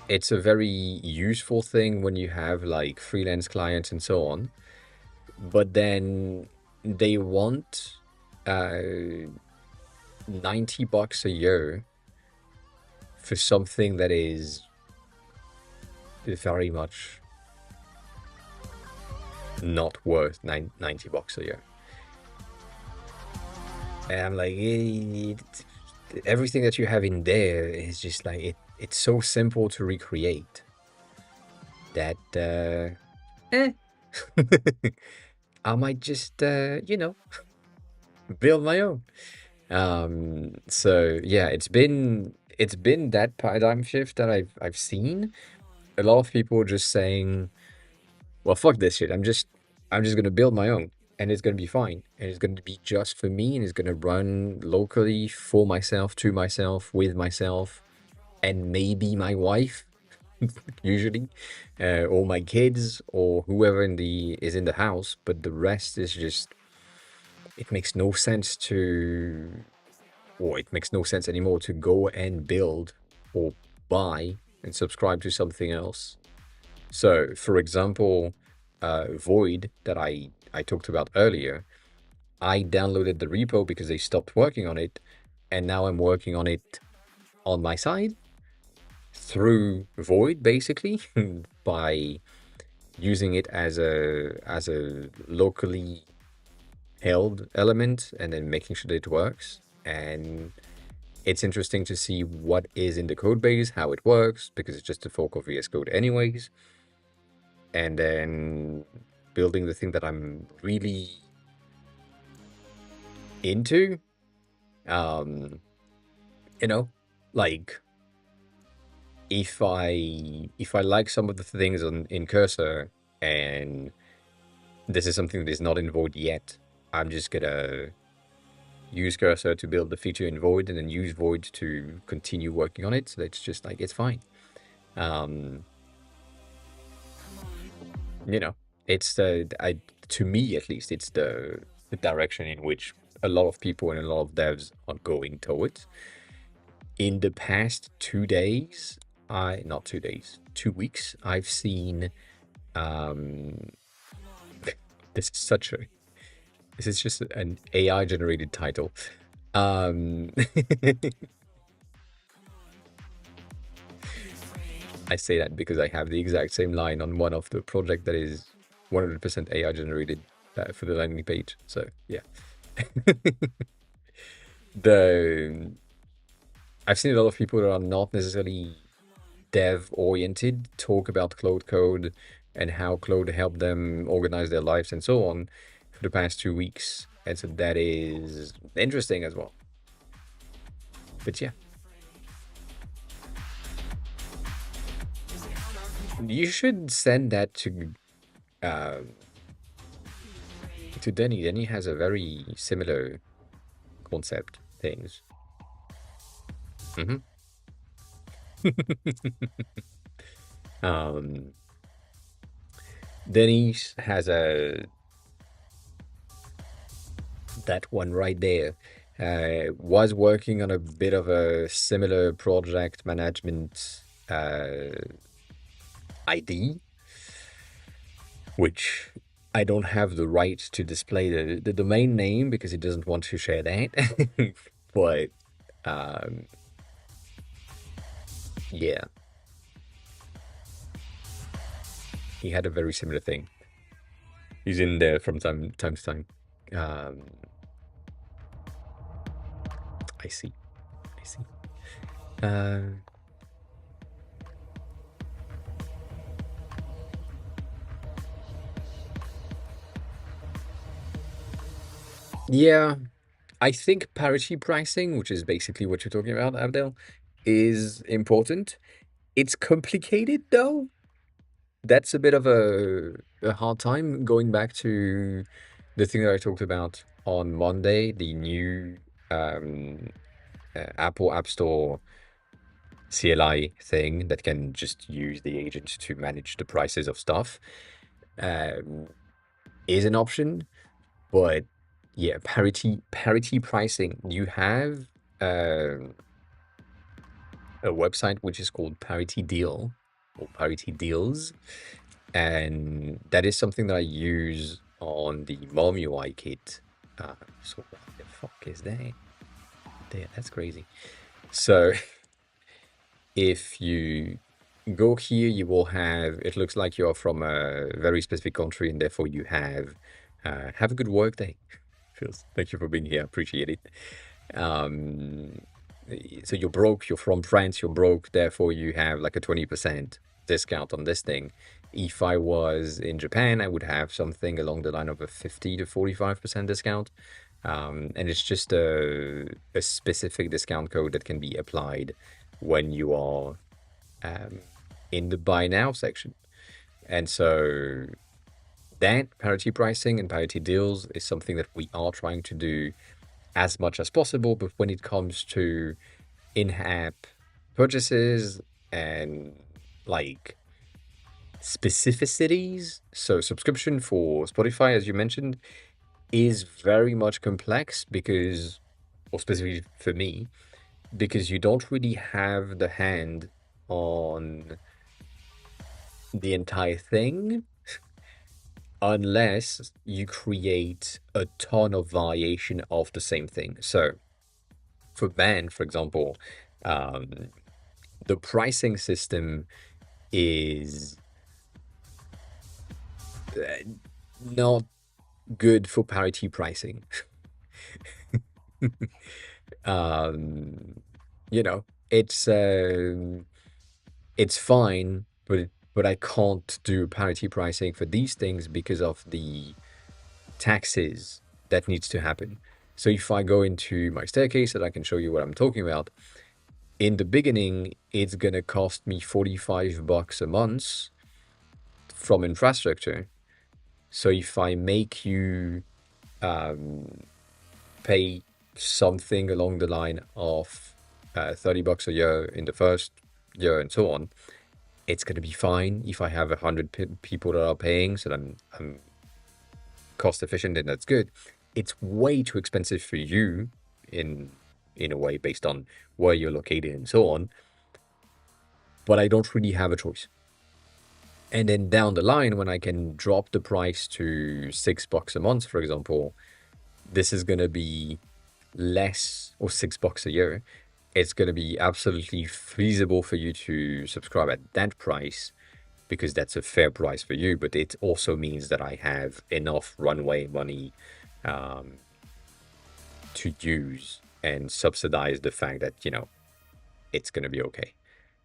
It's a very useful thing when you have like freelance clients and so on. But then they want uh $90 a year for something that is very much not worth $90 a year. And I'm like, everything that you have in there is just like it's so simple to recreate that eh. I might just build my own. So yeah, it's been that paradigm shift that I've seen. A lot of people just saying, well, fuck this shit. I'm just gonna build my own, and it's gonna be fine, and it's gonna be just for me, and it's gonna run locally for myself, to myself, with myself, and maybe my wife, usually, or my kids, or whoever is in the house. But the rest is just it makes no sense to, or it makes no sense anymore to go and build or buy and subscribe to something else. So, for example, Void that I talked about earlier, I downloaded the repo because they stopped working on it, and now I'm working on it on my side through Void, basically, by using it as a locally held element and then making sure that it works. And it's interesting to see what is in the code base, how it works, because it's just a fork of VS Code anyways. And then building the thing that I'm really into. Um, you know, like if I like some of the things in Cursor and this is something that is not in Void yet, I'm just gonna use Cursor to build the feature in Void and then use Void to continue working on it. So it's just like it's fine. Um, you know, it's to me at least, it's the direction in which a lot of people and a lot of devs are going towards. In the past 2 days, not 2 days, 2 weeks, I've seen um this is such a this is just an AI generated title. Um I say that because I have the exact same line on one of the project that is 100% AI generated for the landing page. So yeah. the I've seen a lot of people that are not necessarily dev oriented talk about Claude Code and how Claude helped them organize their lives and so on for the past 2 weeks. And so that is interesting as well. But yeah, you should send that uh, to Denny. Denny has a very similar concept things. Hmm Um, Denise has a that one right there. Was working on a bit of a similar project management ID, which I don't have the right to display the domain name because he doesn't want to share that. But um, yeah, he had a very similar thing. He's in there from time to time. Um, I see. I see. Uh, yeah, I think parity pricing, which is basically what you're talking about, Abdel, is important. It's complicated though. That's a bit of a hard time going back to the thing that I talked about on Monday, the new um, Apple App Store CLI thing that can just use the agent to manage the prices of stuff, um, is an option. But yeah, parity pricing. You have um a website which is called Parity Deal or Parity Deals, and that is something that I use on the Mom UI kit. So what the fuck is that? There, that's crazy. So if you go here, you will have. It looks like you're from a very specific country, and therefore you have a good work day. Feels. Thank you for being here. Appreciate it. Um, so you're broke, you're from France, you're broke, therefore you have like a 20% discount on this thing. If I was in Japan, I would have something along the line of a 50 to 45% discount. And it's just a specific discount code that can be applied when you are um, in the buy now section. And so that parity pricing and parity deals is something that we are trying to do as much as possible. But when it comes to in-app purchases and like specificities, so subscription for Spotify, as you mentioned, is very much complex because, or specifically for me, because you don't really have the hand on the entire thing unless you create a ton of variation of the same thing. So for band, for example, um, the pricing system is not good for parity pricing. um, you know, it's fine, but I can't do parity pricing for these things because of the taxes that needs to happen. So if I go into my staircase that I can show you what I'm talking about, in the beginning, it's gonna cost me 45 bucks a month from infrastructure. So if I make you um, pay something along the line of 30 bucks a year in the first year and so on, it's going to be fine if I have 100 people that are paying, so I'm cost efficient and that's good. It's way too expensive for you in in a way based on where you're located and so on, but I don't really have a choice. And then down the line, when I can drop the price to $6 a month, for example, this is going to be less, or $6 a year. It's going to be absolutely feasible for you to subscribe at that price because that's a fair price for you. But it also means that I have enough runway money um, to use and subsidize the fact that, it's going to be okay.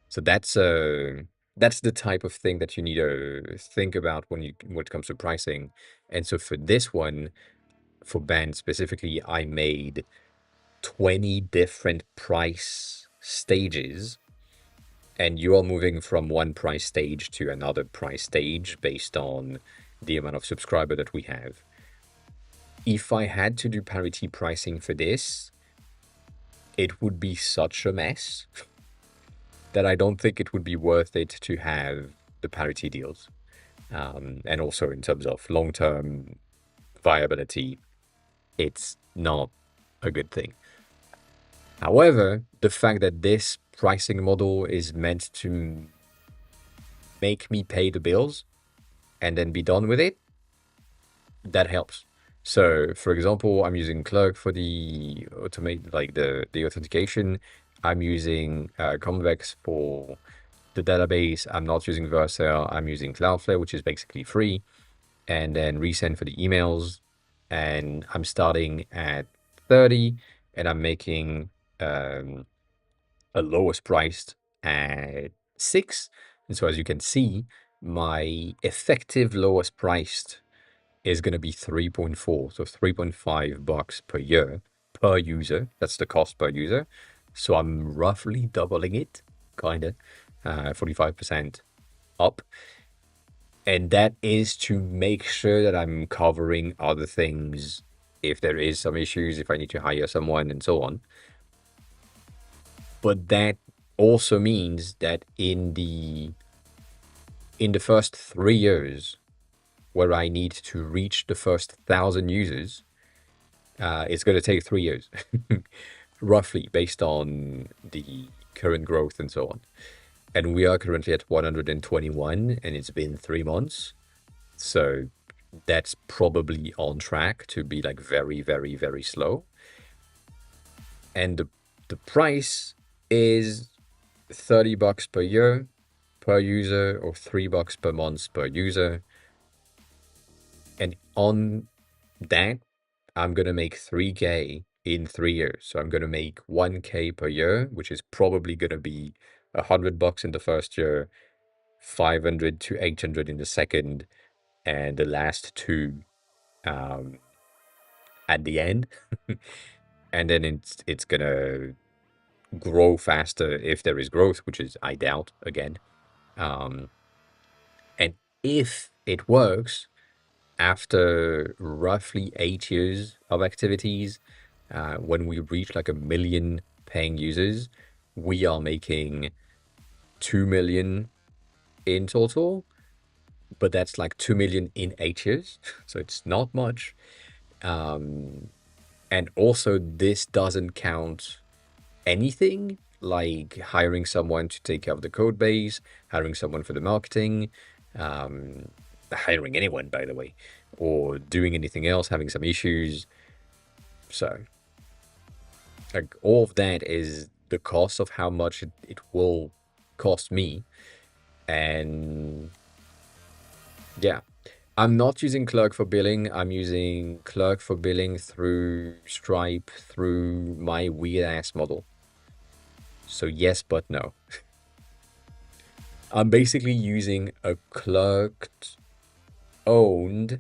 So that's the type of thing that you need to think about when it comes to pricing. And so for this one, for band specifically, I made 20 different price stages, and you are moving from one price stage to another price stage based on the amount of subscriber that we have. If I had to do parity pricing for this, it would be such a mess that I don't think it would be worth it to have the parity deals. And also in terms of long-term viability, it's not a good thing. However, the fact that this pricing model is meant to make me pay the bills and then be done with it, that helps. So, for example, I'm using Clerk for the automate, like the authentication. I'm using Convex for the database. I'm not using Vercel. I'm using Cloudflare, which is basically free, and then Resend for the emails. And I'm starting at 30, and I'm making a lowest priced at 6. And so, as you can see, my effective lowest priced is going to be 3.4, so 3.5 bucks per year per user. That's the cost per user. So I'm roughly doubling it, kind of, 45% up. And that is to make sure that I'm covering other things if there is some issues, if I need to hire someone and so on. But that also means that in the first 3 years, where I need to reach the first 1,000 users, it's going to take 3 years, roughly, based on the current growth and so on. And we are currently at 121, and it's been 3 months. So that's probably on track to be like very, very, very slow. And the price is 30 bucks per year per user, or 3 bucks per month per user. And on that, I'm going to make 3K in 3 years. So I'm going to make 1K per year, which is probably going to be 100 bucks in the first year, 500 to 800 in the second, and the last two um, at the end. And then it's going to grow faster if there is growth, which is, I doubt, again. Um, and if it works, after roughly 8 years of activities, when we reach like 1 million paying users, we are making 2 million in total, but that's like 2 million in 8 years. So it's not much. And also, this doesn't count anything like hiring someone to take care of the code base, hiring someone for the marketing, hiring anyone, by the way, or doing anything else, having some issues. So, like, all of that is the cost of how much it will cost me. And yeah, I'm not using Clerk for billing. I'm using Clerk for billing through Stripe, through my weird ass model. So, yes, but no. I'm basically using a Clerk owned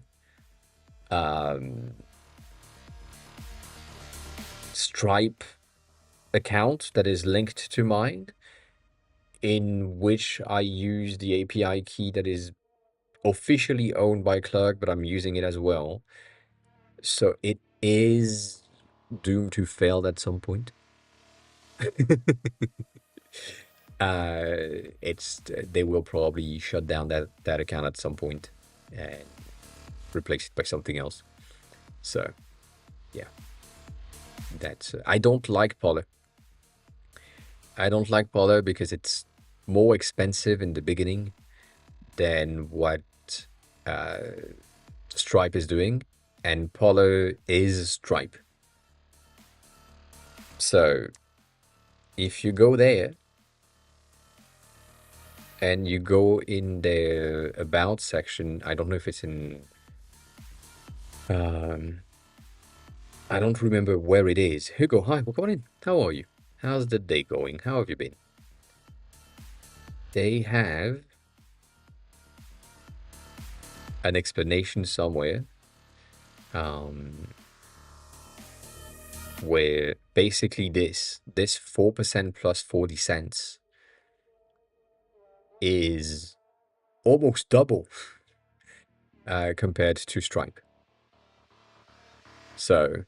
Stripe account that is linked to mine, in which I use the API key that is officially owned by Clerk, but I'm using it as well. So it is doomed to fail at some point. It's they will probably shut down that account at some point and replace it by something else. So yeah, that's I don't like Polar. I don't like Polar because it's more expensive in the beginning than what uh, Stripe is doing, and Polar is Stripe. So if you go there and you go in the about section, I don't know if it's in I don't remember where it is. Hugo, hi, welcome on in. How are you? How's the day going? How have you been? They have an explanation somewhere where basically this 4% plus 40 cents is almost double compared to Stripe. So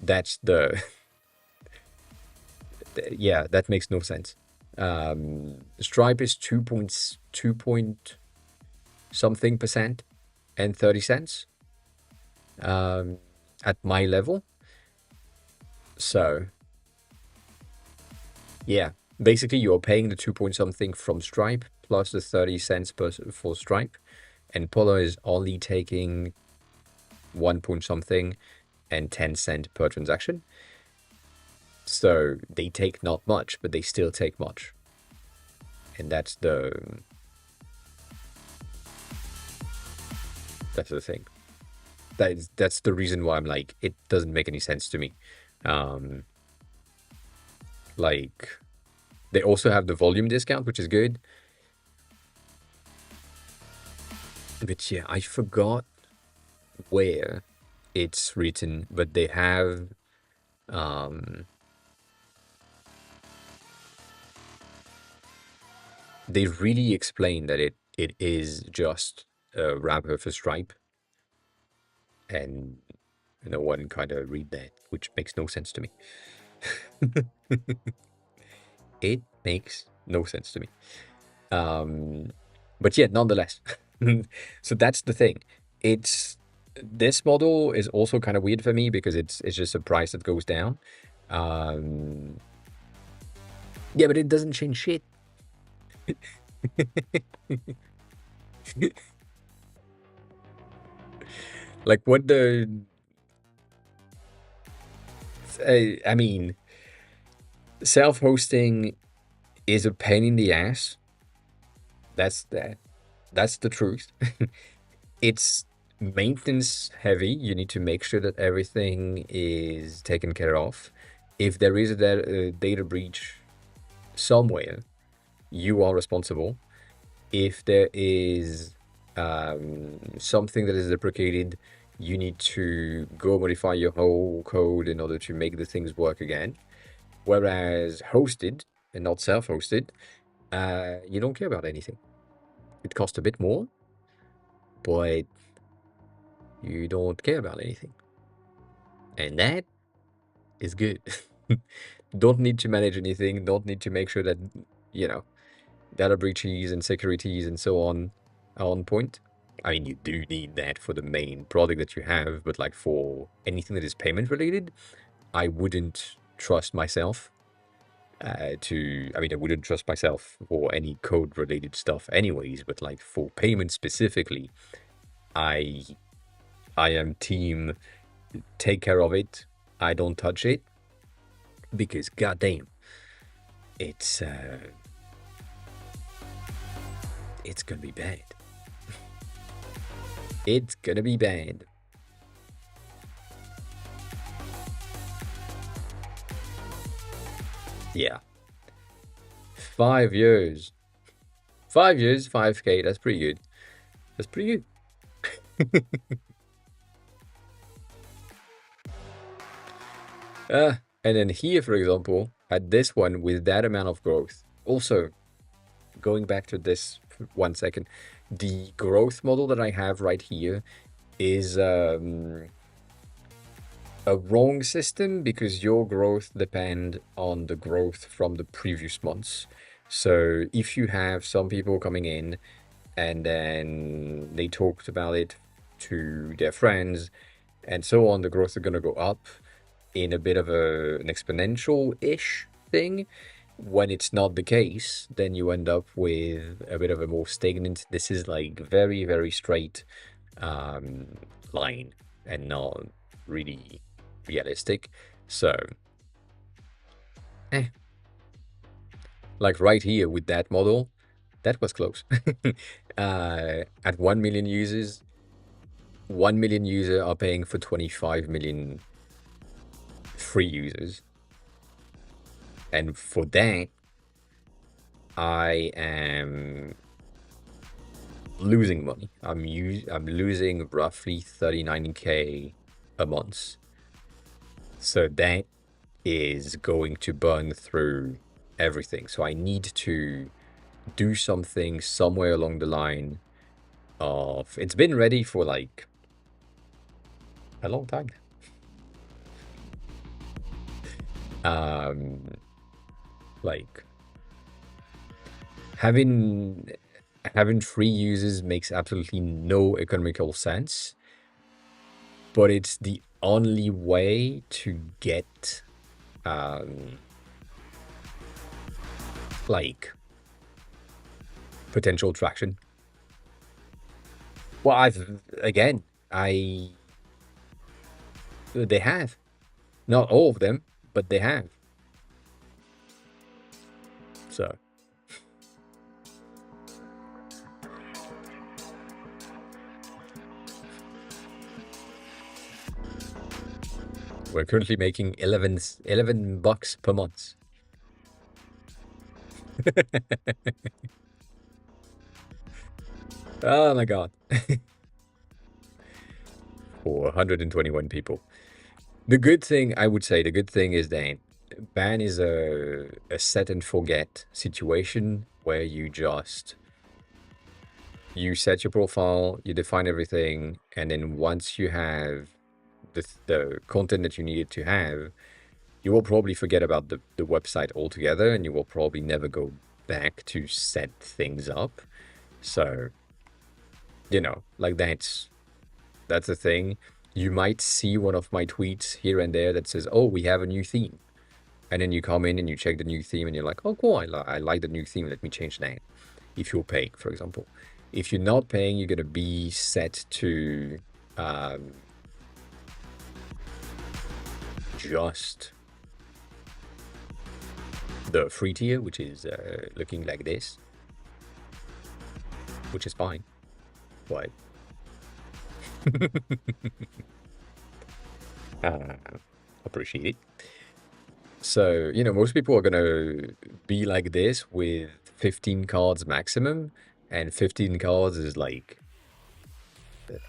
that's yeah, that makes no sense. Stripe is 2 point something percent and 30 cents at my level. So yeah, basically you're paying the 2 point something from Stripe plus the 30 cents for Stripe, and Polar is only taking 1 point something and 10 cent per transaction. So they take not much, but they still take much. And that's the thing. That's the reason why I'm like, it doesn't make any sense to me. Um, like they also have the volume discount, which is good. But yeah, I forgot where it's written, but they have um they really explain that it is just a wrapper for Stripe, and no one kind of read that, which makes no sense to me. It makes no sense to me. But yeah, nonetheless. So that's the thing. It's this model is also kind of weird for me because it's just a price that goes down. Um, yeah, but it doesn't change shit. Like what the I mean, self-hosting is a pain in the ass. That's that. That's the truth. It's maintenance heavy. You need to make sure that everything is taken care of. If there is a data breach somewhere, you are responsible. If there is something that is deprecated, you need to go modify your whole code in order to make the things work again. Whereas hosted and not self-hosted, you don't care about anything. It costs a bit more, but you don't care about anything. And that is good. Don't need to manage anything, don't need to make sure that, you know, data breaches and securities and so on are on point. I mean, you do need that for the main product that you have, but like for anything that is payment related, I wouldn't trust myself I mean, I wouldn't trust myself for any code related stuff anyways, but like for payment specifically, I I am team take care of it. I don't touch it because goddamn, it's uh it's gonna be bad. It's gonna be bad. Yeah. 5 years. 5 years, 5K, that's pretty good. That's pretty good. And then here, for example, at this one with that amount of growth, also going back to this for 1 second, the growth model that I have right here is a wrong system because your growth depend on the growth from the previous months. So if you have some people coming in and then they talked about it to their friends and so on, the growth is going to go up in a bit of an exponential-ish thing. When it's not the case, then you end up with a bit of a more stagnant. This is like very, very straight um, line and not really realistic. So, eh, like right here with that model, that was close. At 1 million users, 1 million users are paying for 25 million free users. And for that, I am losing money. I'm losing roughly 39K a month. So that is going to burn through everything. So I need to do something somewhere along the line of it's been ready for like a long time. Um like Having having free users makes absolutely no economical sense, but it's the only way to get um, like potential traction. Well, I've again, I they have not all of them, but they have. So we're currently making 11 bucks per month. Oh my god. For 121 people. The good thing, I would say, the good thing is that ban is a set and forget situation where you set your profile, you define everything, and then once you have the content that you needed to have, you will probably forget about the website altogether, and you will probably never go back to set things up. So, like that's the thing. You might see one of my tweets here and there that says, "Oh, we have a new theme." And then you come in and you check the new theme and you're like, oh, cool, I like the new theme. Let me change that. If you're paying, for example. If you're not paying, you're going to be set to um, just the free tier, which is looking like this, which is fine. But uh, appreciate it. So, most people are going to be like this with 15 cards maximum, and 15 cards is like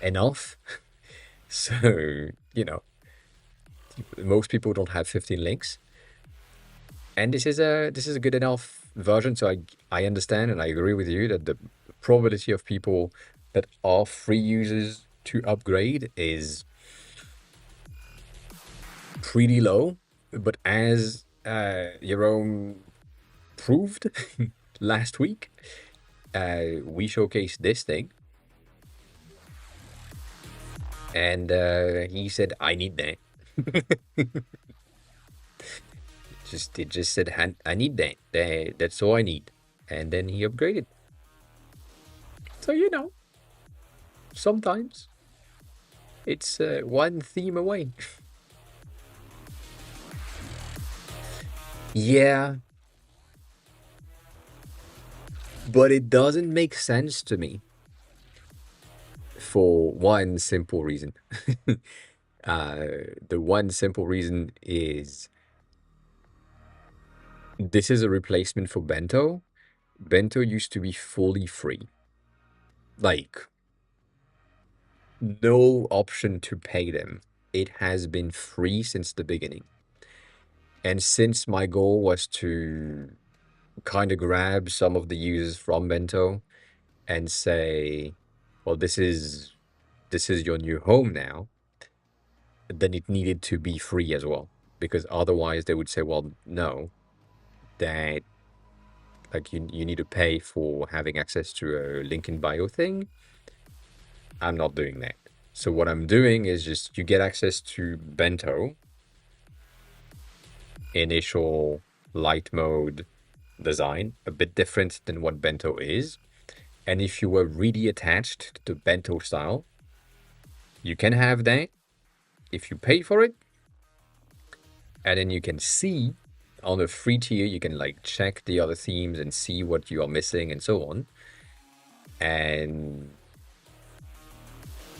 enough. So, most people don't have 15 links, and this is a good enough version. So I understand and I agree with you that the probability of people that are free users to upgrade is pretty low. But as your own proved last week, we showcased this thing, and he said, "I need that." It just said, "I need that. That's all I need," and then he upgraded. So sometimes it's one theme away. Yeah, but it doesn't make sense to me for one simple reason. uh, the one simple reason is this is a replacement for Bento. Bento used to be fully free, like no option to pay them. It has been free since the beginning. And since my goal was to kind of grab some of the users from Bento and say, well, this is your new home now, then it needed to be free as well. Because otherwise they would say, well, no, that like you need to pay for having access to a link in bio thing. I'm not doing that. So what I'm doing is just you get access to Bento initial light mode design, a bit different than what Bento is. And if you were really attached to Bento style, you can have that if you pay for it. And then you can see on the free tier, you can like check the other themes and see what you are missing and so on. And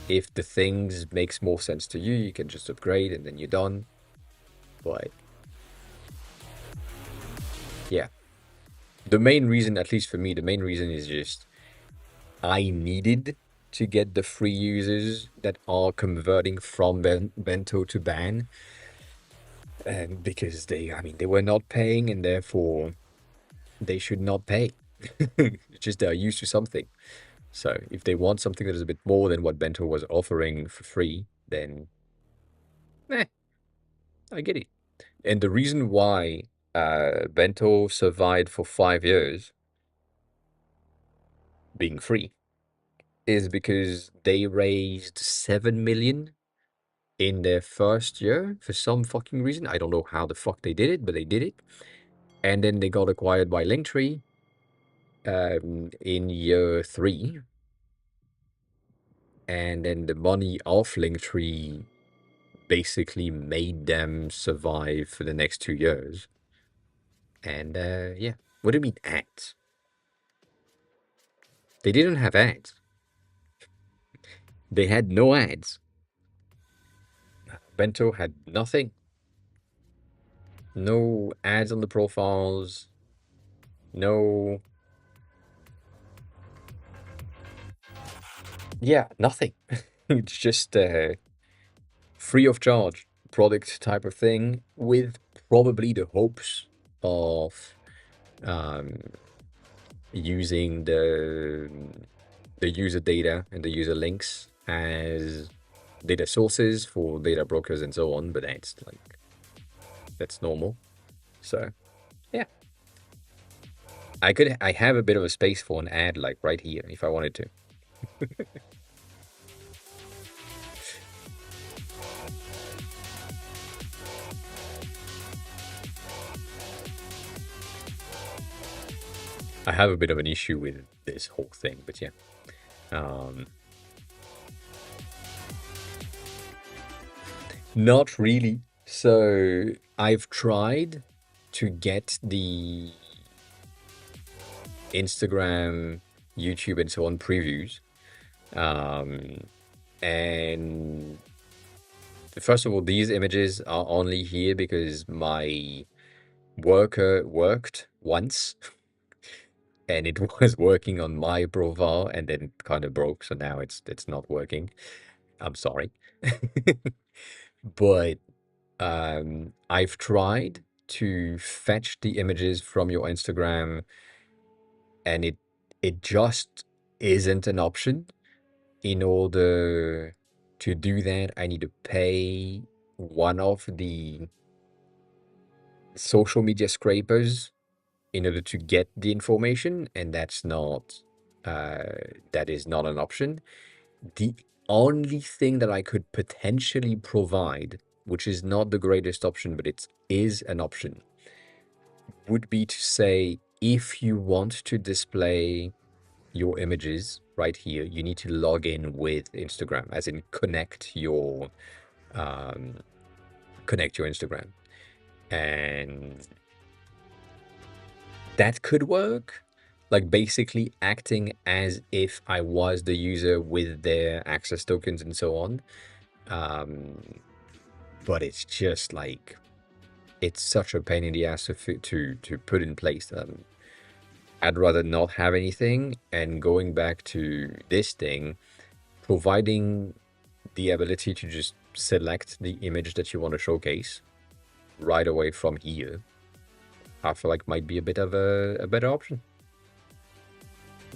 if the things makes more sense to you, you can just upgrade and then you're done. But yeah, the main reason, at least for me, the main reason is just I needed to get the free users that are converting from Bento to ban, and because they were not paying, and therefore they should not pay. It's just they're used to something. So if they want something that is a bit more than what Bento was offering for free, then I get it. And the reason why Bento survived for 5 years being free is because they raised 7 million in their first year for some fucking reason. I don't know how the fuck they did it, but they did it. And then they got acquired by Linktree in year 3. And then the money off Linktree basically made them survive for the next 2 years. And yeah, what do you mean ads? They didn't have ads. They had no ads. Bento had nothing. No ads on the profiles. No. Yeah, nothing. It's just free of charge product type of thing with probably the hopes of um, using the user data and the user links as data sources for data brokers and so on, but that's normal. So yeah, I have a bit of a space for an ad like right here if I wanted to. I have a bit of an issue with this whole thing, but yeah. Um, Not really. So I've tried to get the Instagram, YouTube, and so on previews. Um, and first of all, these images are only here because my worker worked once and it was working on my profile and then it kind of broke. So now it's not working. I'm sorry. But I've tried to fetch the images from your Instagram, and it just isn't an option. In order to do that, I need to pay one of the social media scrapers in order to get the information, and that is not an option. The only thing that I could potentially provide, which is not the greatest option, but it is an option, would be to say if you want to display your images right here, you need to log in with Instagram, as in um, connect your Instagram, and that could work. Like basically acting as if I was the user with their access tokens and so on. Um, but it's just like it's such a pain in the ass to put in place. I'd rather not have anything. And going back to this thing, providing the ability to just select the image that you want to showcase right away from here, I feel like might be a bit of a better option.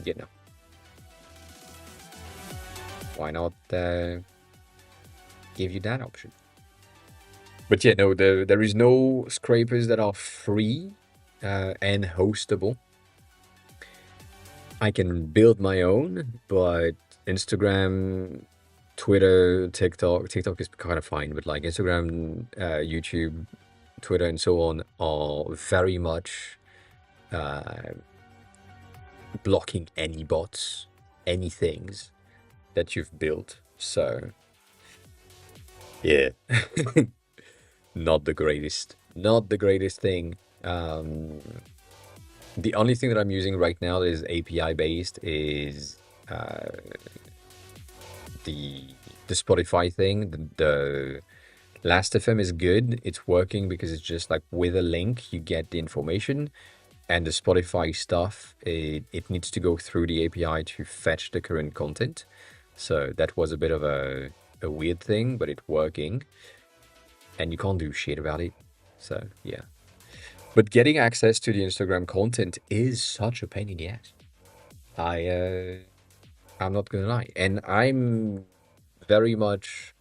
You know, why not give you that option? But yeah, no, there is no scrapers that are free and hostable. I can build my own, but Instagram, Twitter, TikTok is kind of fine, but like Instagram, YouTube, Twitter, and so on are very much uh, blocking any bots, any things that you've built. So yeah, not the greatest, not the greatest thing. Um, the only thing that I'm using right now that is API based is uh, the the Spotify thing. The Last FM is good. It's working because it's just like with a link you get the information, and the Spotify stuff it needs to go through the API to fetch the current content. So that was a bit of a weird thing, but it's working, and you can't do shit about it. So yeah. But getting access to the Instagram content is such a pain in the ass. I'm not gonna lie, and I'm very much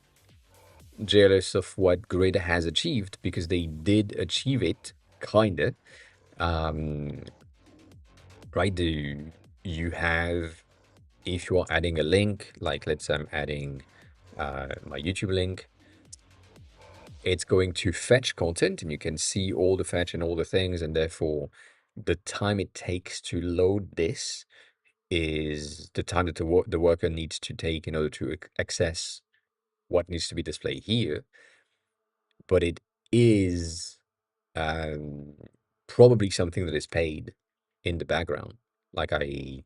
jealous of what Grid has achieved because they did achieve it, kinda. Um, right? You have if you are adding a link, like let's say I'm adding my YouTube link, it's going to fetch content and you can see all the fetch and all the things, and therefore the time it takes to load this is the time that the worker needs to take in order to access what needs to be displayed here. But it is um, probably something that is paid in the background. Like I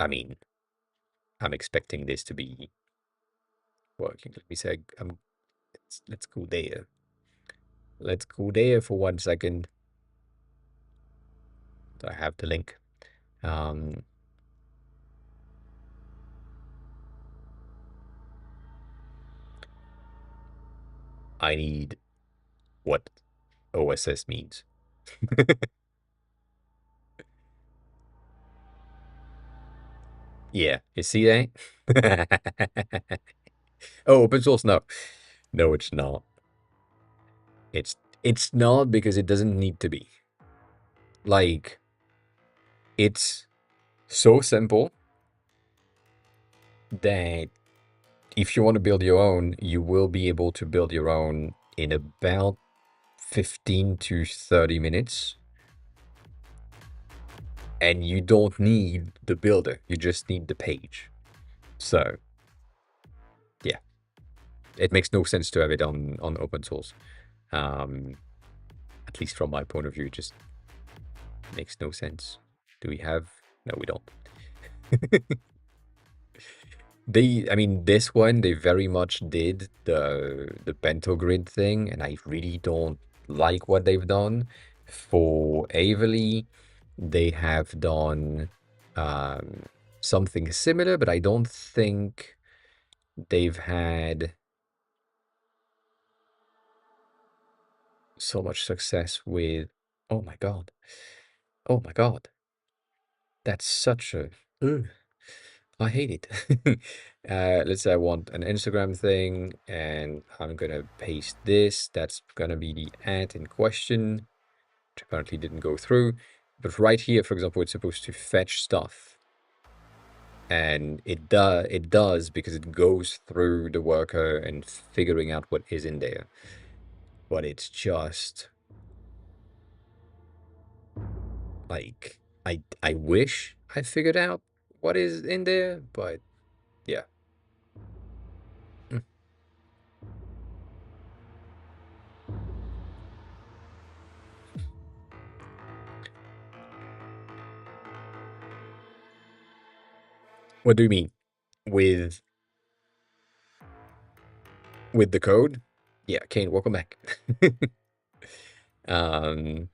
mean, I'm expecting this to be working. Let me say, let's go there. Let's go there for 1 second. I have the link. Um, I need what OSS means. Yeah, you see that? Oh, open source? No, no, it's not. It's not because it doesn't need to be. Like, it's so simple that if you want to build your own, you will be able to build your own in about 15 to 30 minutes. And you don't need the builder, you just need the page. So, yeah, it makes no sense to have it on open source. At least from my point of view, it just makes no sense. Do we have? No, we don't. I mean, this one, they very much did the bento grid thing, and I really don't like what they've done. For Averly, they have done um, something similar, but I don't think they've had so much success with. Oh my God. Oh my God. That's such a. Ugh. I hate it. Let's say I want an Instagram thing and I'm gonna paste this. That's gonna be the ad in question, which apparently didn't go through. But right here, for example, it's supposed to fetch stuff. And it does because it goes through the worker and figuring out what is in there. But it's just like I wish I figured out what is in there, but yeah. Mm. What do you mean? With the code? Yeah, Kane, welcome back. um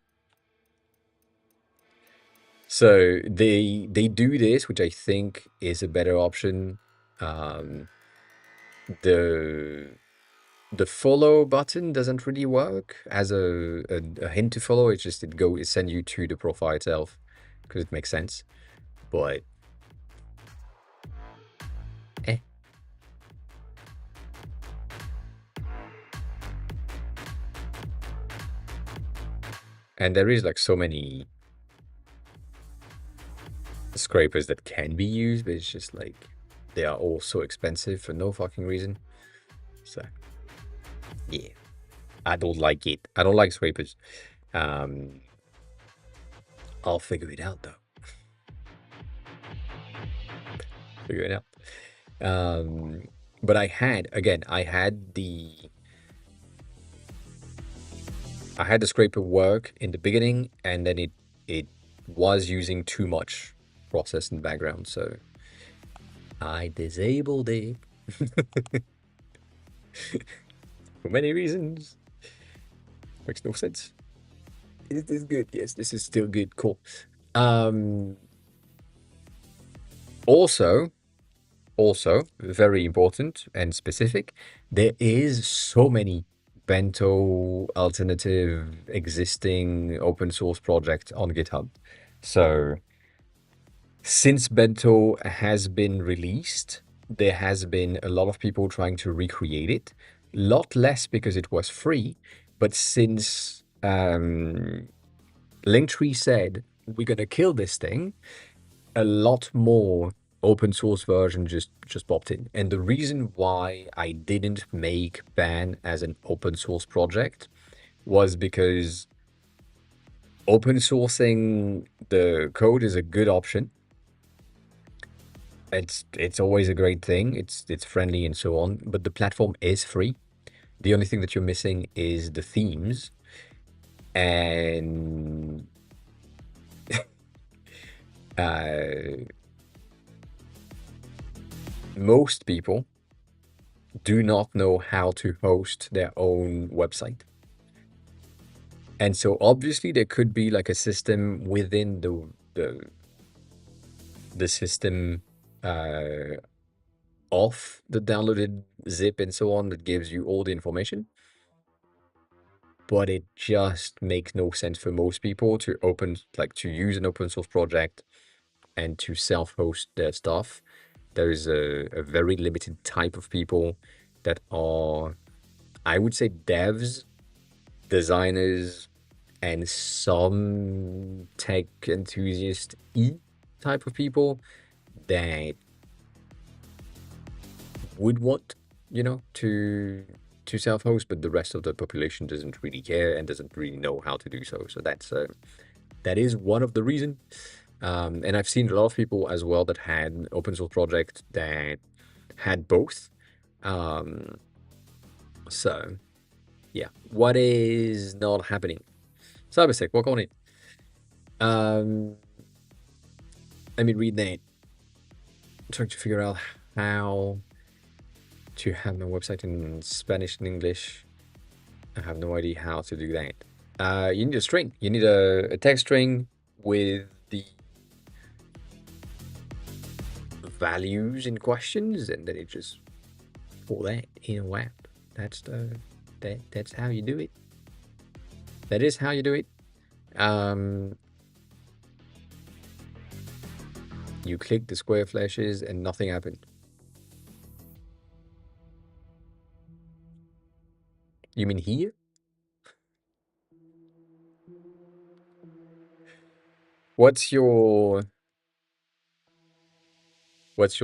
so they do this, which I think is a better option. Um the the follow button doesn't really work as a hint to follow. It's just it send you to the profile itself because it makes sense. But eh. And there is like so many scrapers that can be used, but it's just like they are all so expensive for no fucking reason. So yeah, I don't like it. I don't like scrapers. Um, I'll figure it out though. Figure it out. But I had again, I had the scraper work in the beginning, and then it was using too much process in the background, so I disabled it for many reasons. Makes no sense. Is this good? Yes, this is still good. Cool. Um, also, very important and specific, there is so many bento alternative existing open source projects on GitHub. So since bento has been released, there has been a lot of people trying to recreate it. Lot less because it was free, but since Linktree said we're gonna kill this thing, a lot more open source version just popped in. And the reason why I didn't make ban as an open source project was because open sourcing the code is a good option. It's always a great thing. It's friendly and so on, but the platform is free. The only thing that you're missing is the themes, and uh, most people do not know how to host their own website. And so obviously there could be like a system within the system of the downloaded zip and so on that gives you all the information. But it just makes no sense for most people to to use an open source project and to self-host their stuff. There is a very limited type of people that are, I would say, devs, designers, and some tech enthusiast type of people that would want, to self-host, but the rest of the population doesn't really care and doesn't really know how to do so. So that is one of the reasons. And I've seen a lot of people as well that had an open source project that had both. So yeah, what is not happening? CyberSec, what on it? Let me read that. I'm trying to figure out how to have my website in Spanish and English. I have no idea how to do that. You need a string. You need a text string with the values in questions, and then it just pour that in a app. That's how you do it. That is how you do it. You click the square flashes and nothing happened. You mean here? What's your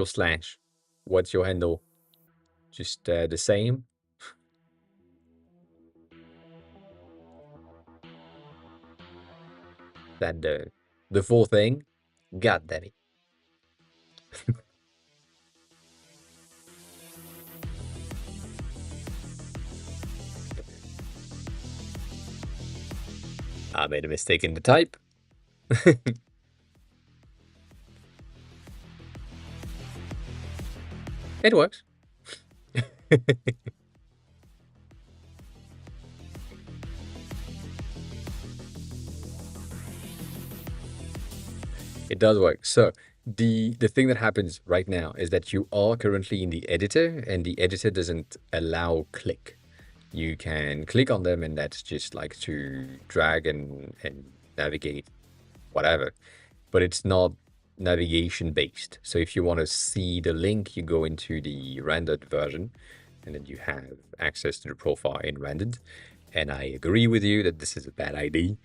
slash? What's your handle? Just the same? That the full thing? God damn it. I made a mistake in the type. It works. It does work. So the thing that happens right now is that you are currently in the editor, and the editor doesn't allow click. You can click on them, and that's just like to drag and navigate, whatever. But it's not navigation based. So if you want to see the link, you go into the rendered version, and then you have access to the profile in rendered. And I agree with you that this is a bad idea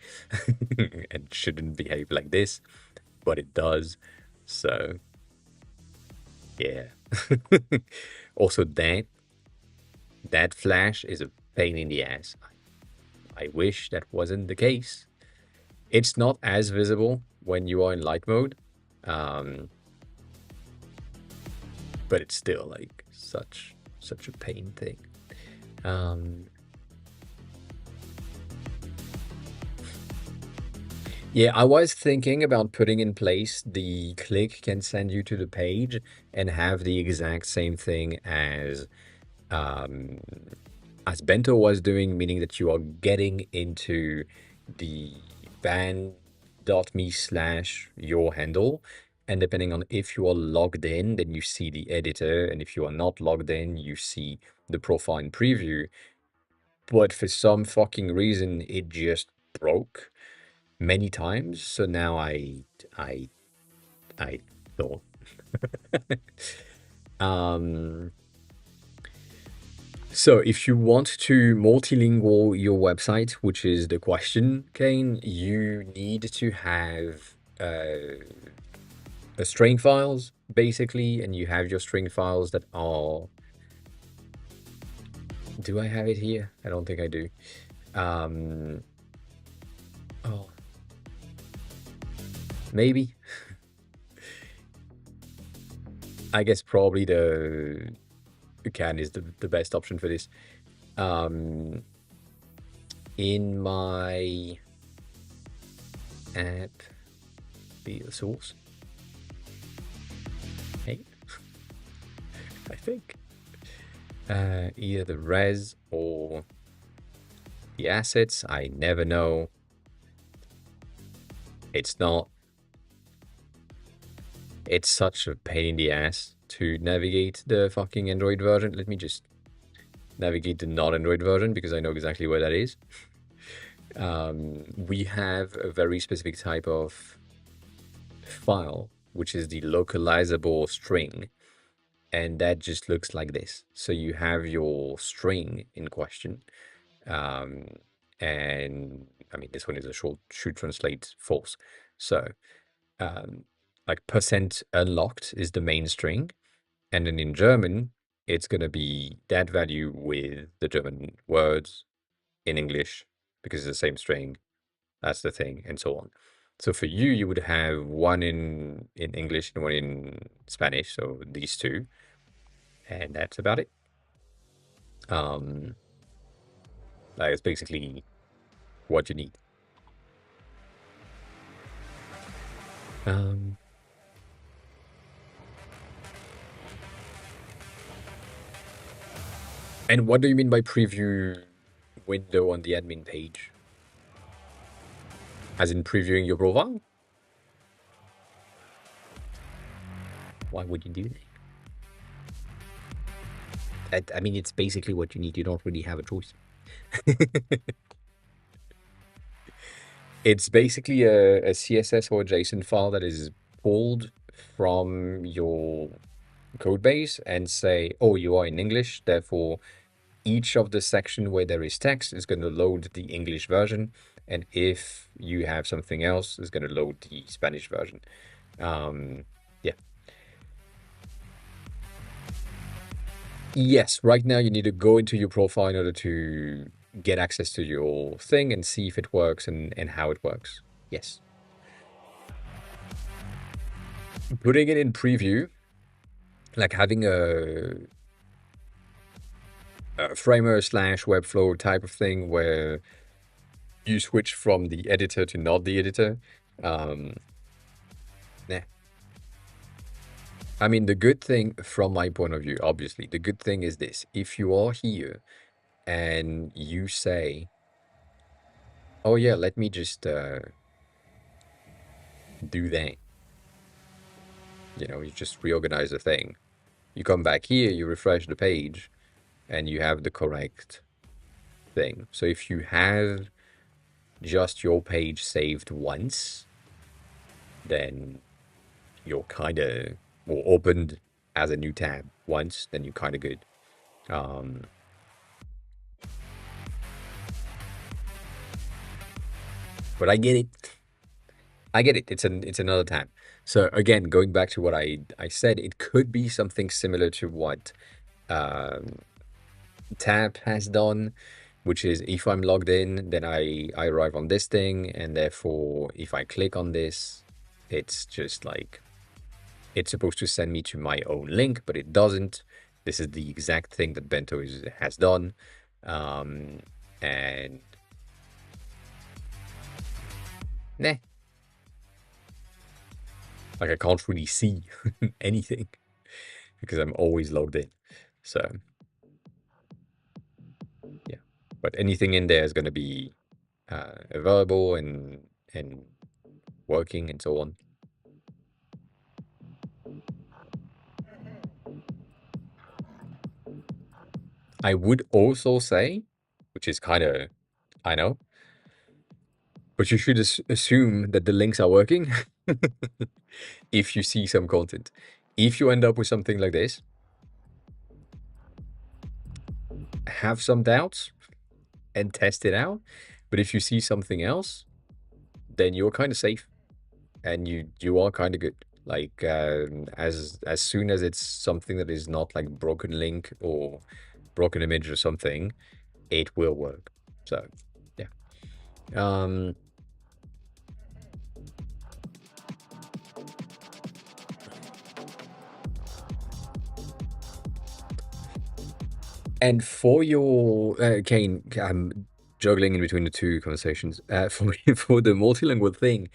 and shouldn't behave like this, but it does. So yeah. Also, that flash is a pain in the ass. I wish that wasn't the case. It's not as visible when you are in light mode, but it's still like such a pain thing. Yeah, I was thinking about putting in place the click can send you to the page and have the exact same thing as Bento was doing, meaning that you are getting into the ban.me/your handle, and depending on if you are logged in, then you see the editor, and if you are not logged in, you see the profile in preview. But for some fucking reason, it just broke many times. So now I thought. So if you want to multilingual your website, which is the question, Kane, you need to have string files basically, and you have your string files that are. Do I have it here? I don't think I do. Um, oh, maybe. I guess probably the can is the best option for this. Um, in my app, be the source. Hey, I think either the res or the assets. I never know. It's not. It's such a pain in the ass to navigate the fucking Android version. Let me just navigate the non-Android version because I know exactly where that is. We have a very specific type of file, which is the localizable string, and that just looks like this. So you have your string in question, um, and I mean this one is a short should translate false. So like percent unlocked is the main string, and then in German it's gonna be that value with the German words in English because it's the same string. That's the thing, and so on. So for you, you would have one in English and one in Spanish. So these two, and that's about it. Um, like it's basically what you need. Um, and what do you mean by preview window on the admin page? As in previewing your profile? Why would you do that? I mean, it's basically what you need. You don't really have a choice. It's basically a CSS or a JSON file that is pulled from your code base and say, oh, you are in English, therefore each of the section where there is text is going to load the English version, and if you have something else, it's going to load the Spanish version. Yeah. Yes, right now you need to go into your profile in order to get access to your thing and see if it works and how it works. Yes. Putting it in preview, like having a framer slash webflow type of thing where you switch from the editor to not the editor. Nah. I mean, the good thing from my point of view, obviously, the good thing is this. If you are here and you say, oh yeah, let me just do that. You know, you just reorganize the thing. You come back here, you refresh the page, and you have the correct thing. So if you have just your page saved once, then you're kind of, or opened as a new tab once, then you're kind of good. But I get it. I get it. It's another tab. So again, going back to what I said, it could be something similar to what Tab has done, which is if I'm logged in, then I arrive on this thing, and therefore if I click on this, it's just like it's supposed to send me to my own link, but it doesn't. This is the exact thing that Bento has done, and nah, like I can't really see anything because I'm always logged in. So yeah, but anything in there is going to be available and working and so on. I would also say, which is kind of, I know, but you should assume that the links are working if you see some content. If you end up with something like this, have some doubts and test it out. But if you see something else, then you're kind of safe and you are kind of good. Like as soon as it's something that is not like broken link or broken image or something, it will work. So yeah. Um, and for your Kane, I'm juggling in between the two conversations. For for the multilingual thing,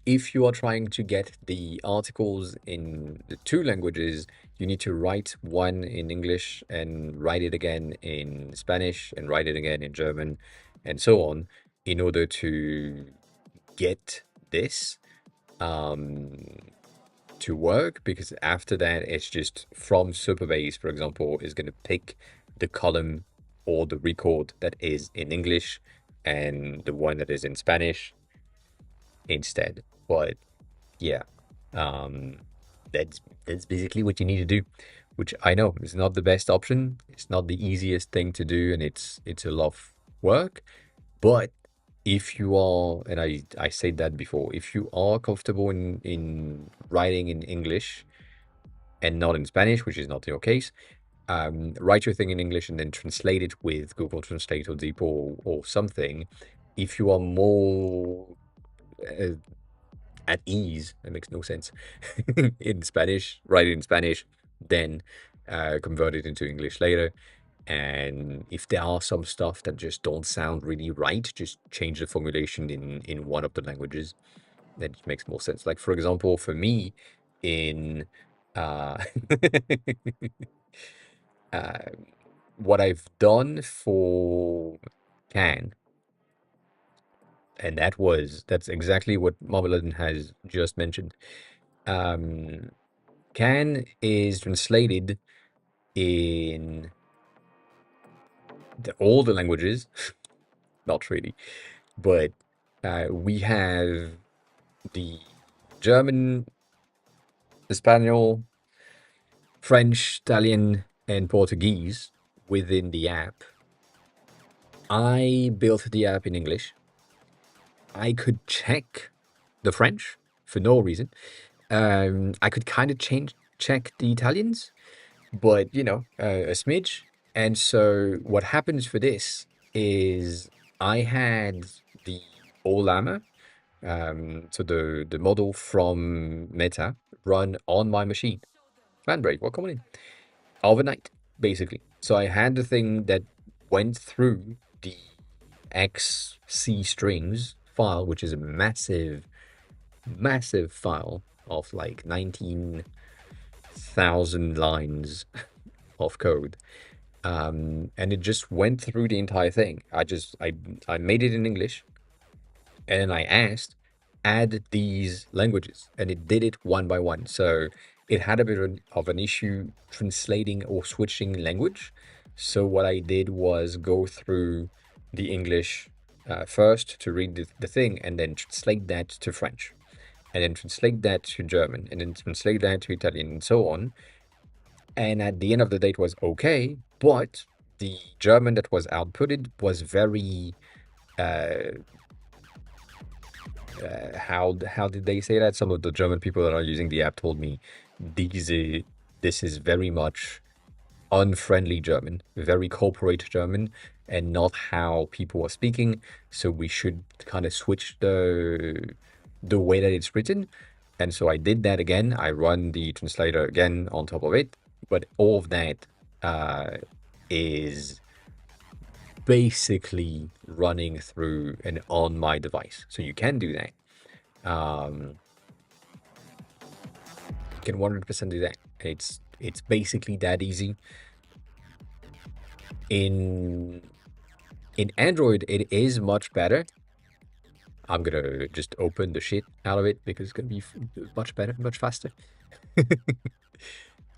if you are trying to get the articles in the two languages, you need to write one in English and write it again in Spanish and write it again in German and so on in order to get this um, to work. Because after that, it's just from Superbase, for example, is going to pick the column or the record that is in English and the one that is in Spanish instead. But yeah, um, that's basically what you need to do, which I know is not the best option. It's not the easiest thing to do, and it's a lot of work. But if you are, and I said that before, if you are comfortable in writing in English and not in Spanish, which is not your case, write your thing in English and then translate it with Google Translate or Deep or something. If you are more uh, at ease, that makes no sense, in Spanish, write it in Spanish, then convert it into English later. And if there are some stuff that just don't sound really right, just change the formulation in one of the languages. That just makes more sense. Like for example, for me, in uh, uh, what I've done for can, and that's exactly what Marmalade has just mentioned. Um, can is translated in all the languages, not really, but we have the German, Espanol, French, Italian, and Portuguese within the app. I built the app in English. I could check the French for no reason. I could kind of check the Italians, but a smidge. And so what happens for this is I had the Olama, so the model from Meta, run on my machine. Fanbreak, welcome in. Overnight, basically. So I had the thing that went through the XC strings file, which is a massive, massive file of like 19,000 lines of code. And it just went through the entire thing. I made it in English, and then I asked, add these languages, and it did it one by one. So it had a bit of an issue translating or switching language. So what I did was go through the English first to read the thing, and then translate that to French, and then translate that to German, and then translate that to Italian, and so on. And at the end of the day, it was okay, but the German that was outputted was very uh, how did they say that? Some of the German people that are using the app told me these this is very much unfriendly German, very corporate German, and not how people are speaking. So we should kind of switch the way that it's written. And so I did that again. I run the translator again on top of it, but all of that uh, is basically running through and on my device. So you can do that. Um, you can 100% do that. It's basically that easy. In in Android, it is much better. I'm gonna just open the shit out of it because it's gonna be much better, much faster.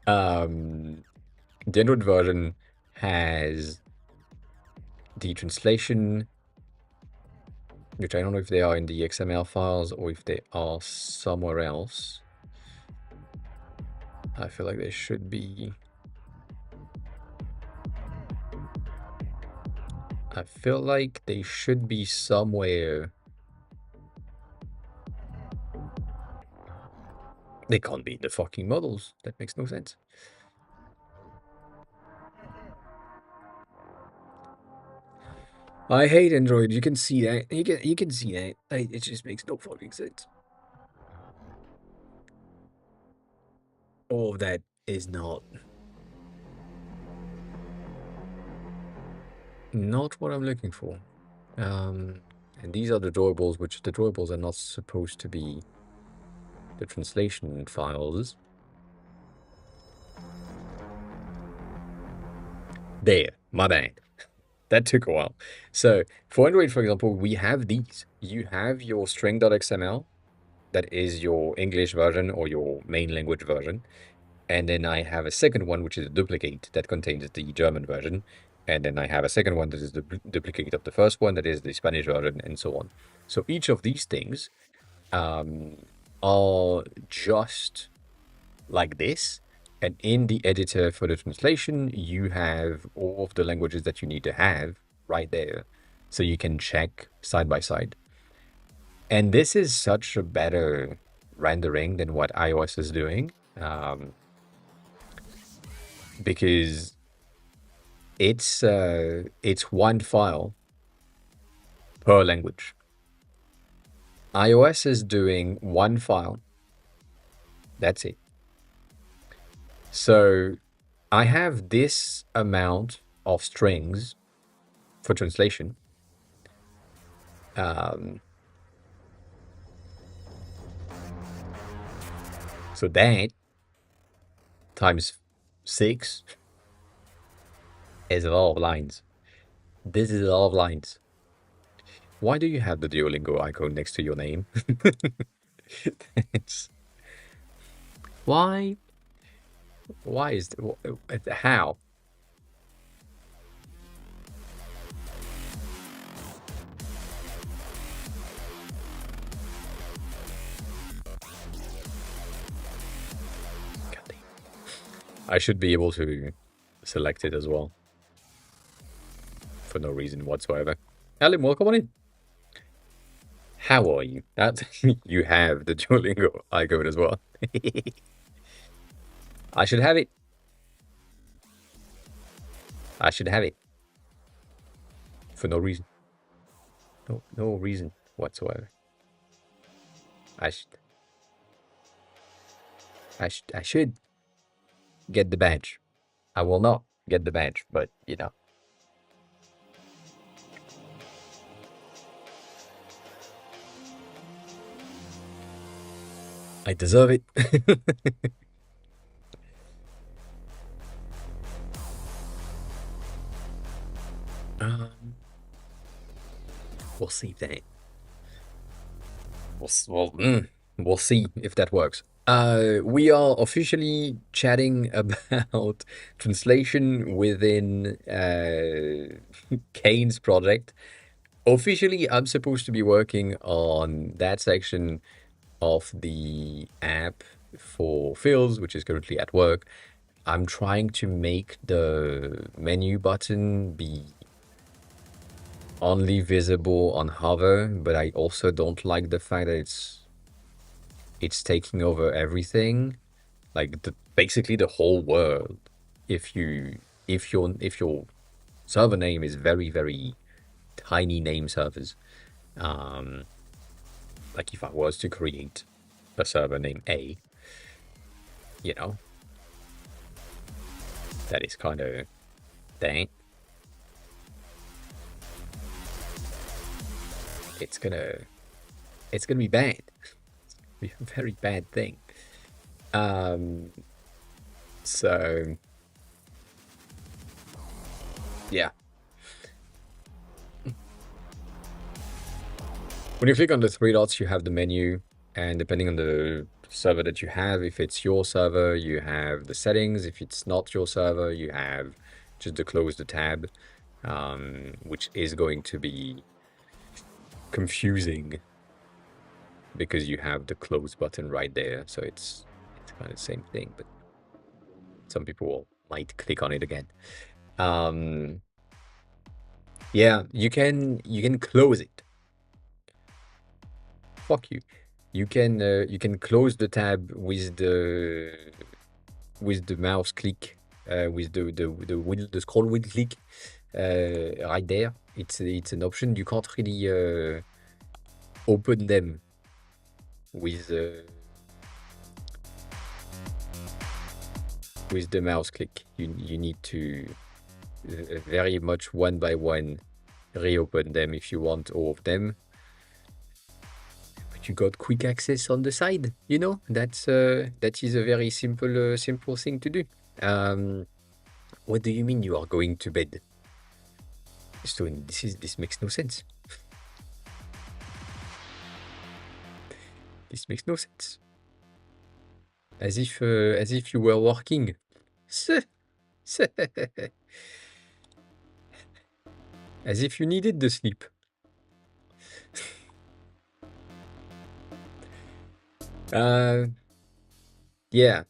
um, the Android version has the translation, which I don't know if they are in the XML files or if they are somewhere else. I feel like they should be. I feel like they should be somewhere They can't be the fucking models. That makes no sense. I hate Android. You can see that. You can see that. It just makes no fucking sense. All of that is not what I'm looking for. And these are the drawables, which the drawables are not supposed to be the translation files. There, my bad. That took a while. So for Android, for example, we have these. You have your string.xml, that is your English version or your main language version. And then I have a second one, which is a duplicate that contains the German version. And then I have a second one that is the duplicate of the first one, that is the Spanish version, and so on. So each of these things are just like this. And in the editor for the translation, you have all of the languages that you need to have right there. So you can check side by side. And this is such a better rendering than what iOS is doing, because it's one file per language. iOS is doing one file. That's it. So I have this amount of strings for translation. So that times 6 is a lot of lines. This is a lot of lines. Why do you have the Duolingo icon next to your name? Why? Why is how? I should be able to select it as well. For no reason whatsoever. Alan, welcome on in. How are you? That you have the Duolingo icon as well. I should have it. I should have it. For no reason. No reason whatsoever. I should get the badge. I will not get the badge, but you know. I deserve it. We'll see that. We'll see if that works. We are officially chatting about translation within Kane's project. Officially, I'm supposed to be working on that section of the app for Phil's, which is currently at work. I'm trying to make the menu button be only visible on hover, but I also don't like the fact that it's taking over everything, like basically the whole world. If your server name is very tiny name servers, like if I was to create a server name A, you know, that is kind of dang. It's gonna be bad. Be a very bad thing. So yeah. When you click on the three dots, you have the menu, and depending on the server that you have, if it's your server, you have the settings. If it's not your server, you have just to close the tab, which is going to be confusing because you have the close button right there. So it's kind of the same thing, but some people might click on it again. Yeah, you can close it. Fuck you. you can close the tab with the mouse click, with the scroll wheel click, right there. It's an option. You can't really open them with the mouse click. You need to very much one by one reopen them if you want all of them. But you got quick access on the side. That is a very simple thing to do. Um, what do you mean you are going to bed? So this makes no sense. This makes no sense. As if you were working. As if you needed the sleep. Yeah.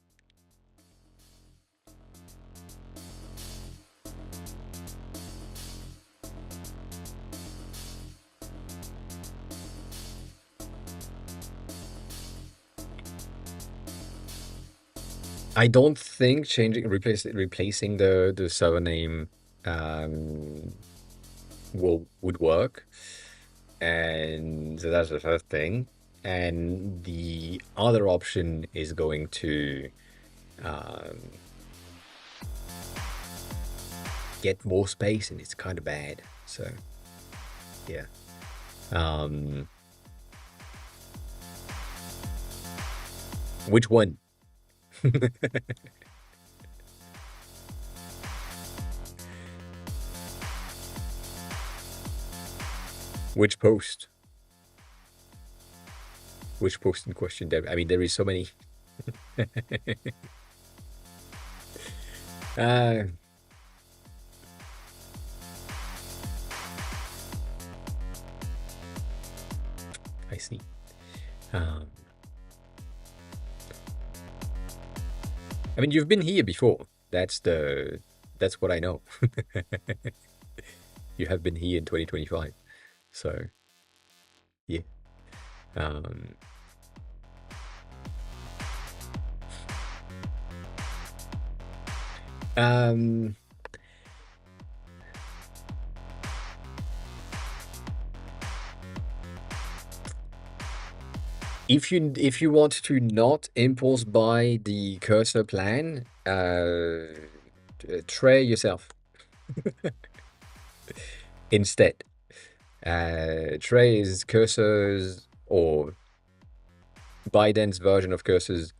I don't think replacing the server name um, would work, and so that's the first thing. And the other option is going to um, get more space, and it's kind of bad. So yeah. Um, which one? Which post? Which post in question? I mean, there is so many. uh, I see. Um, I mean, you've been here before. That's what I know. You have been here in 2025. So, yeah. Um, um, if you want to not impulse buy the cursor plan, try yourself instead. Tray is cursors or Biden's version of cursors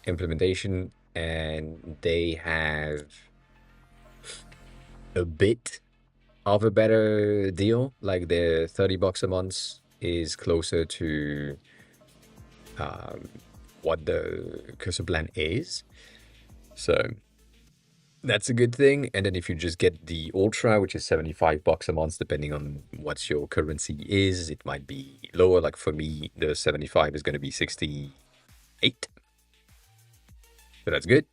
implementation, and they have a bit of a better deal. Like their $30 a month is closer to what the cursor plan is. So that's a good thing. And then if you just get the Ultra, which is $75 a month, depending on what your currency is, it might be lower. Like for me, the 75 is going to be 68. So that's good.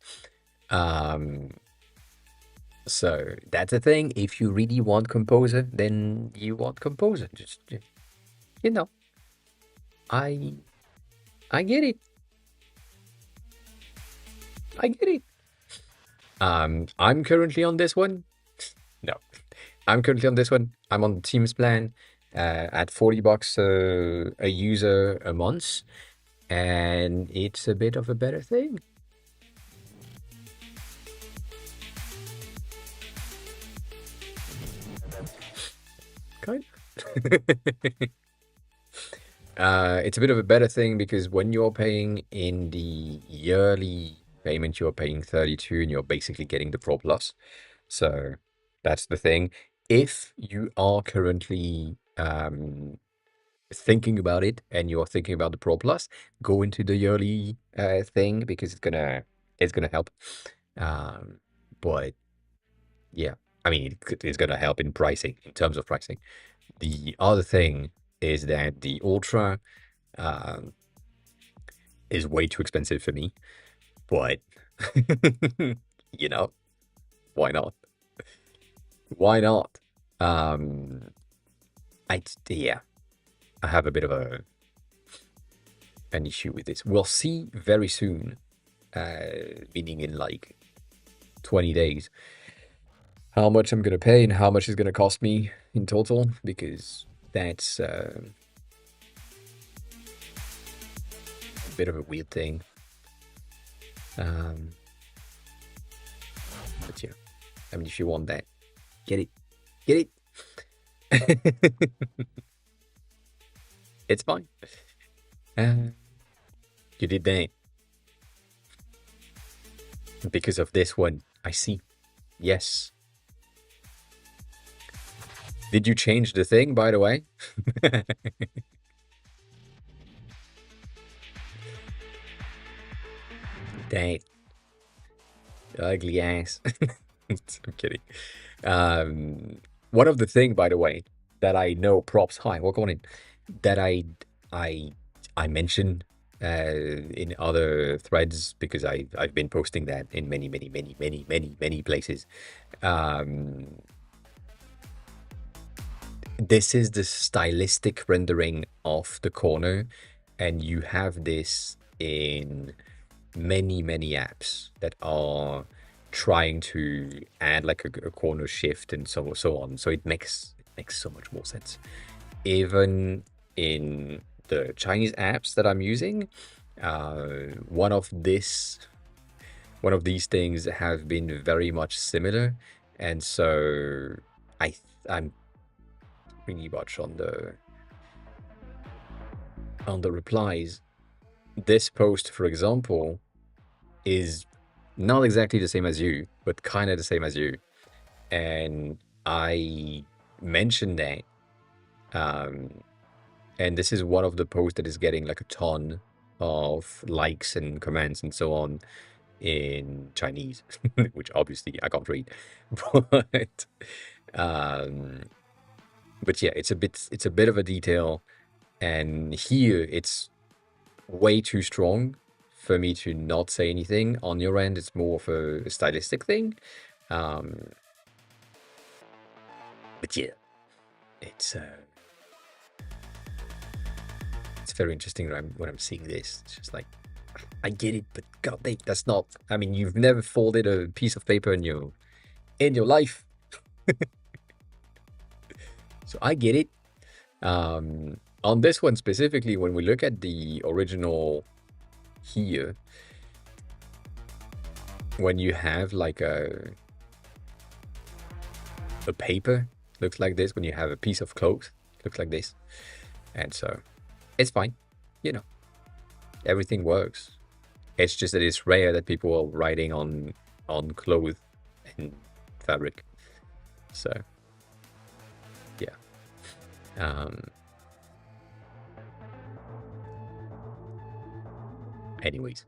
So that's a thing. If you really want Composer, then you want Composer. Just you know, I I get it. I get it. I'm currently on this one. No, I'm currently on this one. I'm on the Teams plan at $40 a user a month, and it's a bit of a better thing. Kind of. It's a bit of a better thing because when you're paying in the yearly payment, you're paying 32 and you're basically getting the Pro Plus. So that's the thing. If you are currently thinking about it and you're thinking about the Pro Plus, go into the yearly thing because it's gonna help. Um, but yeah, I mean, it's gonna help in pricing, in terms of pricing. The other thing is that the Ultra um, is way too expensive for me, but you know, why not? Why not? Um, yeah, I have a bit of a an issue with this. We'll see very soon, meaning in like 20 days, how much I'm gonna pay and how much it's gonna cost me in total, because that's a bit of a weird thing. But yeah, I mean, if you want that, get it, get it. It's fine. You did that because of this one. I see. Yes. Did you change the thing, by the way? Dang. Ugly ass. I'm kidding. One of the thing, by the way, that I know, props. Hi, welcome in. That I I mention in other threads, because I've been posting that in many places. Um, this is the stylistic rendering of the corner, and you have this in many apps that are trying to add like a corner shift and so on. So it makes so much more sense. Even in the Chinese apps that I'm using, one of these things have been very much similar, and so I'm pretty much on the replies. This post, for example, is not exactly the same as you, but kind of the same as you, and I mentioned that. And this is one of the posts that is getting like a ton of likes and comments and so on in Chinese, which obviously I can't read. But um, but yeah, it's a bit of a detail, and here it's way too strong for me to not say anything. On your end, it's more of a stylistic thing. Um, but yeah, it's very interesting when I'm seeing this. It's just like, I get it, but god dang, that's not. I mean, you've never folded a piece of paper in your life, so I get it. On this one specifically, when we look at the original here, when you have like a paper looks like this, when you have a piece of cloth looks like this, and so it's fine, you know, everything works. It's just that it's rare that people are writing on cloth and fabric. So yeah. Anyways,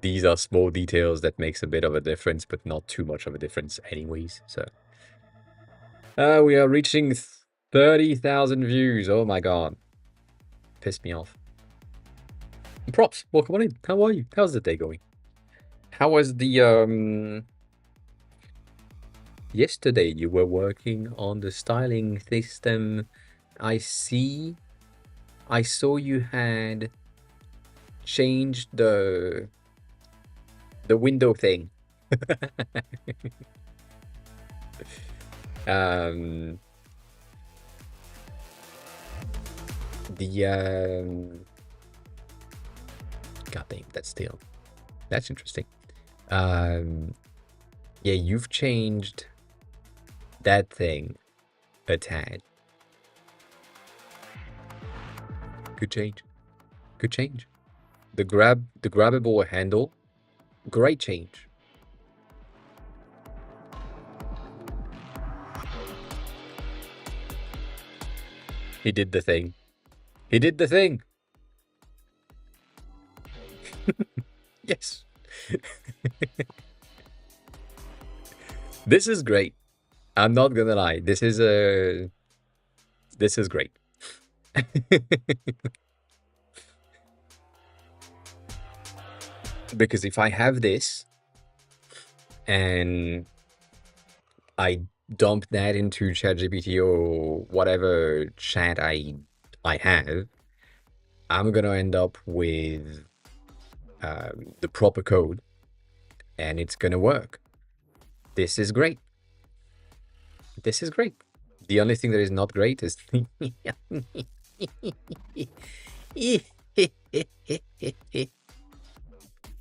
these are small details that makes a bit of a difference, but not too much of a difference anyways. So we are reaching 30,000 views. Oh my god, pissed me off. Props, welcome on in. How are you? How's the day going? How was the yesterday you were working on the styling system? I saw you had changed the window thing. God damn, that's interesting. Yeah, you've changed that thing a tad. Good change. Good change. The grabbable handle, great change. He did the thing. He did the thing. Yes. This is great. I'm not gonna lie. This is great. Because if I have this and I dump that into ChatGPT or whatever chat I have, I'm gonna end up with the proper code, and it's gonna work. This is great. This is great. The only thing that is not great is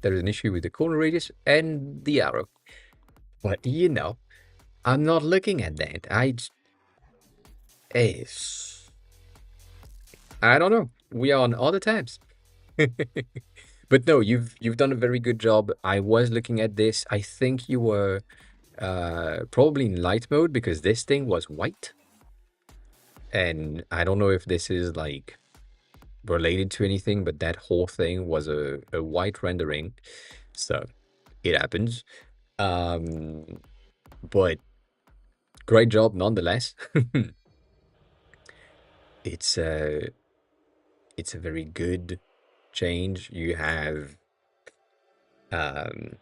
there is an issue with the corner radius and the arrow. But I'm not looking at that. It's, I don't know. We are on other tabs. But no, you've done a very good job. I was looking at this. I think you were probably in light mode because this thing was white. And I don't know if this is like related to anything, but that whole thing was a white rendering. So it happens. Um, but great job nonetheless. It's a it's a very good change. You have um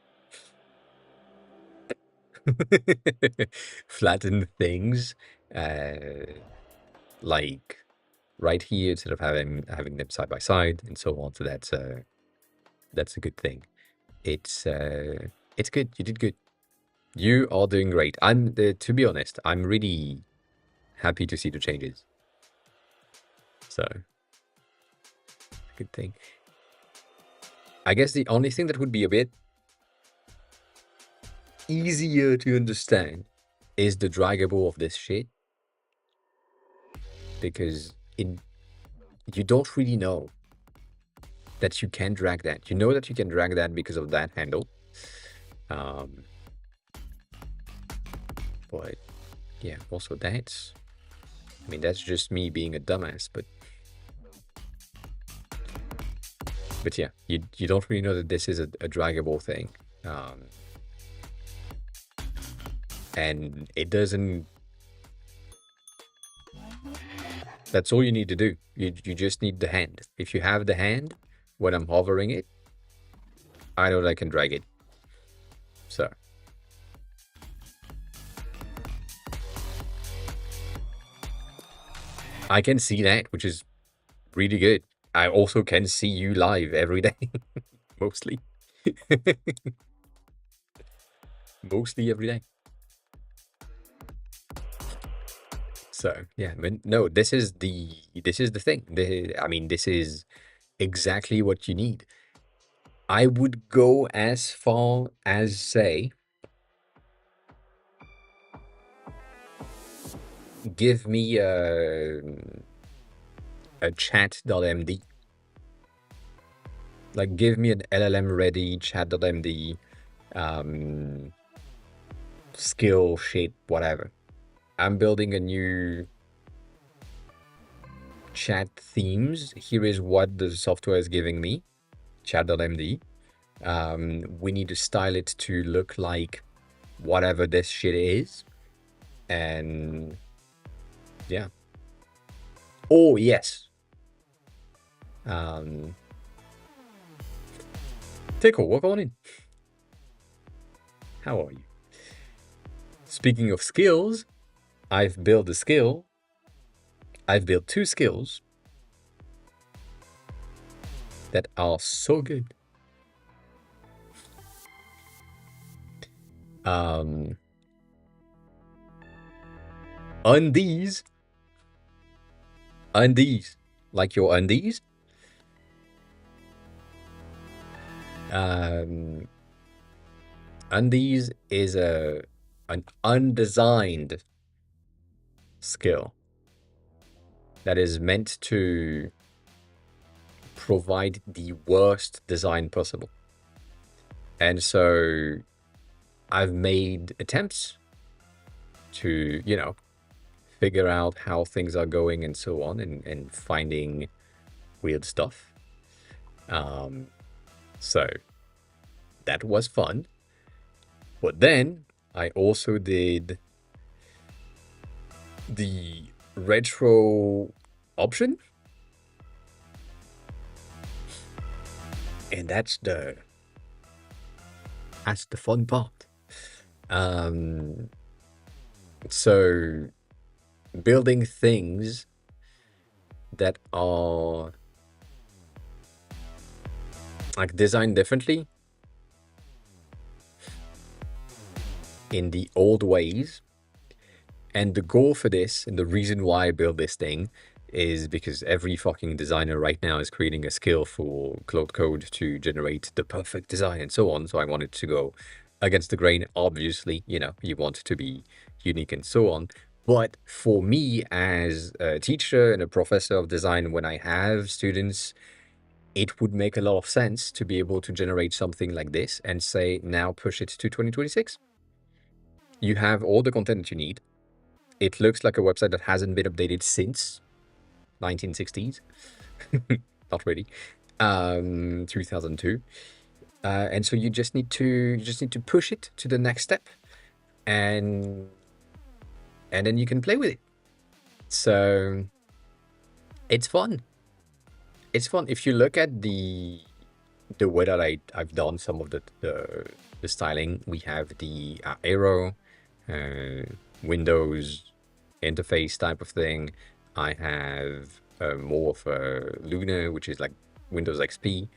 flattened things like right here instead of having them side by side and so on. So that's a good thing. It's good. You did good. You are doing great. To be honest, I'm really happy to see the changes. So, good thing. I guess the only thing that would be a bit easier to understand is the draggable of this shit. Because you don't really know that you can drag that. You know that you can drag that because of that handle. Um, but yeah, also that's just me being a dumbass, but yeah, you don't really know that this is a draggable thing. And it doesn't, that's all you need to do. You just need the hand. If you have the hand, when I'm hovering it, I know that I can drag it. So. I can see that, which is really good. I also can see you live every day, mostly. Mostly every day. So yeah, but no, this is the thing. This is exactly what you need. I would go as far as say, give me a chat.md. Like, give me an LLM ready chat.md skill shit, whatever. I'm building a new chat themes. Here is what the software is giving me, chat.md. We need to style it to look like whatever this shit is. And yeah. Oh, yes. Tickle, walk on in. How are you? Speaking of skills, I've built a skill. I've built two skills that are so good. Undies, like your undies. Undies is an undesigned skill that is meant to provide the worst design possible. And so I've made attempts to, figure out how things are going and so on, and finding weird stuff. So that was fun. But then I also did the retro option. And that's the fun part. So building things that are like design differently in the old ways. And the goal for this, and the reason why I built this thing, is because every fucking designer right now is creating a skill for Cloud Code to generate the perfect design and so on. So I wanted to go against the grain. Obviously, you want to be unique and so on. But for me, as a teacher and a professor of design, when I have students, it would make a lot of sense to be able to generate something like this and say, now push it to 2026. You have all the content that you need. It looks like a website that hasn't been updated since 1960s. Not really. 2002. And so you just need to push it to the next step, and then you can play with it. So it's fun. It's fun. If you look at the way that I've done some of the styling, we have the arrow, uh, Windows interface type of thing. I have more of a Luna, which is like Windows XP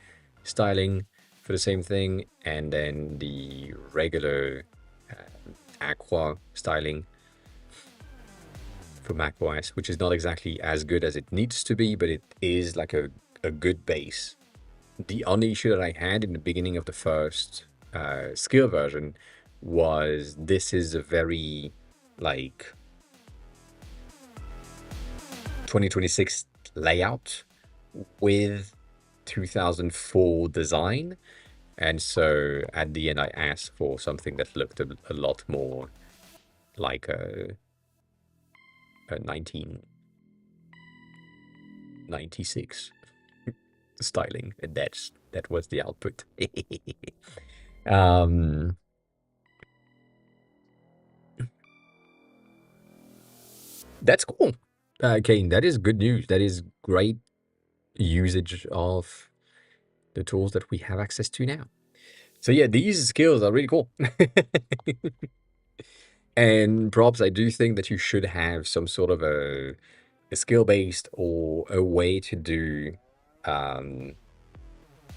styling for the same thing, and then the regular Aqua styling for macOS, which is not exactly as good as it needs to be, but it is like a good base. The only issue that I had in the beginning of the first skill version was this is a very like 2026 layout with 2004 design. And so at the end, I asked for something that looked a lot more like a 1996 styling, and that was the output. um, that's cool, Kane. That is good news. That is great usage of the tools that we have access to now. So yeah, these skills are really cool. And props, I do think that you should have some sort of a skill based or a way to do um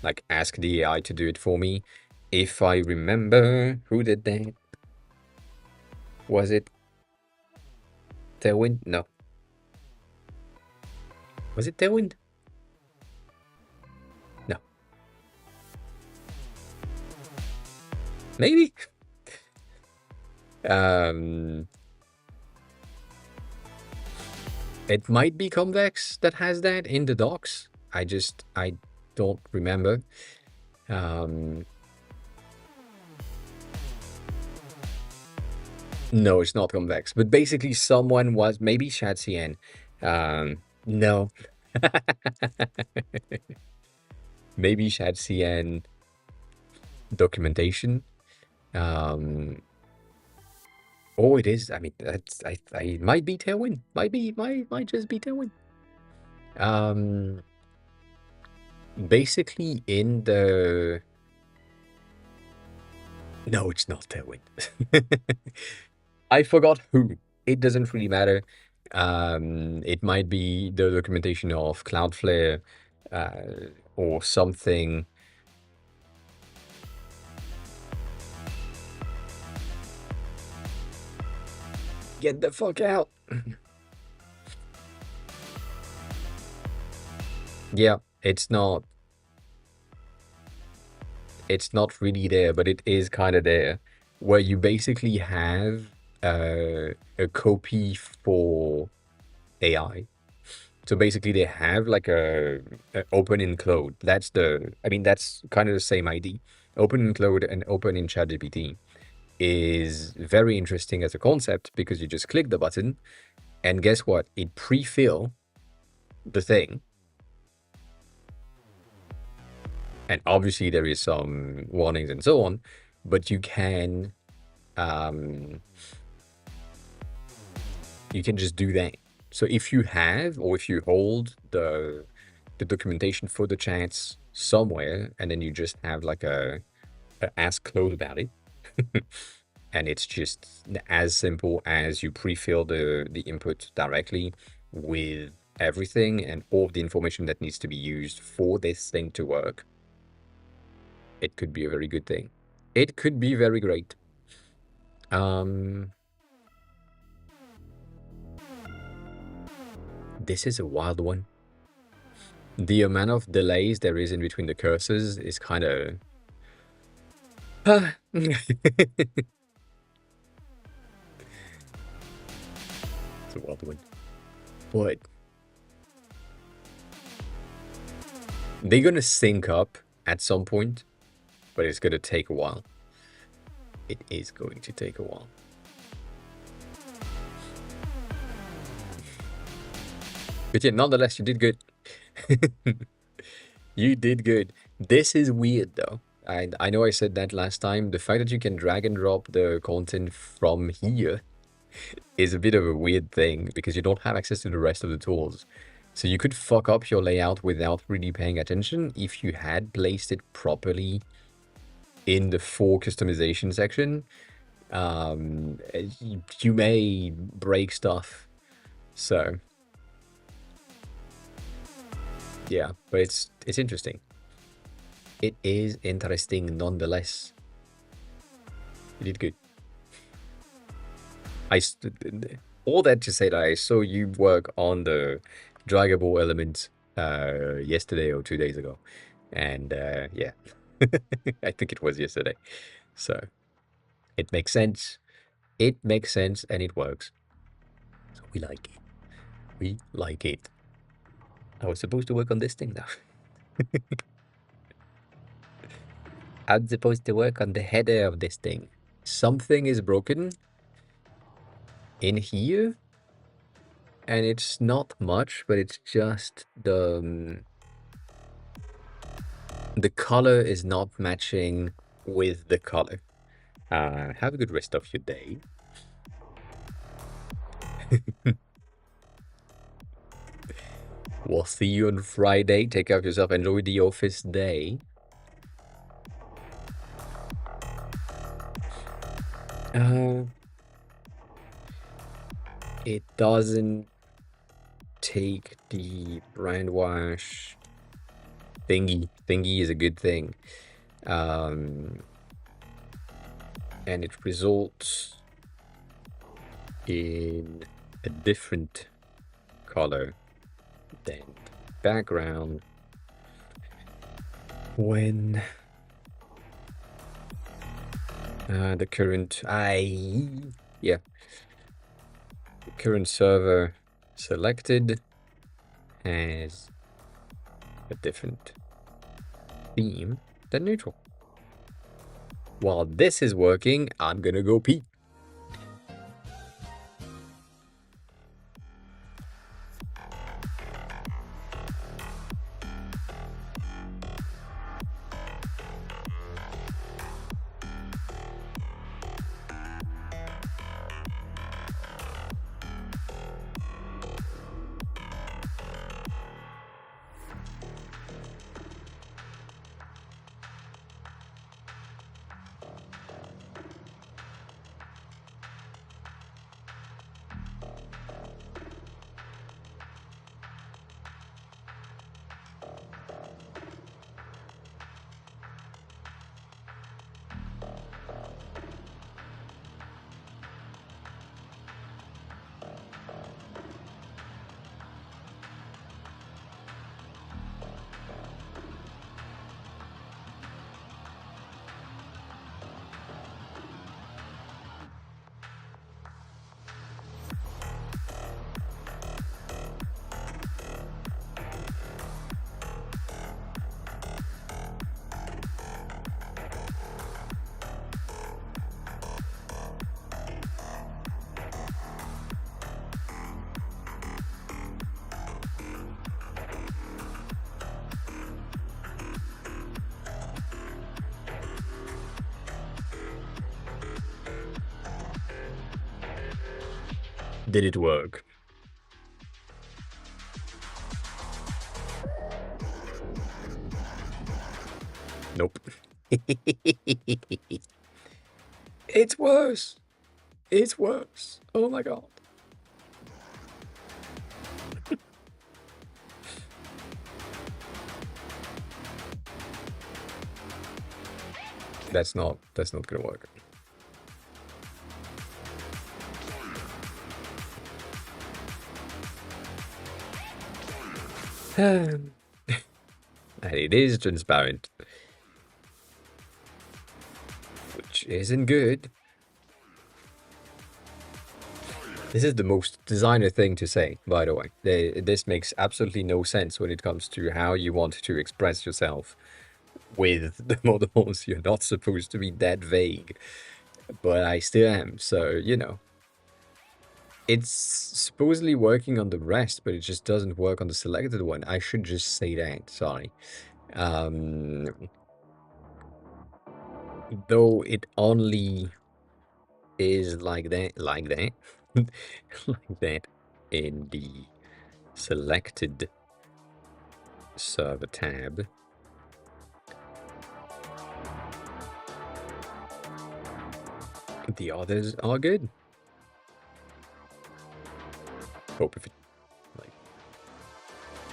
like ask the AI to do it for me. If I remember who did that. Was it Tailwind? No. Was it Tailwind? No. Maybe. Um it might be Convex that has that in the docs. I don't remember. Um No, it's not Convex, but basically someone was maybe Shatsian. No, maybe Shatsian documentation. Um, oh, it is. I mean, I might be Tailwind. Might just be Tailwind. Um, basically in the no, it's not Tailwind. I forgot who. It doesn't really matter. It might be the documentation of Cloudflare, or something. Get the fuck out. Yeah, it's not really there, but it is kind of there, where you basically have a copy for AI. So basically, they have like a open in Cloud. That's kind of the same ID. Open in Cloud and open in ChatGPT is very interesting as a concept because you just click the button and guess what? It pre-fill the thing. And obviously there is some warnings and so on, but um, you can just do that. So if you have or if you hold the documentation for the chats somewhere, and then you just have like a ask Claude about it, and it's just as simple as you pre-fill the input directly with everything and all of the information that needs to be used for this thing to work. it could be a very good thing. It could be very great. Um, this is a wild one. The amount of delays there is in between the cursors is kind of... It's a wild one. But they're gonna sync up at some point, but it's gonna take a while. It is going to take a while. But yeah, nonetheless, you did good. You did good. This is weird though. I know I said that last time. The fact that you can drag and drop the content from here is a bit of a weird thing because you don't have access to the rest of the tools. So you could fuck up your layout without really paying attention if you had placed it properly in the for customization section. You may break stuff. So yeah, but it's interesting. It is interesting nonetheless. You did good. All that to say that I saw you work on the draggable elements yesterday or 2 days ago, and yeah, I think it was yesterday. So it makes sense. It makes sense, and it works. So we like it. We like it. I was supposed to work on this thing now. I'm supposed to work on the header of this thing. Something is broken in here, and it's not much, but it's just the color is not matching with the color. Have a good rest of your day. We'll see you on Friday. Take care of yourself. Enjoy the office day. It doesn't take the brand wash thingy. Thingy is a good thing. And it results in a different color than the background when the current the current server selected has a different theme than neutral. While this is working, I'm gonna go pee. Did it work? Nope. It's worse. It's worse. Oh my god. That's not gonna work. And it is transparent, which isn't good. This is the most designer thing to say, by the way. This makes absolutely no sense when it comes to how you want to express yourself with the models. You're not supposed to be that vague, but I still am. So, it's supposedly working on the rest, but it just doesn't work on the selected one. I should just say that. Sorry. Though it only is like that, like that in the selected server tab. The others are good. Hope if it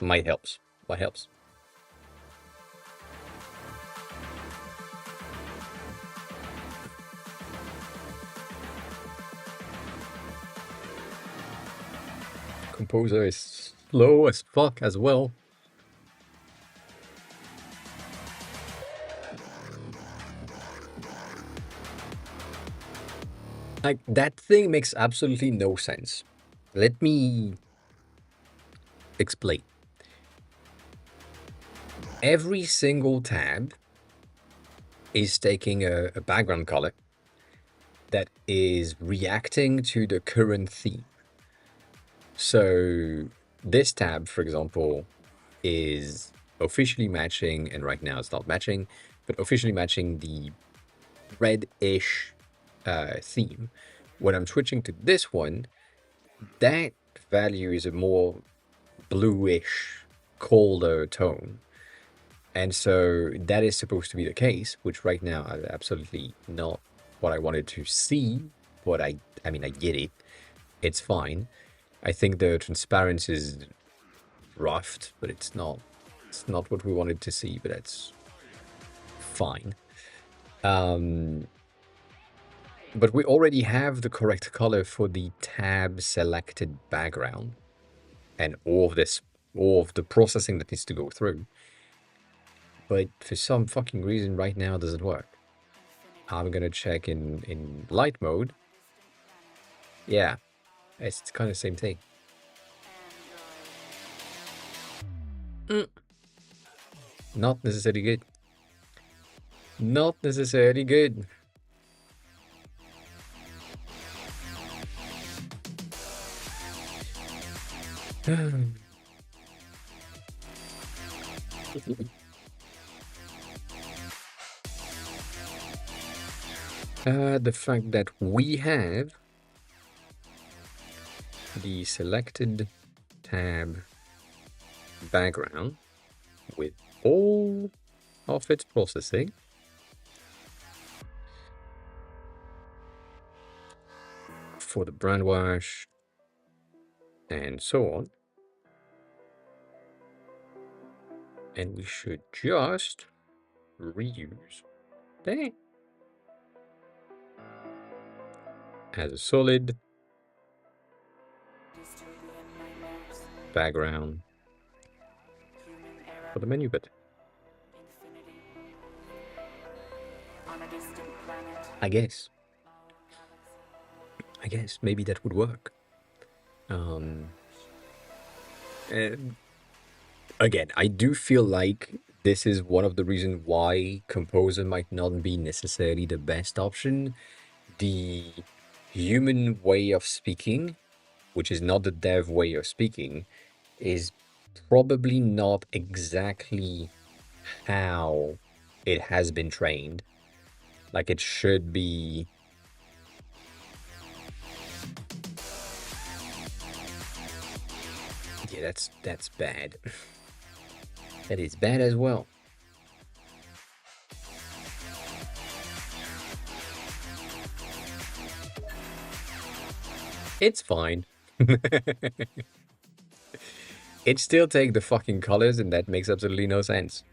might helps. What helps? Composer is slow as fuck as well. Like, that thing makes absolutely no sense. Let me explain. Every single tab is taking a background color that is reacting to the current theme. So this tab, for example, is officially matching, and right now it's not matching, but officially matching the red-ish theme. When I'm switching to this one, that value is a more bluish, colder tone. And so that is supposed to be the case, which right now is absolutely not what I wanted to see. But I mean, I get it. It's fine. I think the transparency is roughed, but it's not what we wanted to see, but that's fine. But we already have the correct color for the tab selected background and all of the processing that needs to go through. But for some fucking reason right now it doesn't work. I'm gonna check in light mode. Yeah, it's kind of the same thing. Not necessarily good. Not necessarily good. The fact that we have the selected tab background with all of its processing for the brand wash and so on. And we should just reuse that as a solid background for the menu bit. I guess maybe that would work. And again, I do feel like this is one of the reasons why Composer might not be necessarily the best option. The human way of speaking, which is not the dev way of speaking, is probably not exactly how it has been trained. Like, it should be. Yeah, that's bad. That is bad as well. It's fine. It still take the fucking colors, and that makes absolutely no sense.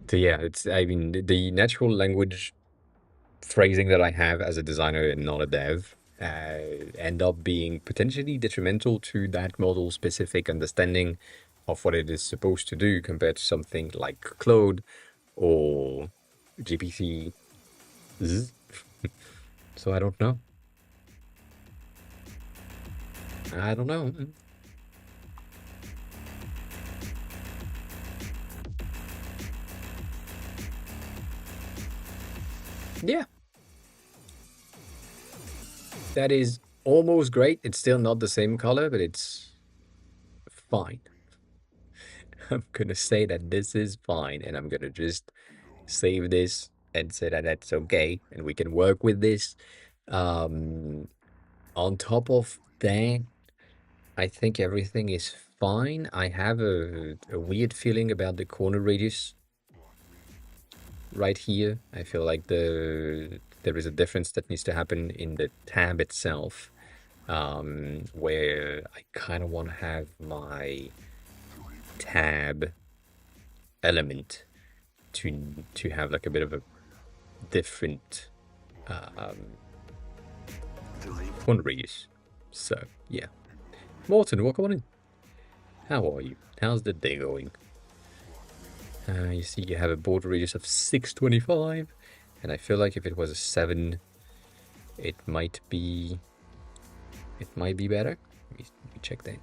So yeah, I mean, the natural language phrasing that I have as a designer and not a dev end up being potentially detrimental to that model specific understanding of what it is supposed to do compared to something like Claude or GPT. So I don't know. I don't know. Yeah, that is almost great. It's still not the same color, but it's fine. I'm gonna say that this is fine, and I'm gonna just save this and say that that's okay, and we can work with this. Um, on top of that, I think everything is fine. I have a weird feeling about the corner radius right here. I feel like there is a difference that needs to happen in the tab itself, where I kind of want to have my tab element to have like a bit of a different um, corner radius. So yeah, Morton, welcome on in. How are you? How's the day going? You see, you have a border radius of 625, and I feel like if it was a 7, it might be better. Let me check that.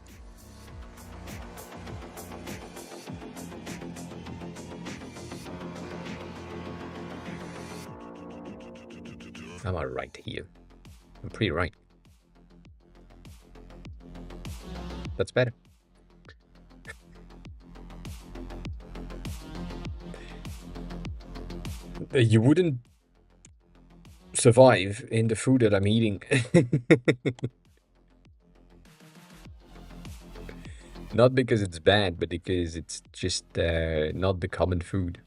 Am I right here? I'm pretty right. That's better. You wouldn't survive in the food that I'm eating. Not because it's bad, but because it's just not the common food.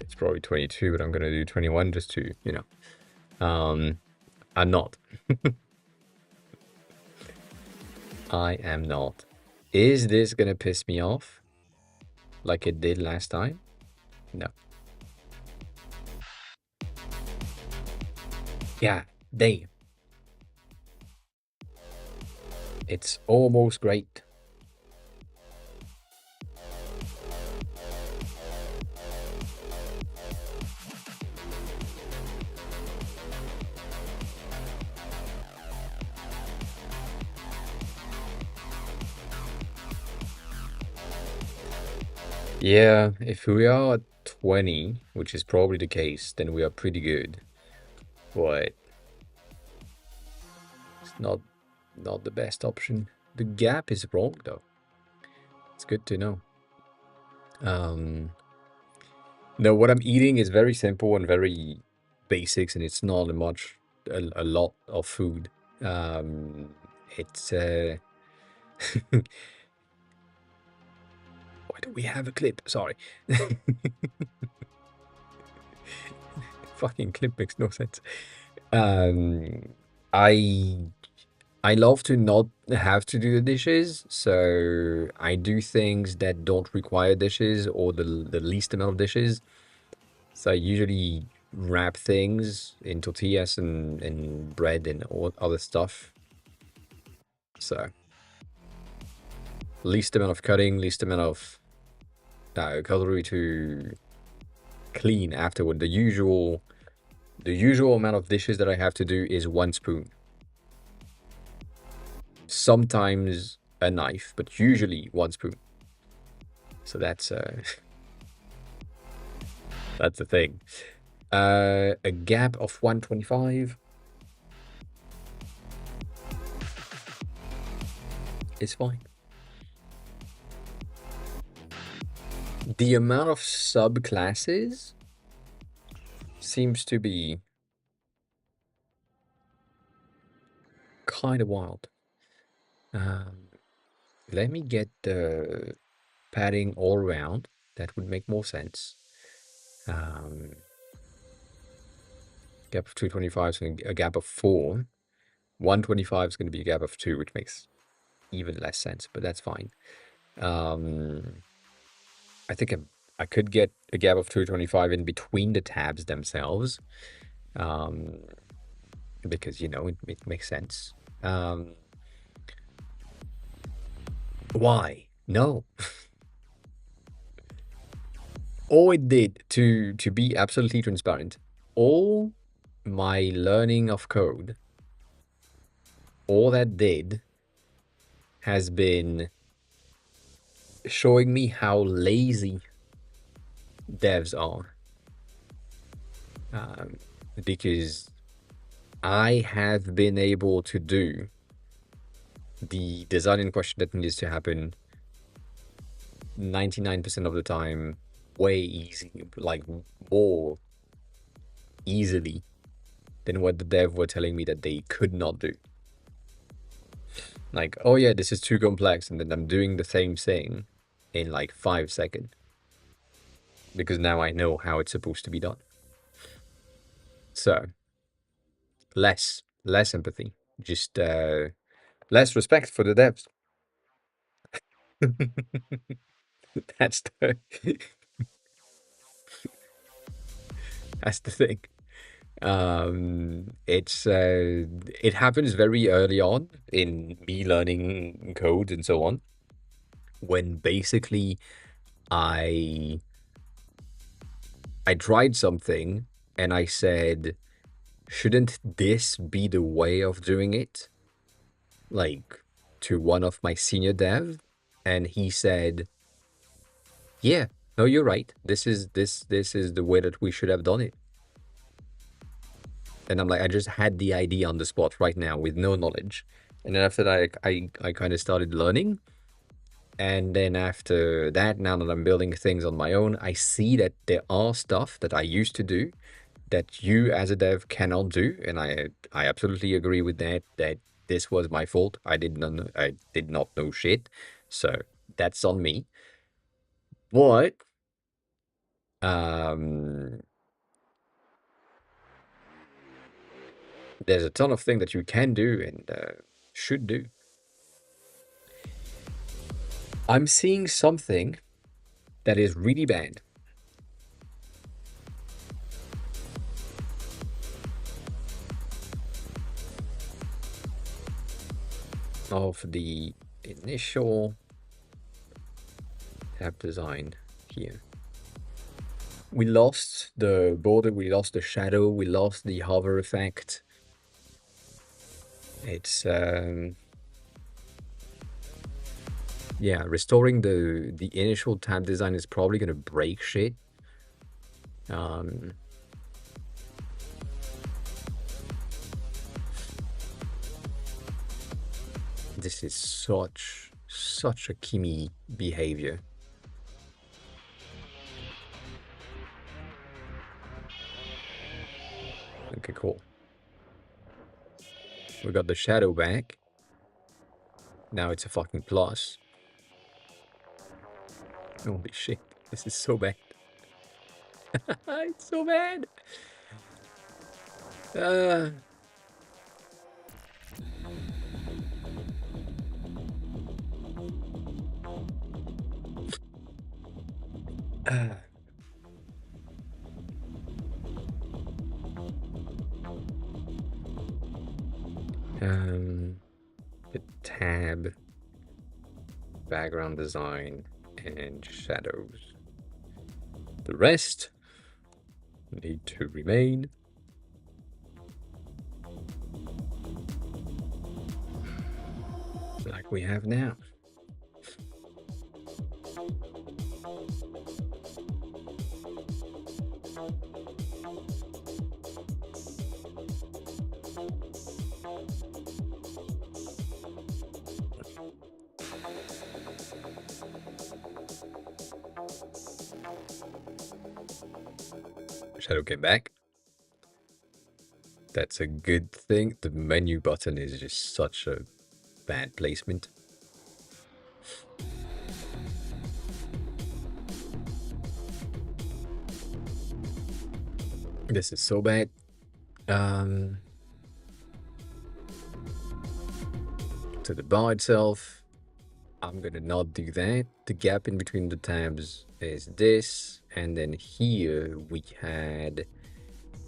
It's probably 22, but I'm gonna do 21 just to, I'm not. I am not. Is this gonna piss me off like it did last time? No. Yeah, damn. It's almost great. Yeah, if we are at 20, which is probably the case, then we are pretty good. But it's not the best option. The gap is wrong though. It's good to know. Um, no, what I'm eating is very simple and very basics, and it's not a lot of food. It's why do we have a clip? Sorry. Fucking clip makes no sense. Um, I I love to not have to do the dishes, so I do things that don't require dishes or the least amount of dishes. So I usually wrap things in tortillas and bread and all other stuff. So least amount of cutting, least amount of cutlery to clean afterward. The usual amount of dishes that I have to do is 1 spoon. Sometimes a knife, but usually 1 spoon. So that's that's the thing. A gap of 125 is fine. The amount of subclasses seems to be kind of wild. let me get the padding all around. That would make more sense. Um, Gap of 225 is going to be a gap of 4. 125 is going to be a gap of 2, which makes even less sense, but that's fine. Um, I think I could get a gap of 225 in between the tabs themselves, um, because, it makes sense. Why? No. All it did, to be absolutely transparent, all my learning of code, all that did has been showing me how lazy devs are. Um, because I have been able to do the design in question that needs to happen 99% of the time way easy, like more easily than what the dev were telling me that they could not do. Like, oh yeah, this is too complex, and then I'm doing the same thing in like 5 seconds because now I know how it's supposed to be done. So less empathy, just less respect for the devs. That's the that's the thing. It happens very early on in me learning code and so on, when basically I I tried something and I said, shouldn't this be the way of doing it? Like, to one of my senior dev, and he said, yeah, no, you're right. This is the way that we should have done it. And I'm like, I just had the idea on the spot right now with no knowledge. And then after that, I kind of started learning. And then after that, now that I'm building things on my own, I see that there are stuff that I used to do that you as a dev cannot do. And I absolutely agree with that, that this was my fault. I did not know shit. So that's on me. But um there's a ton of things that you can do and should do. I'm seeing something that is really bad. Of the initial tab design here. We lost the border, we lost the shadow, we lost the hover effect. It's yeah, restoring the initial tab design is probably gonna break shit. This is such a Kimi behavior. Okay, cool. We got the shadow back. Now it's a fucking plus. Holy shit, this is so bad. It's so bad. Uh, uh, the tab, background design, and shadows. The rest need to remain like we have now. Shadow came back. That's a good thing. The menu button is just such a bad placement. This is so bad. To the bar itself, I'm gonna not do that. The gap in between the tabs is this, and then here we had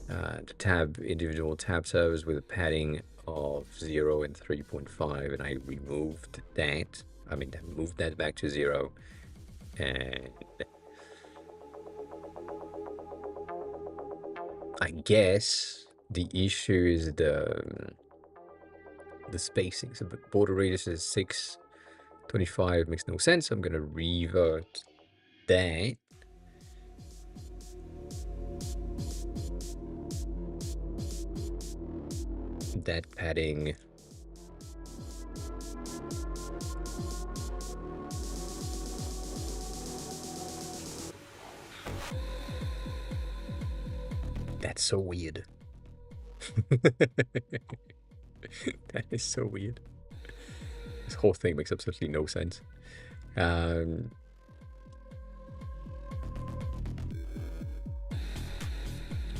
the individual tab servers with a padding of 0 and 3.5, and I removed that. I mean, I moved that back to 0, and I guess the issue is the spacing. So the border radius is 625, makes no sense. I'm gonna revert that. That padding. That's so weird. That is so weird. This whole thing makes absolutely no sense.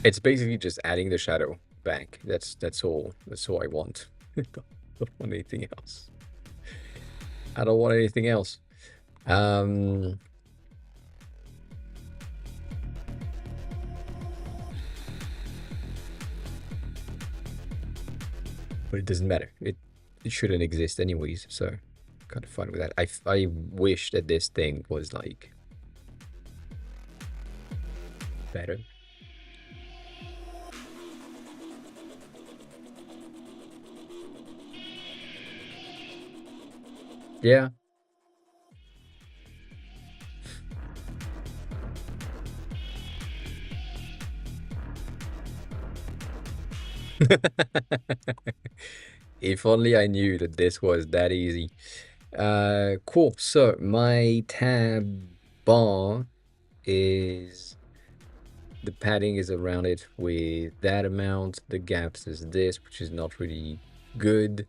It's basically just adding the shadow back. That's all. That's all I want. I don't want anything else. I don't want anything else. But it doesn't matter. It shouldn't exist anyways, so kind of fine with that. I wish that this thing was like better. Yeah. If only I knew that this was that easy. Cool. So my tab bar is the padding is around it with that amount. The gaps is this, which is not really good.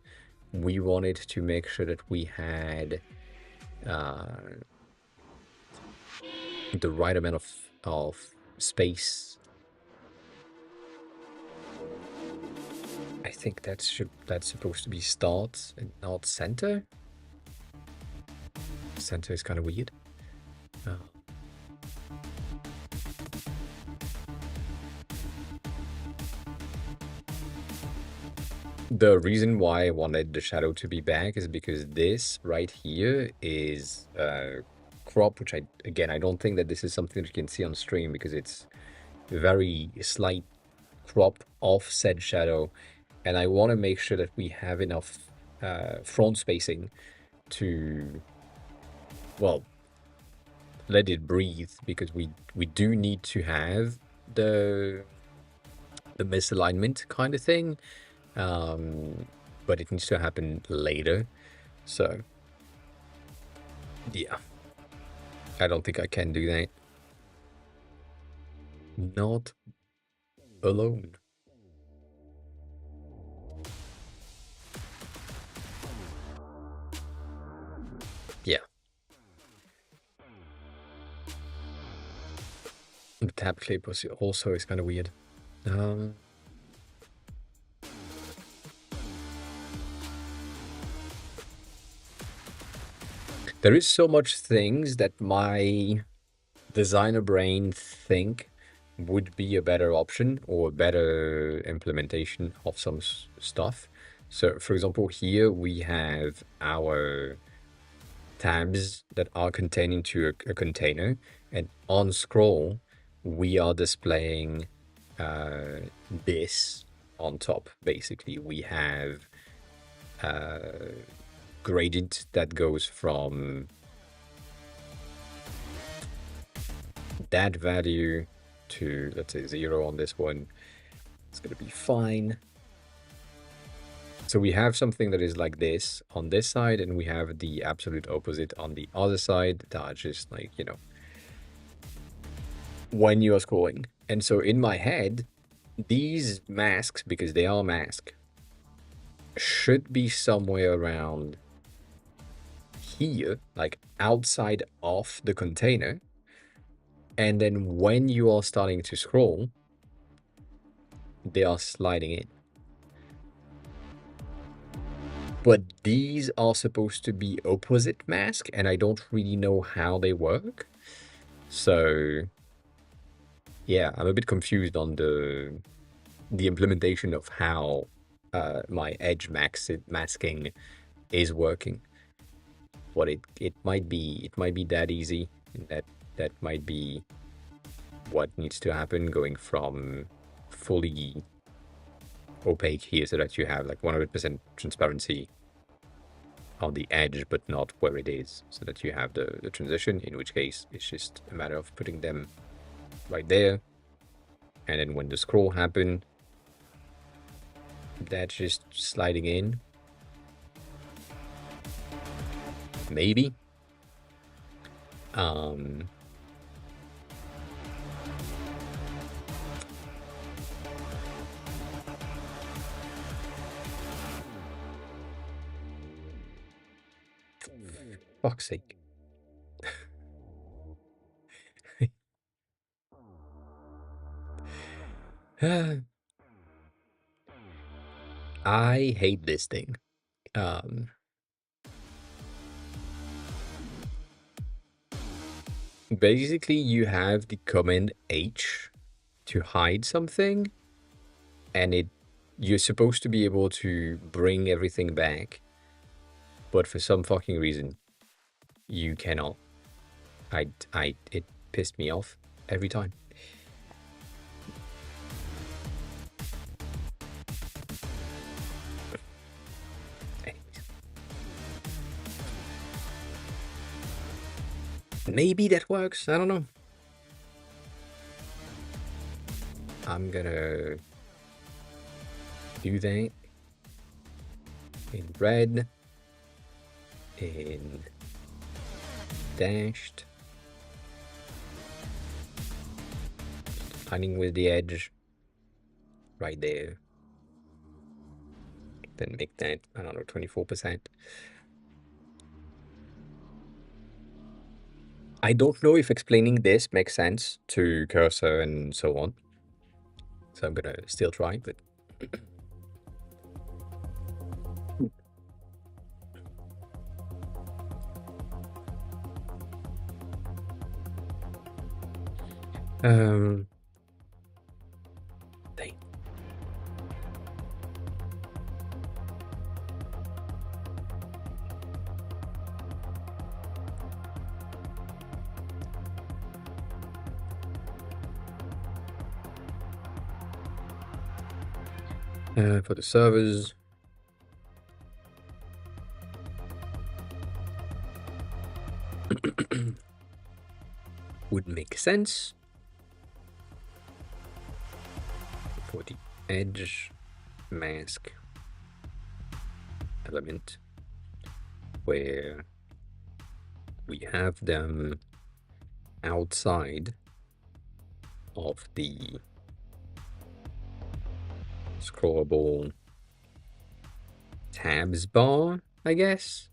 We wanted to make sure that we had the right amount of space. I think that's supposed to be start and not center. Center is kind of weird. The reason why I wanted the shadow to be back is because this right here is crop, which I don't think that this is something that you can see on stream because it's very slight crop of said shadow, and I want to make sure that we have enough front spacing to, well, let it breathe, because we do need to have the misalignment kind of thing, but it needs to happen later. So yeah, I don't think I can do that. Not alone. Yeah. The tab clip was also is kind of weird. There is so much things that my designer brain think would be a better option or a better implementation of some stuff. So, for example, here we have our tabs that are containing to a container, and on scroll, we are displaying this on top. Basically, we have gradient that goes from that value to, let's say, 0 on this one. It's going to be fine. So we have something that is like this on this side, and we have the absolute opposite on the other side that are just like, you know, when you are scrolling. And so in my head, these masks, because they are masks, should be somewhere around here, like outside of the container. And then when you are starting to scroll, they are sliding in. But these are supposed to be opposite mask, and I don't really know how they work. So yeah, I'm a bit confused on the implementation of how my edge masking is working. But it might be that easy. That might be what needs to happen, going from fully opaque here so that you have like 100% transparency on the edge, but not where it is, so that you have the transition, in which case it's just a matter of putting them right there. And then when the scroll happen, that's just sliding in. Maybe. Um, fuck's sake. I hate this thing. Um, Basically, you have the command H to hide something, and you're supposed to be able to bring everything back, but for some fucking reason, you cannot. It pissed me off every time. Maybe that works. I don't know. I'm gonna do that in red, in dashed, aligning with the edge right there. Then make that, I don't know, 24%. I don't know if explaining this makes sense to cursor and so on. So I'm gonna still try, but dang. For the servers, would make sense. For the edge mask element, where we have them outside of the scrollable tabs bar, I guess.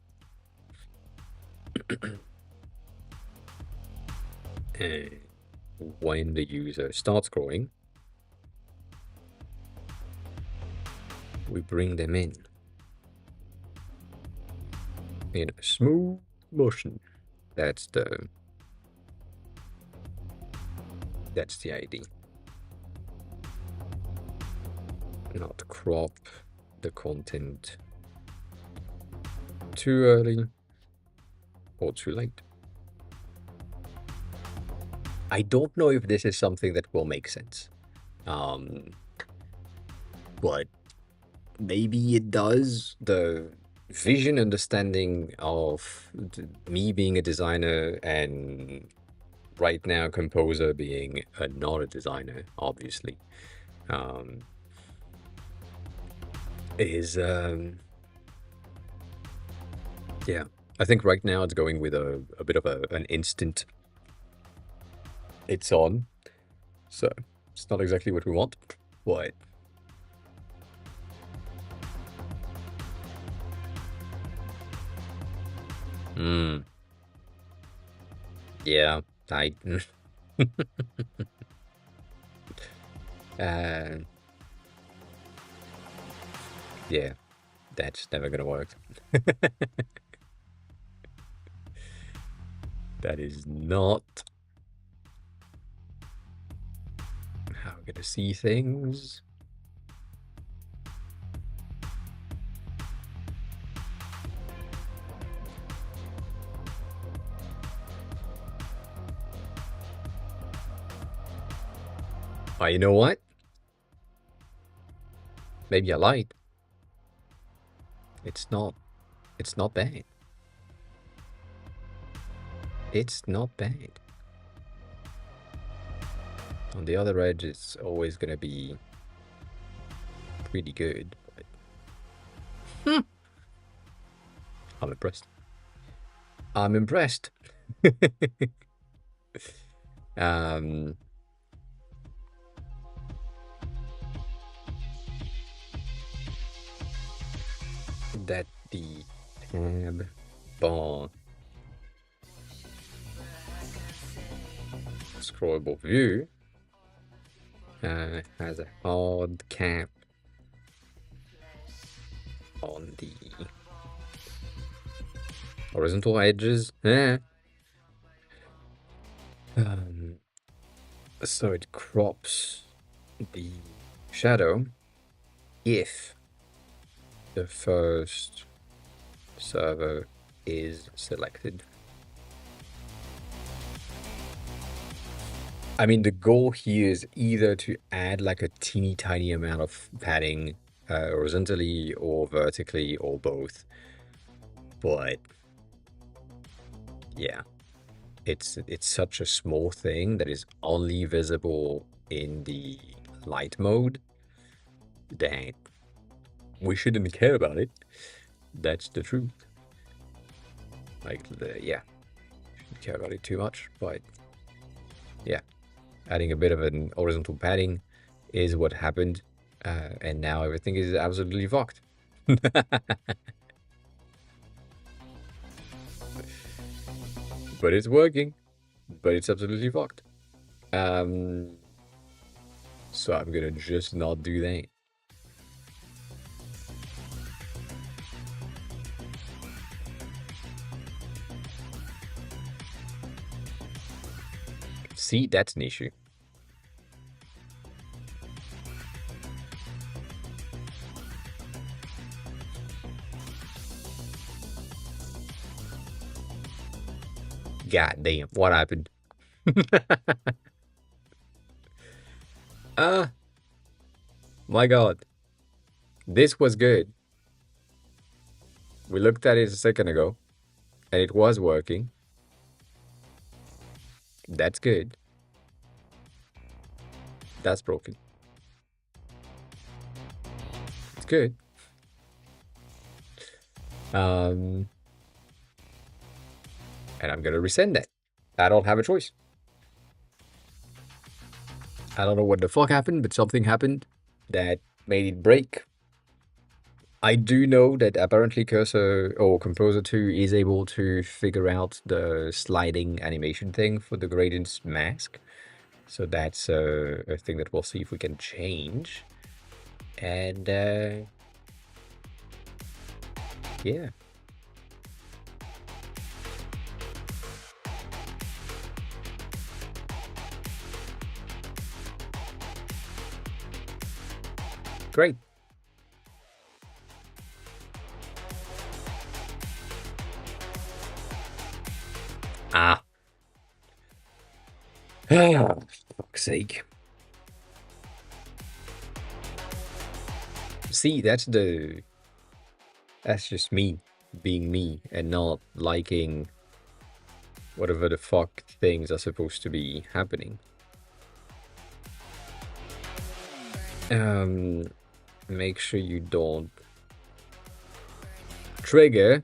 And when the user starts scrolling, we bring them in a smooth motion. That's the idea. Not crop the content too early or too late. I don't know if this is something that will make sense. But maybe it does. The vision understanding of me being a designer and right now composer being not a designer, obviously, is yeah. I think right now it's going with a bit of an instant. It's on, so it's not exactly what we want. What? Yeah, I Yeah, that's never gonna work. That is not how we're gonna see things. Oh, you know what? Maybe I lied. It's not. It's not bad. It's not bad. On the other edge, it's always gonna be pretty good. But I'm impressed. I'm impressed. um, that the tab bar scrollable view has a hard cap on the horizontal edges. So it crops the shadow if the first server is selected. I mean, the goal here is either to add like a teeny tiny amount of padding horizontally or vertically or both. But yeah, it's such a small thing that is only visible in the light mode that we shouldn't care about it. That's the truth. Like, yeah, shouldn't care about it too much, but yeah, adding a bit of an horizontal padding is what happened, and now everything is absolutely fucked. But it's working, but it's absolutely fucked. So I'm gonna just not do that. See, that's an issue. God damn, what happened? My God. This was good. We looked at it a second ago, and it was working. That's good. That's broken. It's good. And I'm gonna resend that. I don't have a choice. I don't know what the fuck happened, but something happened that made it break. I do know that apparently Cursor or Composer 2 is able to figure out the sliding animation thing for the gradients mask. So that's a thing that we'll see if we can change. And yeah. Great. Ah. For fuck's sake. See, that's just me being me and not liking whatever the fuck things are supposed to be happening. Make sure you don't trigger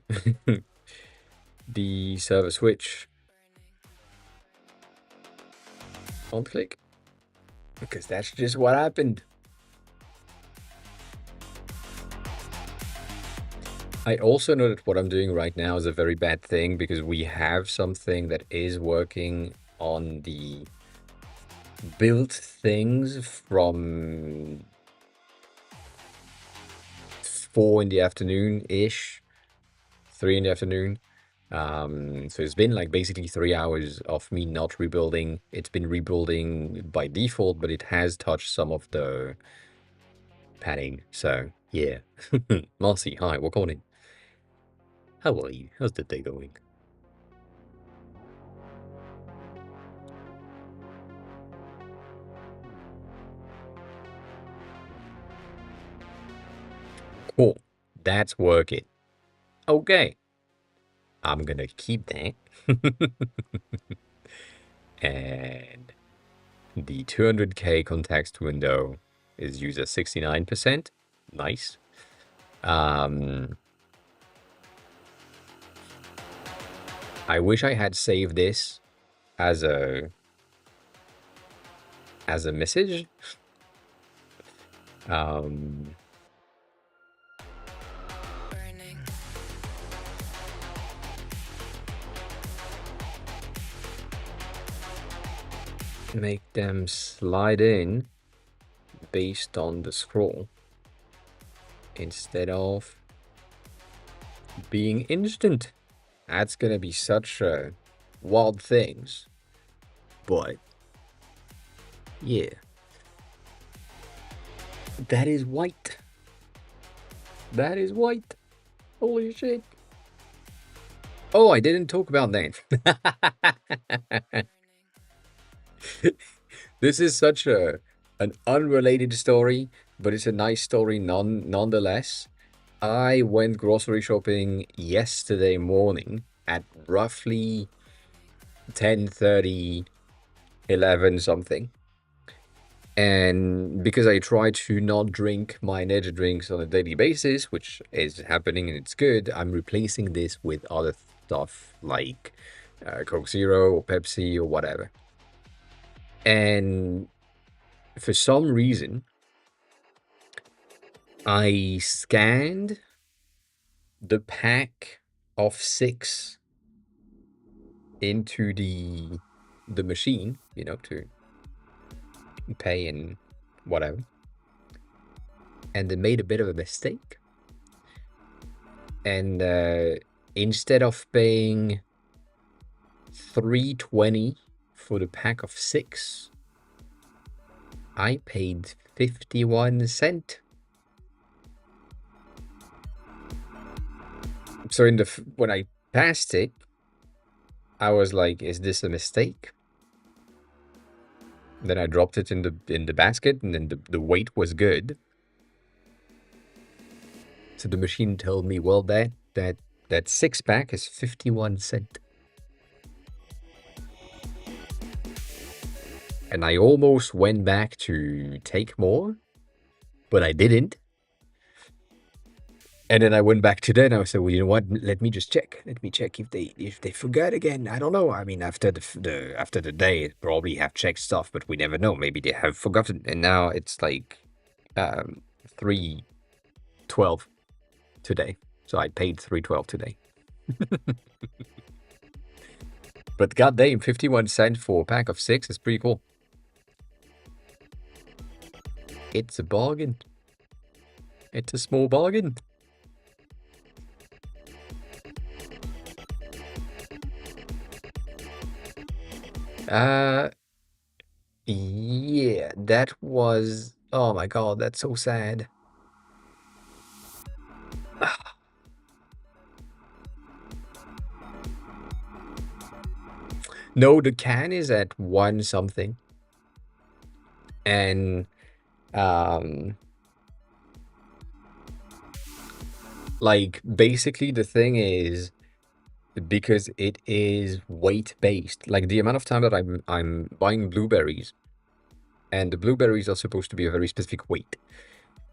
the server switch on click, because that's just what happened. I also know that what I'm doing right now is a very bad thing because we have something that is working on the built things from 4 in the afternoon ish, 3 in the afternoon. So it's been like basically 3 hours of me not rebuilding. It's been rebuilding by default, but it has touched some of the padding. So yeah. Marcy, hi, welcome on in. How are you? How's the day going? Cool. That's working. Okay. I'm gonna keep that. And the 200K context window is used at 69%. Nice. Um, I wish I had saved this as a message. Um, make them slide in based on the scroll instead of being instant. That's gonna be such wild things. But yeah, that is white. That is white. Holy shit. Oh, I didn't talk about that. This is such an unrelated story, but it's a nice story nonetheless. I went grocery shopping yesterday morning at roughly 10:30, 11 something. And because I try to not drink my energy drinks on a daily basis, which is happening and it's good, I'm replacing this with other stuff like Coke Zero or Pepsi or whatever. And for some reason, I scanned the pack of 6 into the machine, to pay and whatever. And they made a bit of a mistake. And instead of paying $3.20 for the pack of 6, I paid 51 cents. So when I passed it, I was like, is this a mistake? Then I dropped it in the basket, and then the weight was good. So the machine told me, well, that 6-pack is 51 cents. And I almost went back to take more, but I didn't. And then I went back to that and I said, well, you know what? Let me just check. Let me check if they forgot again. I don't know. I mean, after the day, they probably have checked stuff, but we never know. Maybe they have forgotten. And now it's like 3.12 today. So I paid 3.12 today. But goddamn, 51 cents for a pack of 6 is pretty cool. It's a bargain. It's a small bargain. Yeah, that was, oh my God, that's so sad. No, the can is at 1 something. And like basically the thing is, because it is weight based, like the amount of time that I'm buying blueberries, and the blueberries are supposed to be a very specific weight.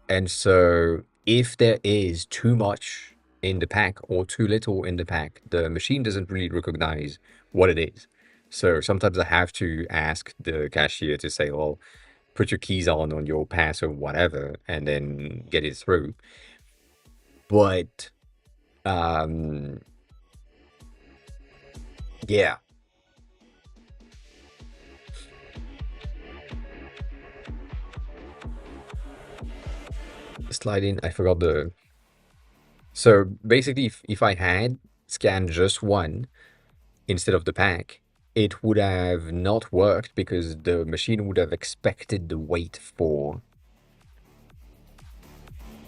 And so if there is too much in the pack or too little in the pack, the machine doesn't really recognize what it is. So sometimes I have to ask the cashier to say, well, put your keys on your pass or whatever, and then get it through. But yeah. Slide in. I forgot So basically, if I had scanned just one instead of the pack, it would have not worked because the machine would have expected the weight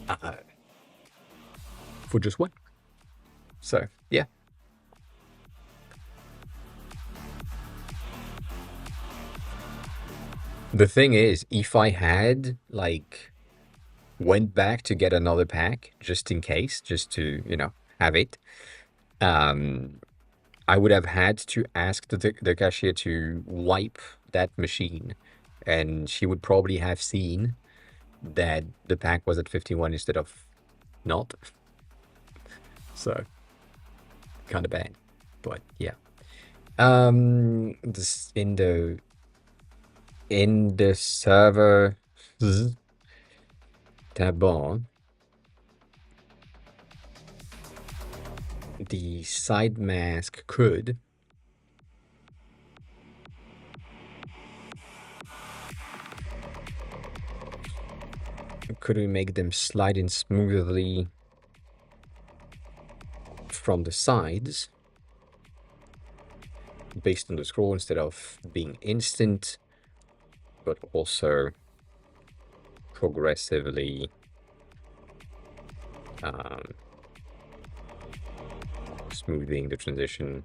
uh, for just one. So yeah, the thing is, if I had like went back to get another pack just in case, just to have it, um, I would have had to ask the cashier to wipe that machine, and she would probably have seen that the pack was at 51 instead of not. So kind of bad, but yeah. This in the server tab on the side mask could we make them slide in smoothly from the sides based on the scroll instead of being instant, but also progressively um, smoothing the transition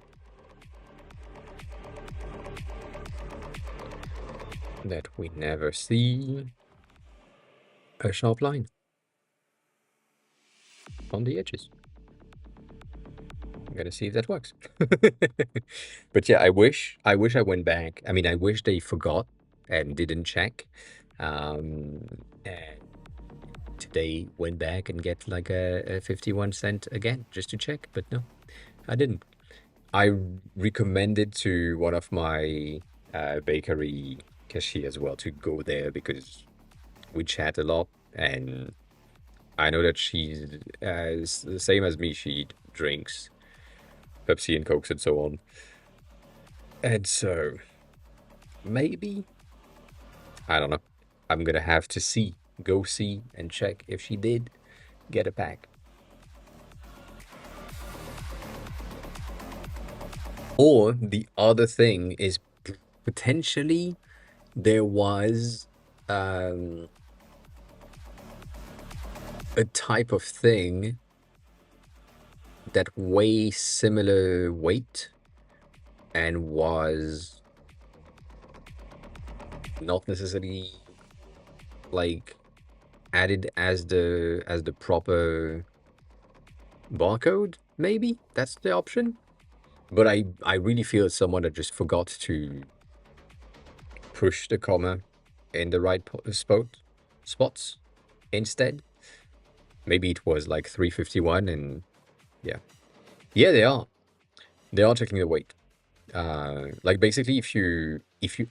that we never see a sharp line on the edges. I'm gonna see if that works. But yeah, I wish I went back. I mean, I wish they forgot and didn't check. And today went back and get like a 51 cent again just to check, but no, I didn't. I recommended to one of my bakery cashier as well to go there because we chat a lot, and I know that she's the same as me. She drinks Pepsi and Cokes and so on. And so maybe, I don't know. I'm gonna have to go see and check if she did get a pack. Or the other thing is potentially there was um, a type of thing that way similar weight and was not necessarily like added as the proper barcode. Maybe that's the option. But I really feel it's someone that just forgot to push the comma in the right spots instead. Maybe it was like 351 and yeah. Yeah, they are. They are checking the weight. Like basically if you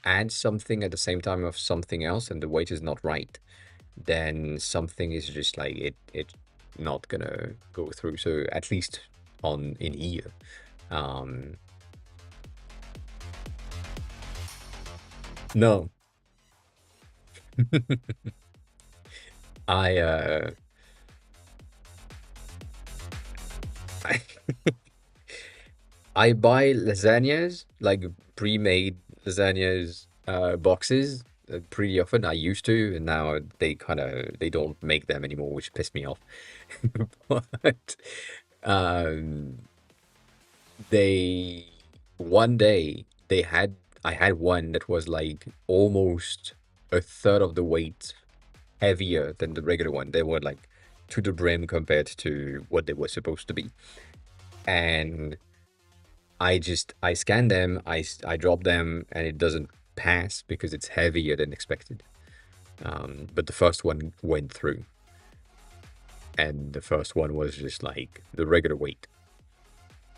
add something at the same time of something else and the weight is not right, then something is just like it not gonna go through. So at least on in here. Um no. I I, I buy lasagnas, like pre-made lasagnas boxes pretty often. I used to, and now they don't make them anymore, which pissed me off. But um, they one day they had I had one that was like almost a third of the weight heavier than the regular one. They were like to the brim compared to what they were supposed to be. And I scan them, I drop them, and it doesn't pass because it's heavier than expected. But the first one went through, and the first one was just like the regular weight.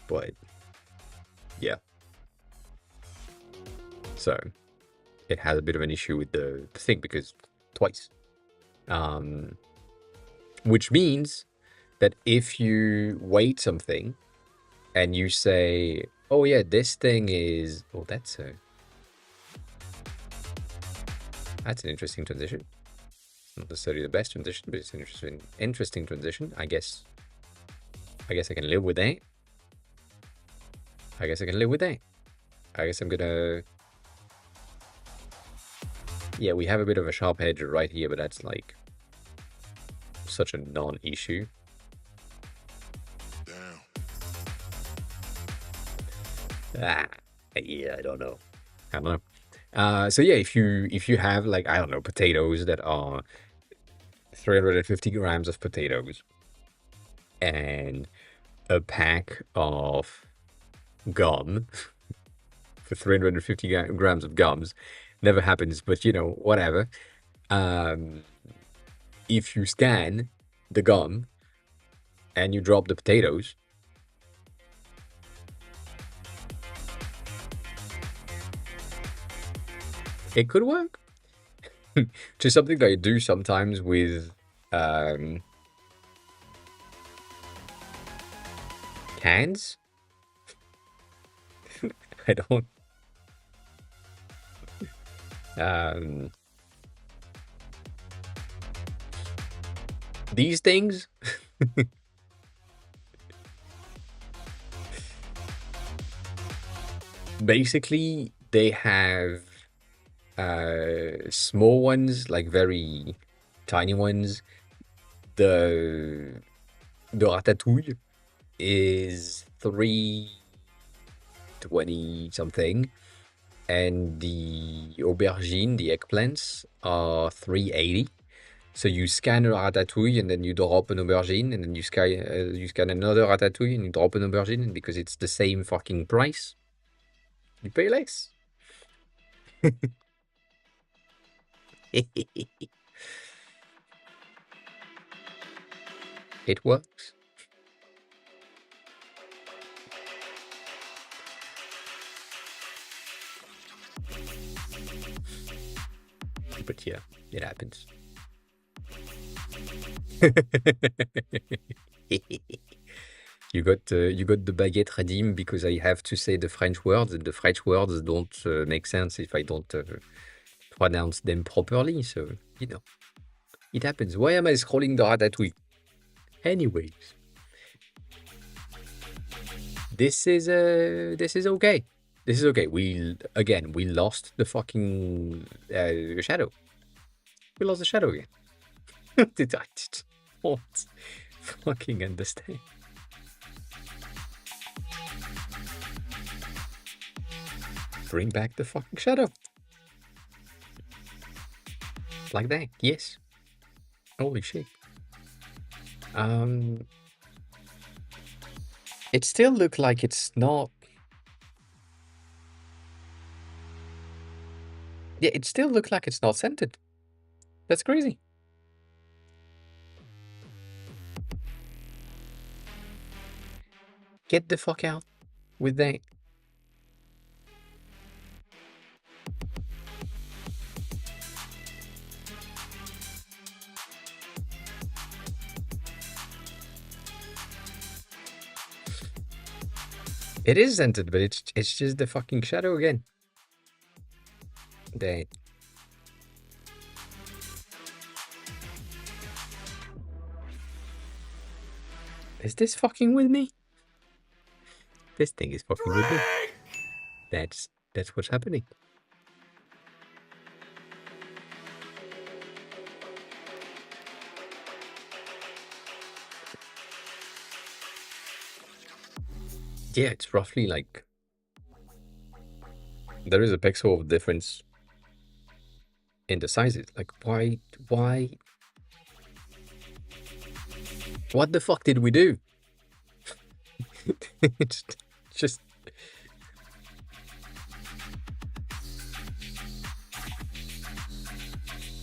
But yeah, so it has a bit of an issue with the thing because twice. Um, which means that if you weight something and you say, "Oh yeah, this thing is," oh, that's an interesting transition. Not necessarily the best transition, but it's an interesting transition, I guess. I guess I can live with that. I guess I can live with that. I guess I'm gonna... Yeah, we have a bit of a sharp edge right here, but that's like such a non-issue. Ah, yeah, I don't know. I don't know. So yeah, if you have like, I don't know, potatoes that are 350 grams of potatoes and a pack of gum for 350 grams of gums, never happens, but you know, whatever. Um, if you scan the gum and you drop the potatoes, it could work. Which is something that I do sometimes with cans. I don't. These things, basically, they have small ones, like very tiny ones. The ratatouille is 320 something, and the aubergine, the eggplants, are 380. So you scan a ratatouille and then you drop an aubergine, and then you scan another ratatouille and you drop an aubergine, and because it's the same fucking price, you pay less. It works. But yeah, it happens. You got the baguette redeem because I have to say the French words, and the French words don't make sense if I don't pronounce them properly. So you know, it happens. Why am I scrolling the ratatouille? Anyways, this is okay. This is okay. We lost the fucking shadow. We lost the shadow again. Did I don't fucking understand? Bring back the fucking shadow. Like that, yes. Holy shit. It still looks like it's not... Yeah, it still looks like it's not scented. That's crazy. Get the fuck out with that. It is scented, but it's just the fucking shadow again. That. Is this fucking with me? This thing is fucking with me. That's what's happening. Yeah, it's roughly like... There is a pixel of difference in the sizes. Like, why? What the fuck did we do? It's just...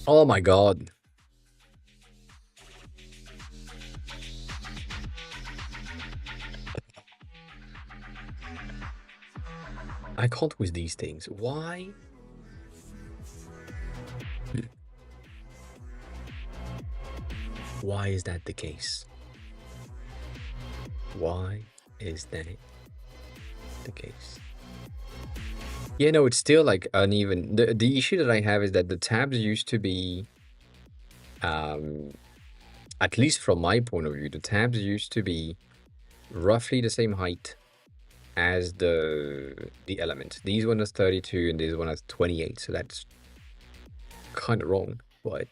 Oh my god. I can't with these things. Why? Why is that the case? Why is that the case? Yeah, no, it's still like uneven. The issue that I have is that the tabs used to be, at least from my point of view, the tabs used to be roughly the same height as the element. These one is 32 and this one is 28, so that's kind of wrong. But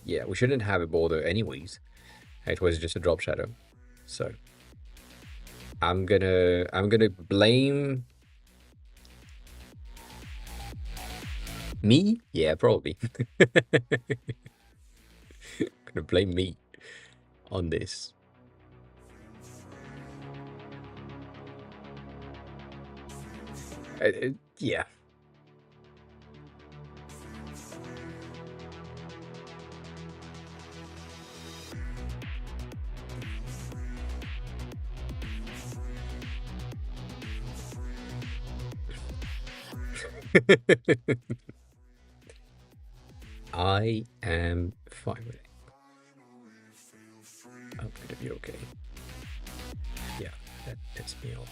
yeah, we shouldn't have a border anyways. It was just a drop shadow. So I'm gonna blame me. Yeah, probably. Gonna blame me on this. Yeah. I am fine with it. I'm gonna be okay. Yeah, that pissed me off.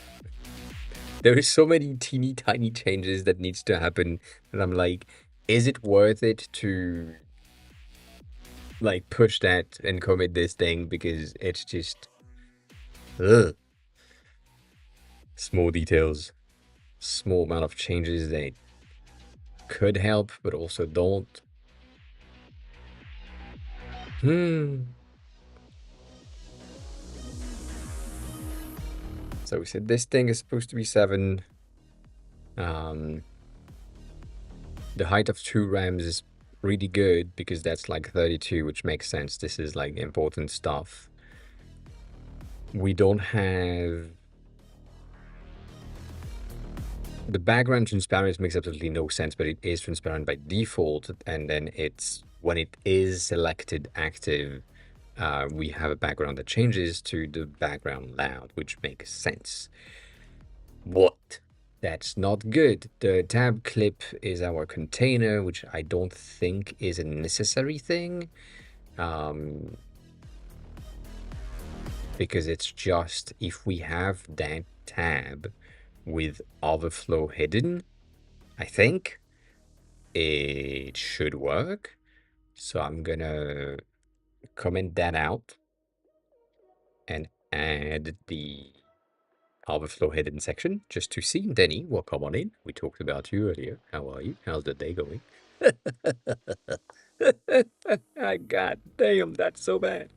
There is so many teeny tiny changes that needs to happen, and I'm like, is it worth it to like push that and commit this thing because it's just ugh. Small details, small amount of changes that could help but also don't. So we said this thing is supposed to be 7. Um, the height of 2 rams is really good because that's like 32, which makes sense. This is like important stuff. We don't have the background transparency makes absolutely no sense, but it is transparent by default. And then it's when it is selected active, we have a background that changes to the background loud, which makes sense. What? That's not good. The tab clip is our container, which I don't think is a necessary thing. Because it's just if we have that tab with overflow hidden, I think it should work. So I'm gonna comment that out and add the overflow hidden section just to see. Denny, well, come on in. We talked about you earlier. How are you? How's the day going? God damn, that's so bad.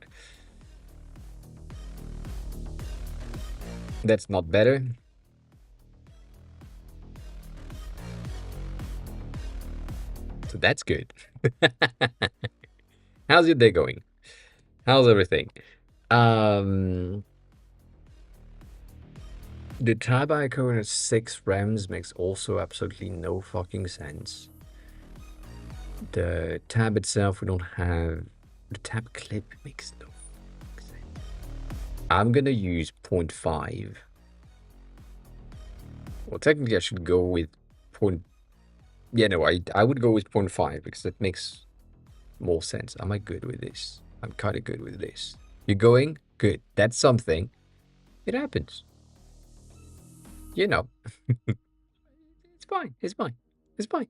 That's not better. So that's good. How's your day going? How's everything? Um, the tab icon at 6 rems makes also absolutely no fucking sense. The tab itself, we don't have. The tab clip makes no sense. I'm gonna use 0.5. Well, technically, I should go with point. Yeah, no, I would go with 0.5 because that makes more sense. Am I good with this? I'm kind of good with this. You're going? Good. That's something. It happens. You know. It's fine. It's fine. It's fine.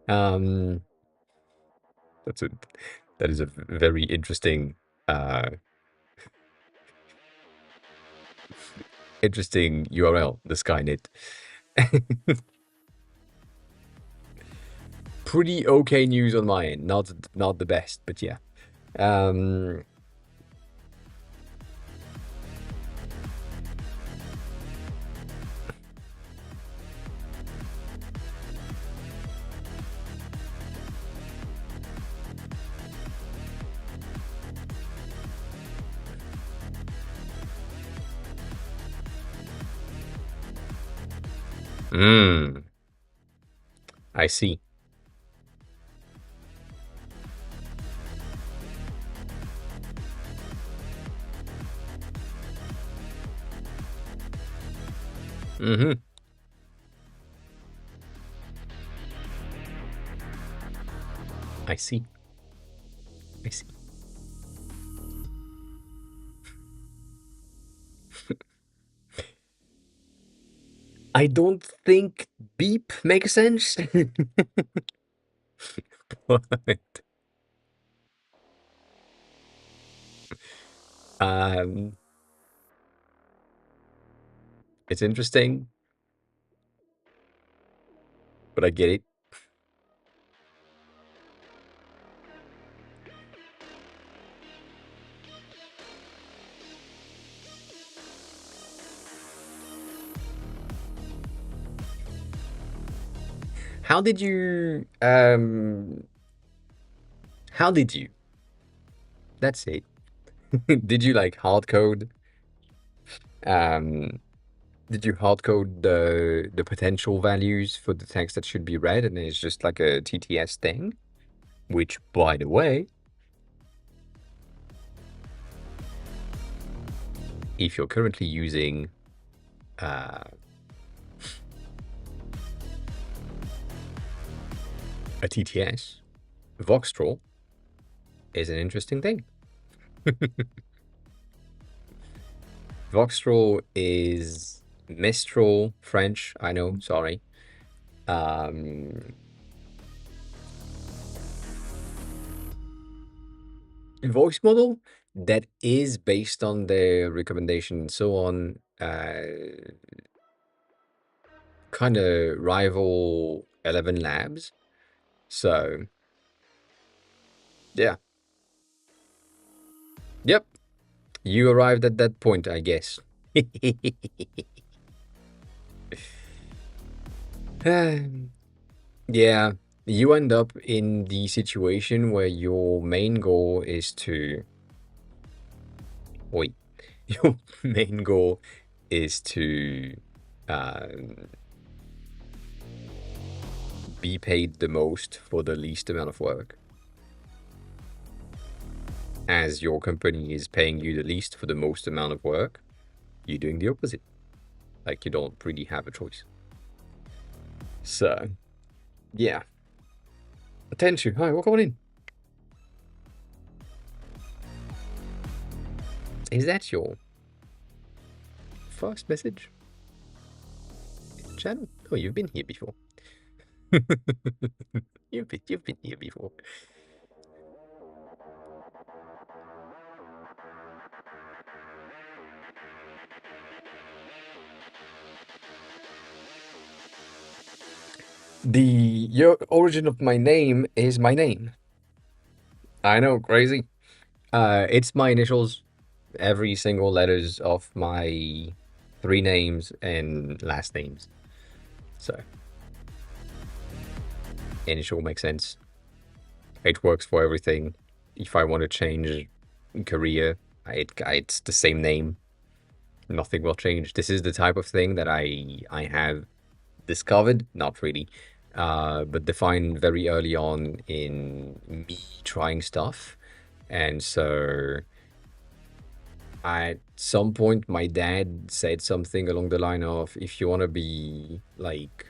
Um, that's a that is a very interesting interesting URL, the Skynet. Pretty okay news on my end. Not the best, but yeah. Um, I see. Mm-hmm. I see. I see. I don't think beep makes sense. But um It's interesting, but I get it. How did you how did you? That's it. Did you like hard code? Um did you hard code the potential values for the text that should be read and it's just like a TTS thing? Which by the way, if you're currently using uh a TTS, Voxtrol is an interesting thing. Voxtrol is Mistral French, I know, sorry. Um, Voice model that is based on their recommendation and so on, kind of rival 11 Labs. So, yeah. Yep. You arrived at that point, I guess. Yeah, you end up in the situation where your main goal is to wait. Your main goal is to um, be paid the most for the least amount of work. As your company is paying you the least for the most amount of work, you're doing the opposite. Like you don't really have a choice. So, yeah. Attention. Hi, welcome on in. Is that your first message in the channel? Oh, you've been here before. You've been here before. The origin of my name is my name. I know, crazy. It's my initials, every single letters of my three names and last names. So initial makes sense. It works for everything. If I want to change career, it's the same name. Nothing will change. This is the type of thing that I have discovered, not really, but defined very early on in me trying stuff. And so at some point, my dad said something along the line of, if you want to be like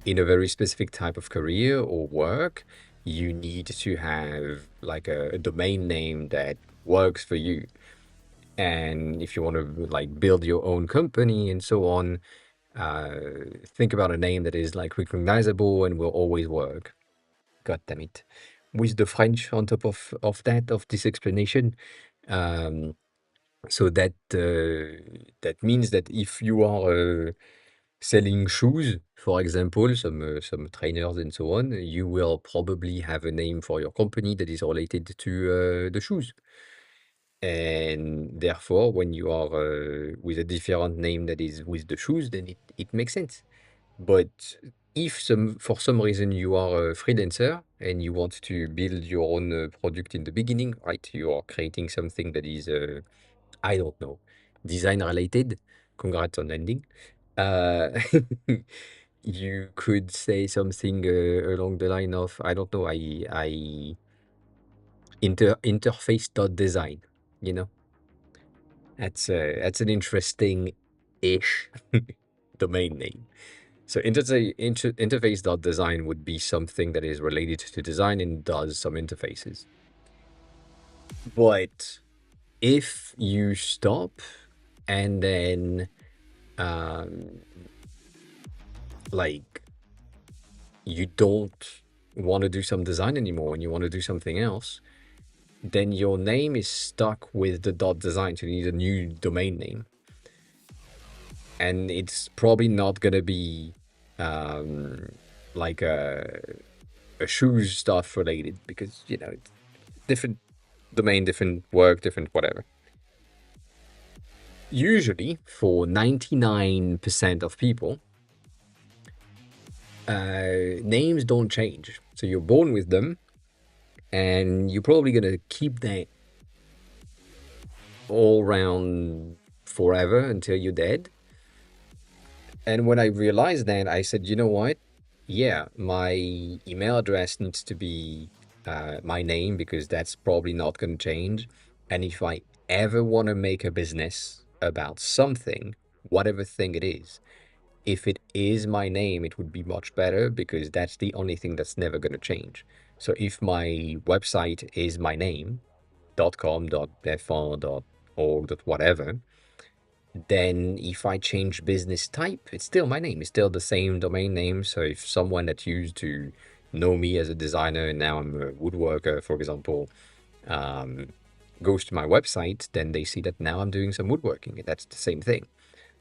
in a very specific type of career or work, you need to have like a domain name that works for you. And if you want to like build your own company and so on, uh, think about a name that is like recognizable and will always work. God damn it. With the French on top of that, of this explanation. Um, so that means that if you are selling shoes, for example, some trainers and so on, you will probably have a name for your company that is related to the shoes. And therefore, when you are with a different name that is with the shoes, then it makes sense. But if for some reason you are a freelancer and you want to build your own product in the beginning, right? You are creating something that is, I don't know, design related. Congrats on landing. Uh, you could say something along the line of, I don't know, I interface dot design, you know? That's an interesting ish domain name. So interface.design would be something that is related to design and does some interfaces. But if you stop and then um, like you don't want to do some design anymore and you want to do something else, then your name is stuck with the dot design. So you need a new domain name. and it's probably not gonna be um, like a shoes stuff related because it's different domain, different work, different whatever. Usually, for 99% of people, names don't change. So you're born with them, and you're probably gonna keep that all around forever until you're dead. And when I realized that, I said, you know what? Yeah, my email address needs to be my name because that's probably not going to change. And if I ever want to make a business about something, whatever thing it is, if it is my name, it would be much better because that's the only thing that's never going to change. So if my website is my name, .com, .fr, .org, whatever, then if I change business type, it's still my name. It's still the same domain name. So if someone that used to know me as a designer and now I'm a woodworker, for example, um, goes to my website, then they see that now I'm doing some woodworking. And that's the same thing.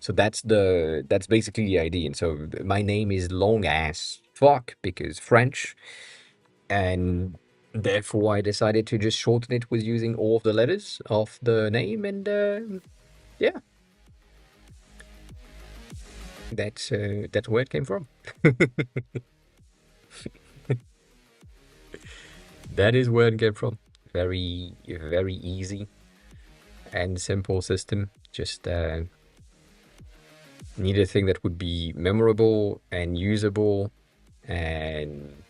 So that's basically the idea. And so my name is long as fuck because French, and therefore I decided to just shorten it with using all of the letters of the name, and yeah, that's where it came from. That is where it came from. Very, very easy and simple system. Just need a thing that would be memorable and usable and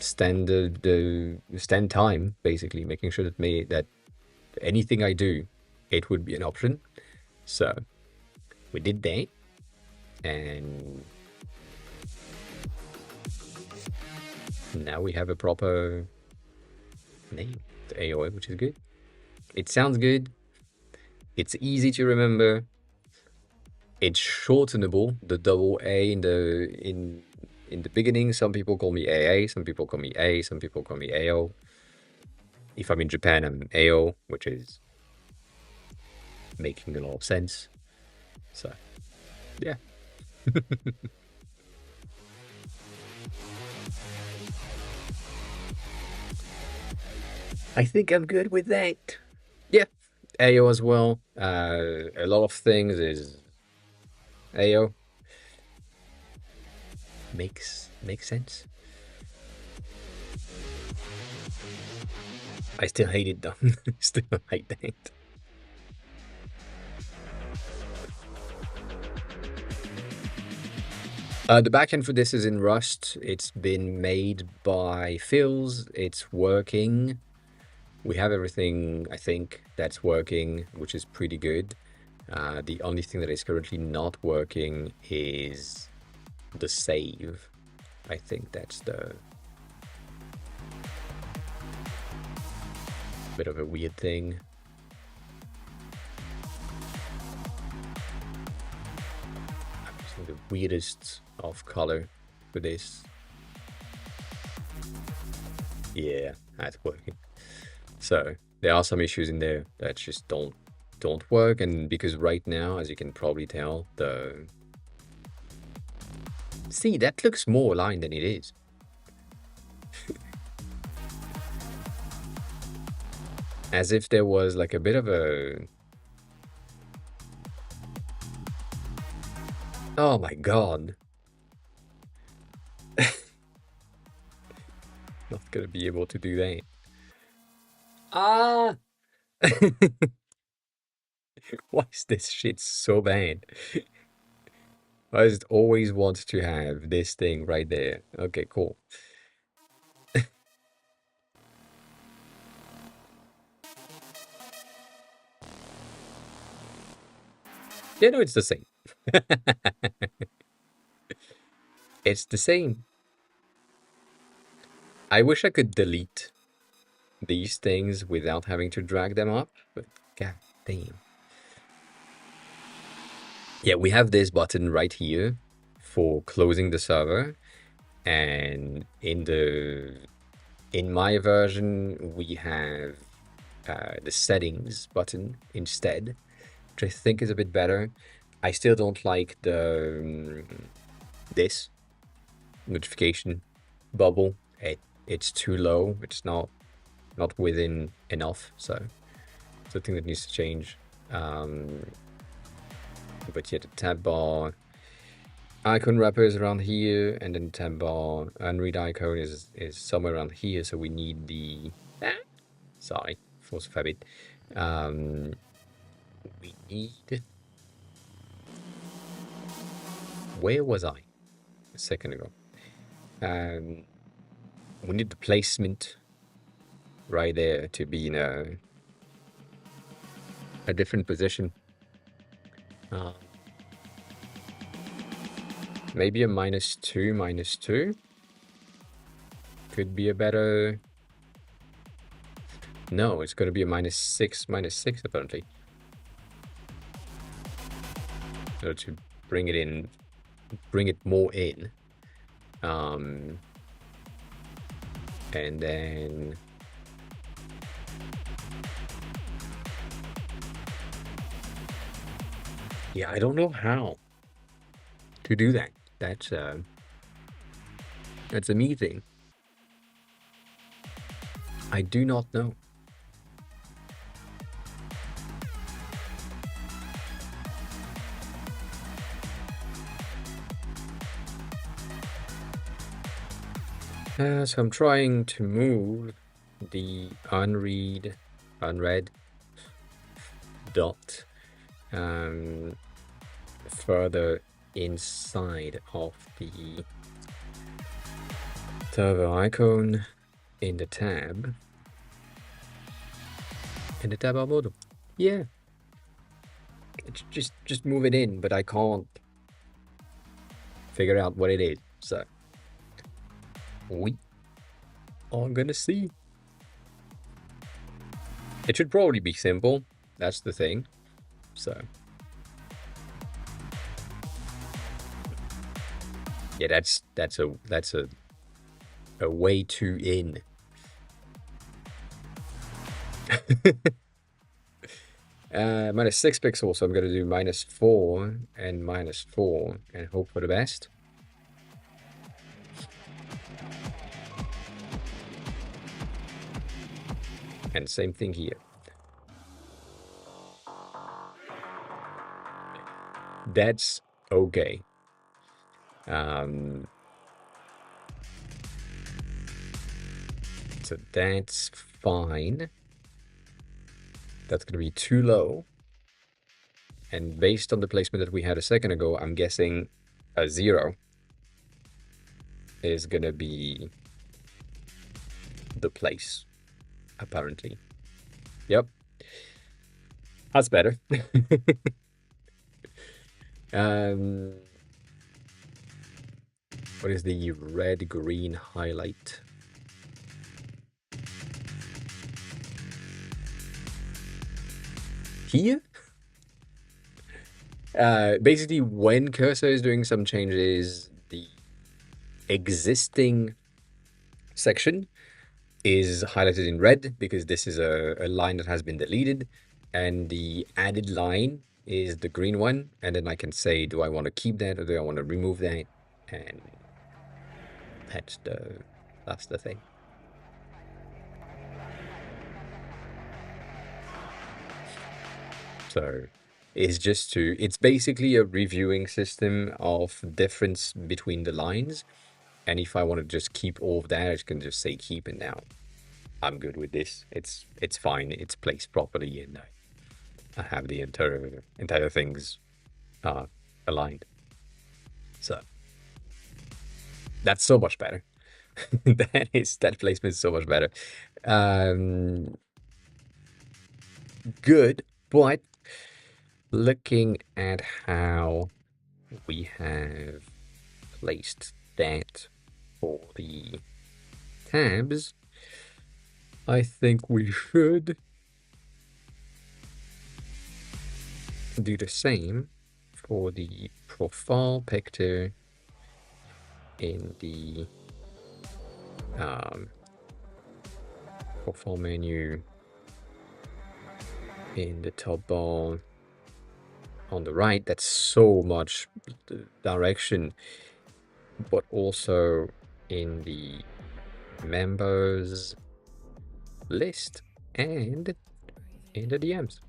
stand the stand time, basically making sure that anything I do, it would be an option. So we did that, and now we have a proper name, the AOA, which is good. It sounds good. It's easy to remember. It's shortenable. The double A in the beginning. Some people call me AA. Some people call me A. Some people call me AO. If I'm in Japan, I'm AO, which is making a lot of sense. So yeah, I think I'm good with that. Yeah, AO as well. A lot of things is AO. Makes sense. I still hate it though. Still hate that. The backend for this is in Rust. It's been made by Phil's. It's working. We have everything, I think, that's working, which is pretty good. The only thing that is currently not working is the save. I think that's the bit of a weird thing. I'm using the weirdest of color for this. Yeah, that's working. So there are some issues in there that just don't work, and because right now, as you can probably tell, the see that looks more aligned than it is. As if there was like a bit of a oh my god. Not gonna be able to do that. Ah! Why is this shit so bad? I just always want to have this thing right there. Okay, cool. Yeah, no, it's the same. It's the same. I wish I could delete these things without having to drag them up, but god damn. Yeah, we have this button right here for closing the server, and in my version we have the settings button instead, which I think is a bit better. I still don't like the this notification bubble. It's too low. It's not within enough. So it's a thing that needs to change. But yeah, the tab bar icon wrapper is around here, and then tab bar unread icon is somewhere around here. So we need the sorry, force of habit. We need, where was I a second ago? We need the placement right there to be in a different position. Maybe a -2 could be a better. No, it's going to be a -6 apparently. So to bring it in, bring it more in. And then yeah, I don't know how to do that. That's a me thing. I do not know. So I'm trying to move the unread, unread dot further inside of the turbo icon in the tab bar model. Yeah, it's just move it in, but I can't figure out what it is. So we are gonna see. It should probably be simple. That's the thing. So yeah, that's a way too in. -6 pixels, so I'm gonna do -4 and -4 and hope for the best. And same thing here. That's okay. So that's fine. That's going to be too low. And based on the placement that we had a second ago, I'm guessing a 0 is going to be the place, apparently. Yep. That's better. What is the red-green highlight? Here? Basically, when cursor is doing some changes, the existing section is highlighted in red because this is a line that has been deleted, and the added line is the green one. And then I can say, do I want to keep that or do I want to remove that? And that's the thing. So it's basically a reviewing system of difference between the lines. And if I want to just keep all of that, I can just say keep, and now I'm good with this. It's fine. It's placed properly, and I have the entire things aligned. So that's so much better. That placement is so much better. Good, but looking at how we have placed that for the tabs, I think we should do the same for the profile picture in the profile menu in the top bar on the right, that's so much direction, but also in the members list and in the DMs,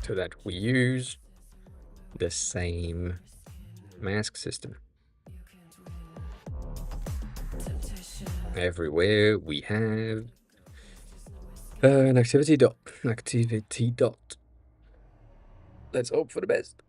so that we use the same mask system. Everywhere we have an activity dot. Activity dot. Let's hope for the best.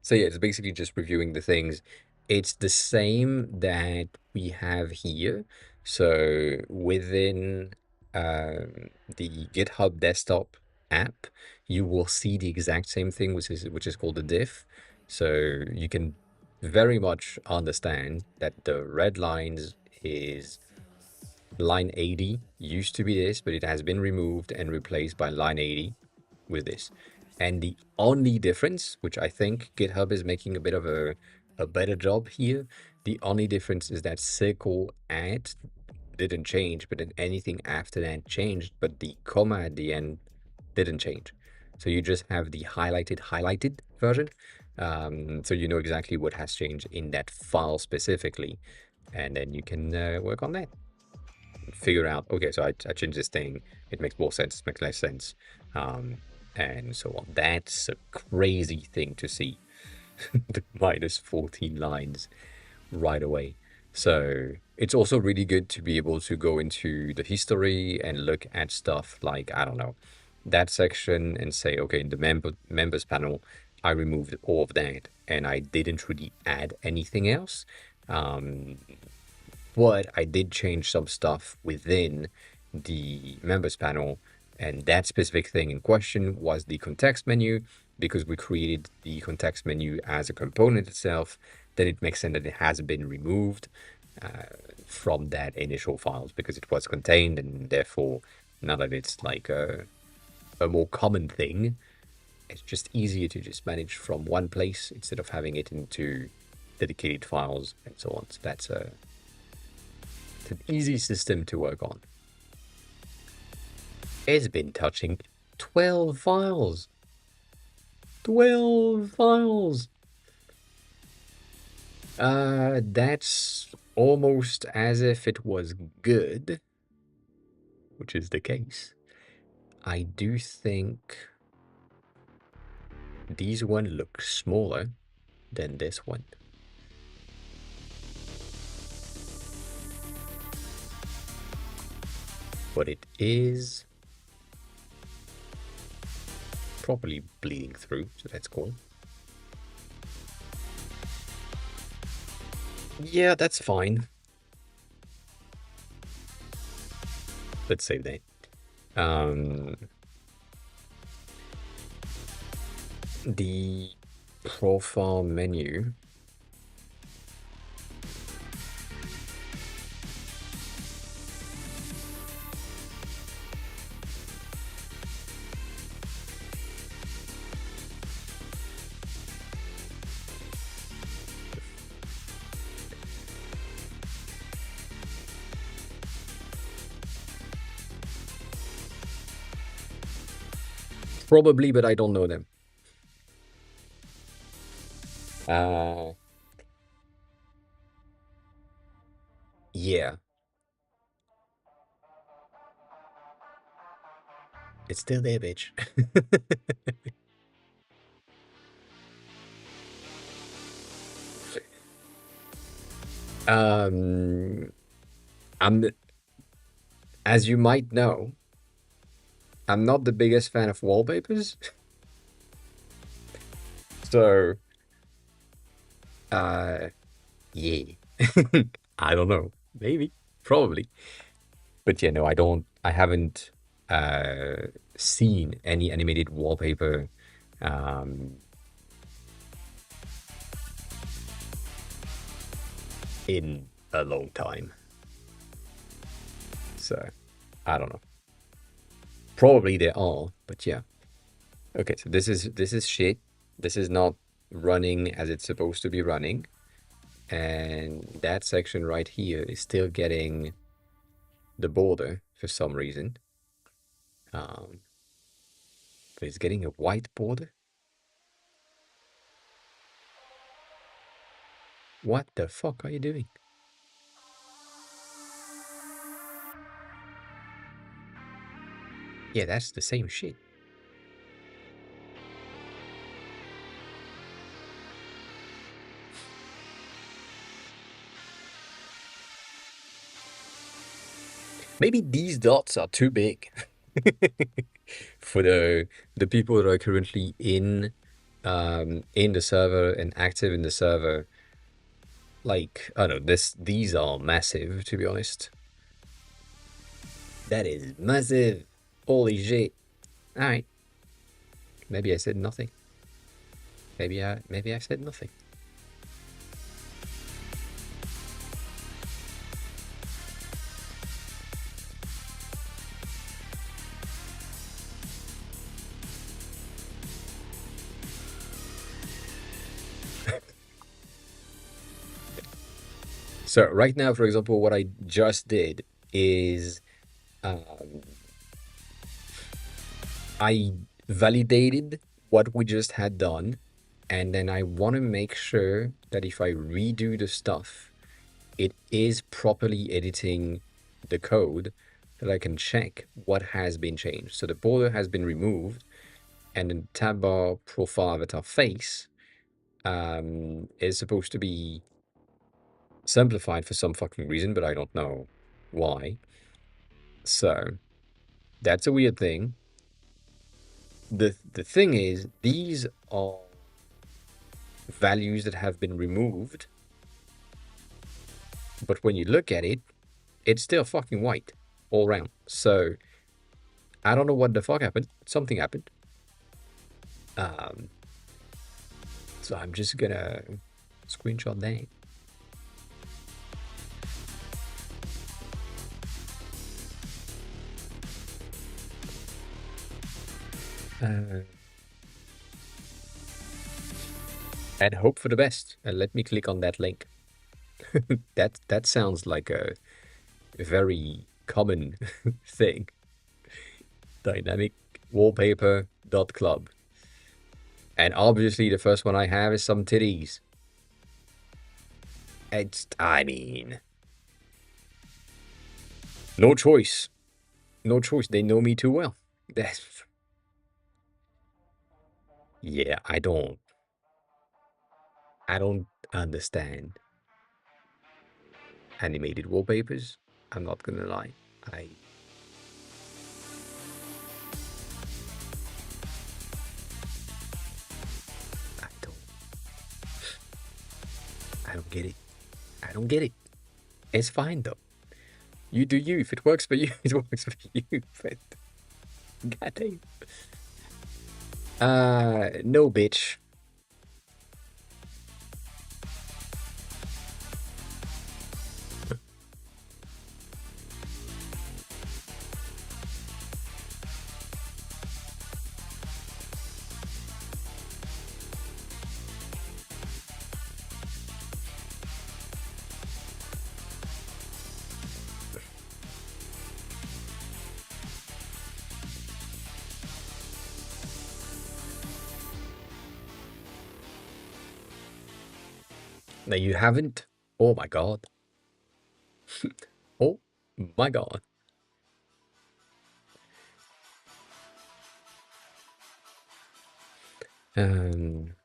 So yeah, it's basically just reviewing the things. It's the same that we have here. So within the GitHub desktop app, you will see the exact same thing, which is called a diff. So you can very much understand that the red lines is line 80 used to be this, but it has been removed and replaced by line 80 with this. And the only difference, which I think GitHub is making a bit of a better job here, the only difference is that circle at didn't change, but then anything after that changed, but the comma at the end didn't change. So you just have the highlighted version. So you know exactly what has changed in that file specifically. And then you can work on that. Figure out, okay, so I changed this thing. It makes more sense, makes less sense. And so on. That's a crazy thing to see. The minus 14 lines right away. So it's also really good to be able to go into the history and look at stuff like, I don't know, that section and say, okay, in the members panel, I removed all of that and I didn't really add anything else. But I did change some stuff within the members panel, and that specific thing in question was the context menu. Because we created the context menu as a component itself, then it makes sense that it has been removed from that initial files because it was contained, and therefore now that it's like a more common thing, it's just easier to just manage from one place instead of having it into dedicated files and so on. So that's it's an easy system to work on. It's been touching 12 files. 12 files. That's almost as if it was good, which is the case. I do think these one look smaller than this one. But it is properly bleeding through, so that's cool. Yeah, that's fine. Let's save that. The profile menu. Probably, but I don't know them. Yeah. It's still there, bitch. I'm, as you might know, I'm not the biggest fan of wallpapers. So, yeah. I don't know. Maybe. Probably. But yeah, no, I haven't seen any animated wallpaper in a long time. So, I don't know. Probably there are, but yeah. Okay, so this is shit. This is not running as it's supposed to be running. And that section right here is still getting the border for some reason. So it's getting a white border? What the fuck are you doing? Yeah, that's the same shit. Maybe these dots are too big for the people that are currently in the server and active in the server. Like, I don't know, these are massive, to be honest. That is massive. Holy shit. Alright. Maybe I said nothing. Maybe I said nothing. So right now, for example, what I just did is um, I validated what we just had done, and then I want to make sure that if I redo the stuff, it is properly editing the code that I can check what has been changed. So the border has been removed, and the tab bar profile avatar face is supposed to be simplified for some fucking reason, but I don't know why. So that's a weird thing. The thing is, these are values that have been removed, but when you look at it, it's still fucking white all around. So I don't know what the fuck happened. Something happened. Um, so I'm just gonna screenshot that. Uh, and hope for the best. And let me click on that link. That sounds like a very common thing. Dynamic wallpaper.club. And obviously the first one I have is some titties. I mean, no choice. No choice. They know me too well. That's, yeah, I don't understand animated wallpapers. I'm not gonna lie. I, I don't, I don't get it. I don't get it. It's fine though. You do you. If it works for you, it works for you. But goddamn. No, bitch. No, you haven't. Oh my god. Oh my god. Um,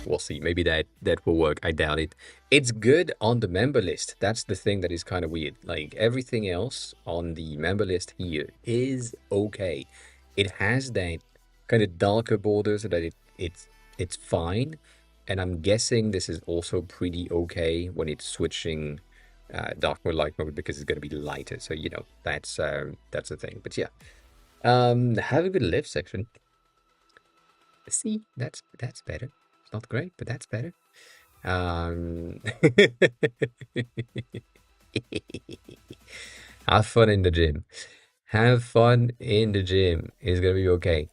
we'll see. Maybe that will work. I doubt it. It's good on the member list. That's the thing that is kind of weird. Like everything else on the member list here is okay. It has that kind of darker border so that it's fine. And I'm guessing this is also pretty okay when it's switching dark mode, light mode because it's going to be lighter. So you know that's the thing. But yeah, have a good live section. See, that's better. It's not great, but that's better. Um, have fun in the gym. Have fun in the gym. It's gonna be okay.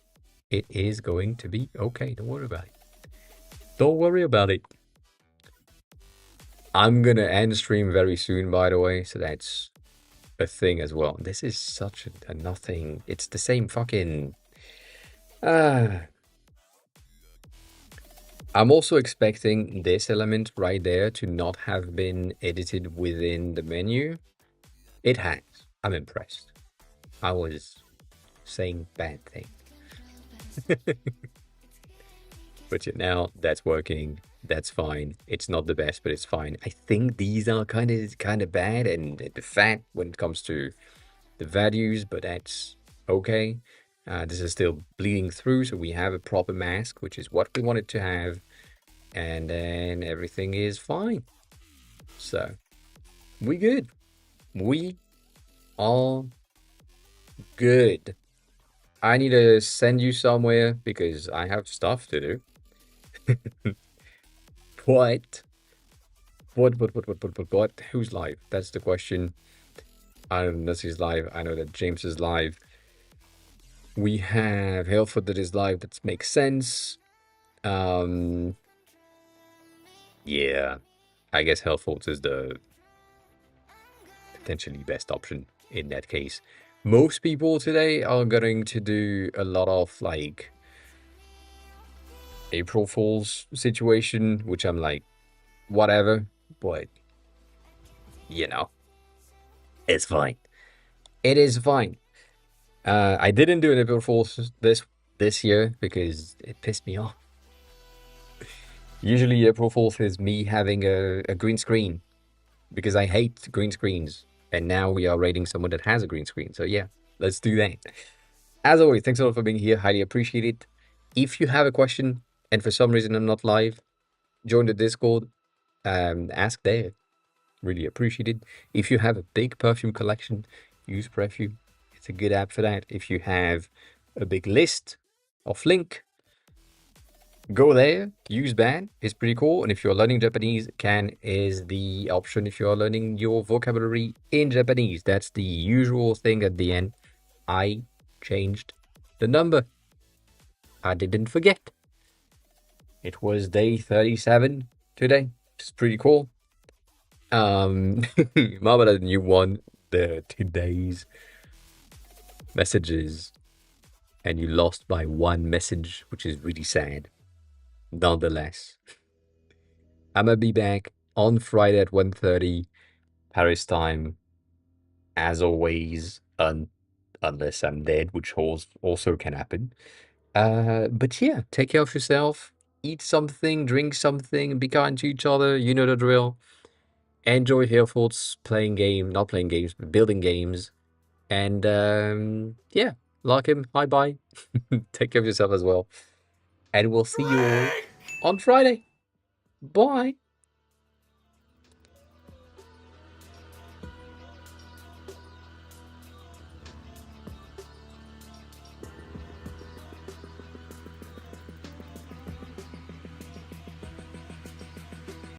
It is going to be okay. Don't worry about it. Don't worry about it. I'm gonna end stream very soon, by the way, so that's a thing as well. This is such a nothing. It's the same fucking. Ah. I'm also expecting this element right there to not have been edited within the menu. It has. I'm impressed. I was saying bad things. But yeah, now that's working. That's fine. It's not the best, but it's fine. I think these are kind of bad, and the fat when it comes to the values, but that's okay. This is still bleeding through, so we have a proper mask, which is what we wanted to have, and then everything is fine. So we good. We are good. I need to send you somewhere because I have stuff to do. What? What? Who's live? That's the question. I don't know if he's live. I know that James is live. We have Haleford that is live. That makes sense. Yeah. I guess Haleford is the potentially best option in that case. Most people today are going to do a lot of like April Fool's situation, which I'm like, whatever, but you know, it's fine. It is fine. I didn't do an April Fool's this year because it pissed me off. Usually April Fool's is me having a green screen because I hate green screens. And now we are rating someone that has a green screen. So yeah, let's do that. As always, thanks a lot for being here. Highly appreciate it. If you have a question and for some reason I'm not live, join the Discord. Ask there. Really appreciate it. If you have a big perfume collection, use Perfume. It's a good app for that. If you have a big list of link, go there. Use Ban. It's pretty cool. And if you're learning Japanese, Can is the option if you're learning your vocabulary in Japanese. That's the usual thing at the end. I changed the number. I didn't forget. It was day 37 today, which is pretty cool. Mama, you won the today's messages, and you lost by one message, which is really sad. Nonetheless, I'm gonna be back on Friday at 1:30 Paris time, as always, unless I'm dead, which also can happen. But yeah, take care of yourself. Eat something, drink something, be kind to each other. You know the drill. Enjoy Hailforts playing game, not playing games, but building games. And yeah, like him. Bye bye. Take care of yourself as well. And we'll see you all on Friday. Bye.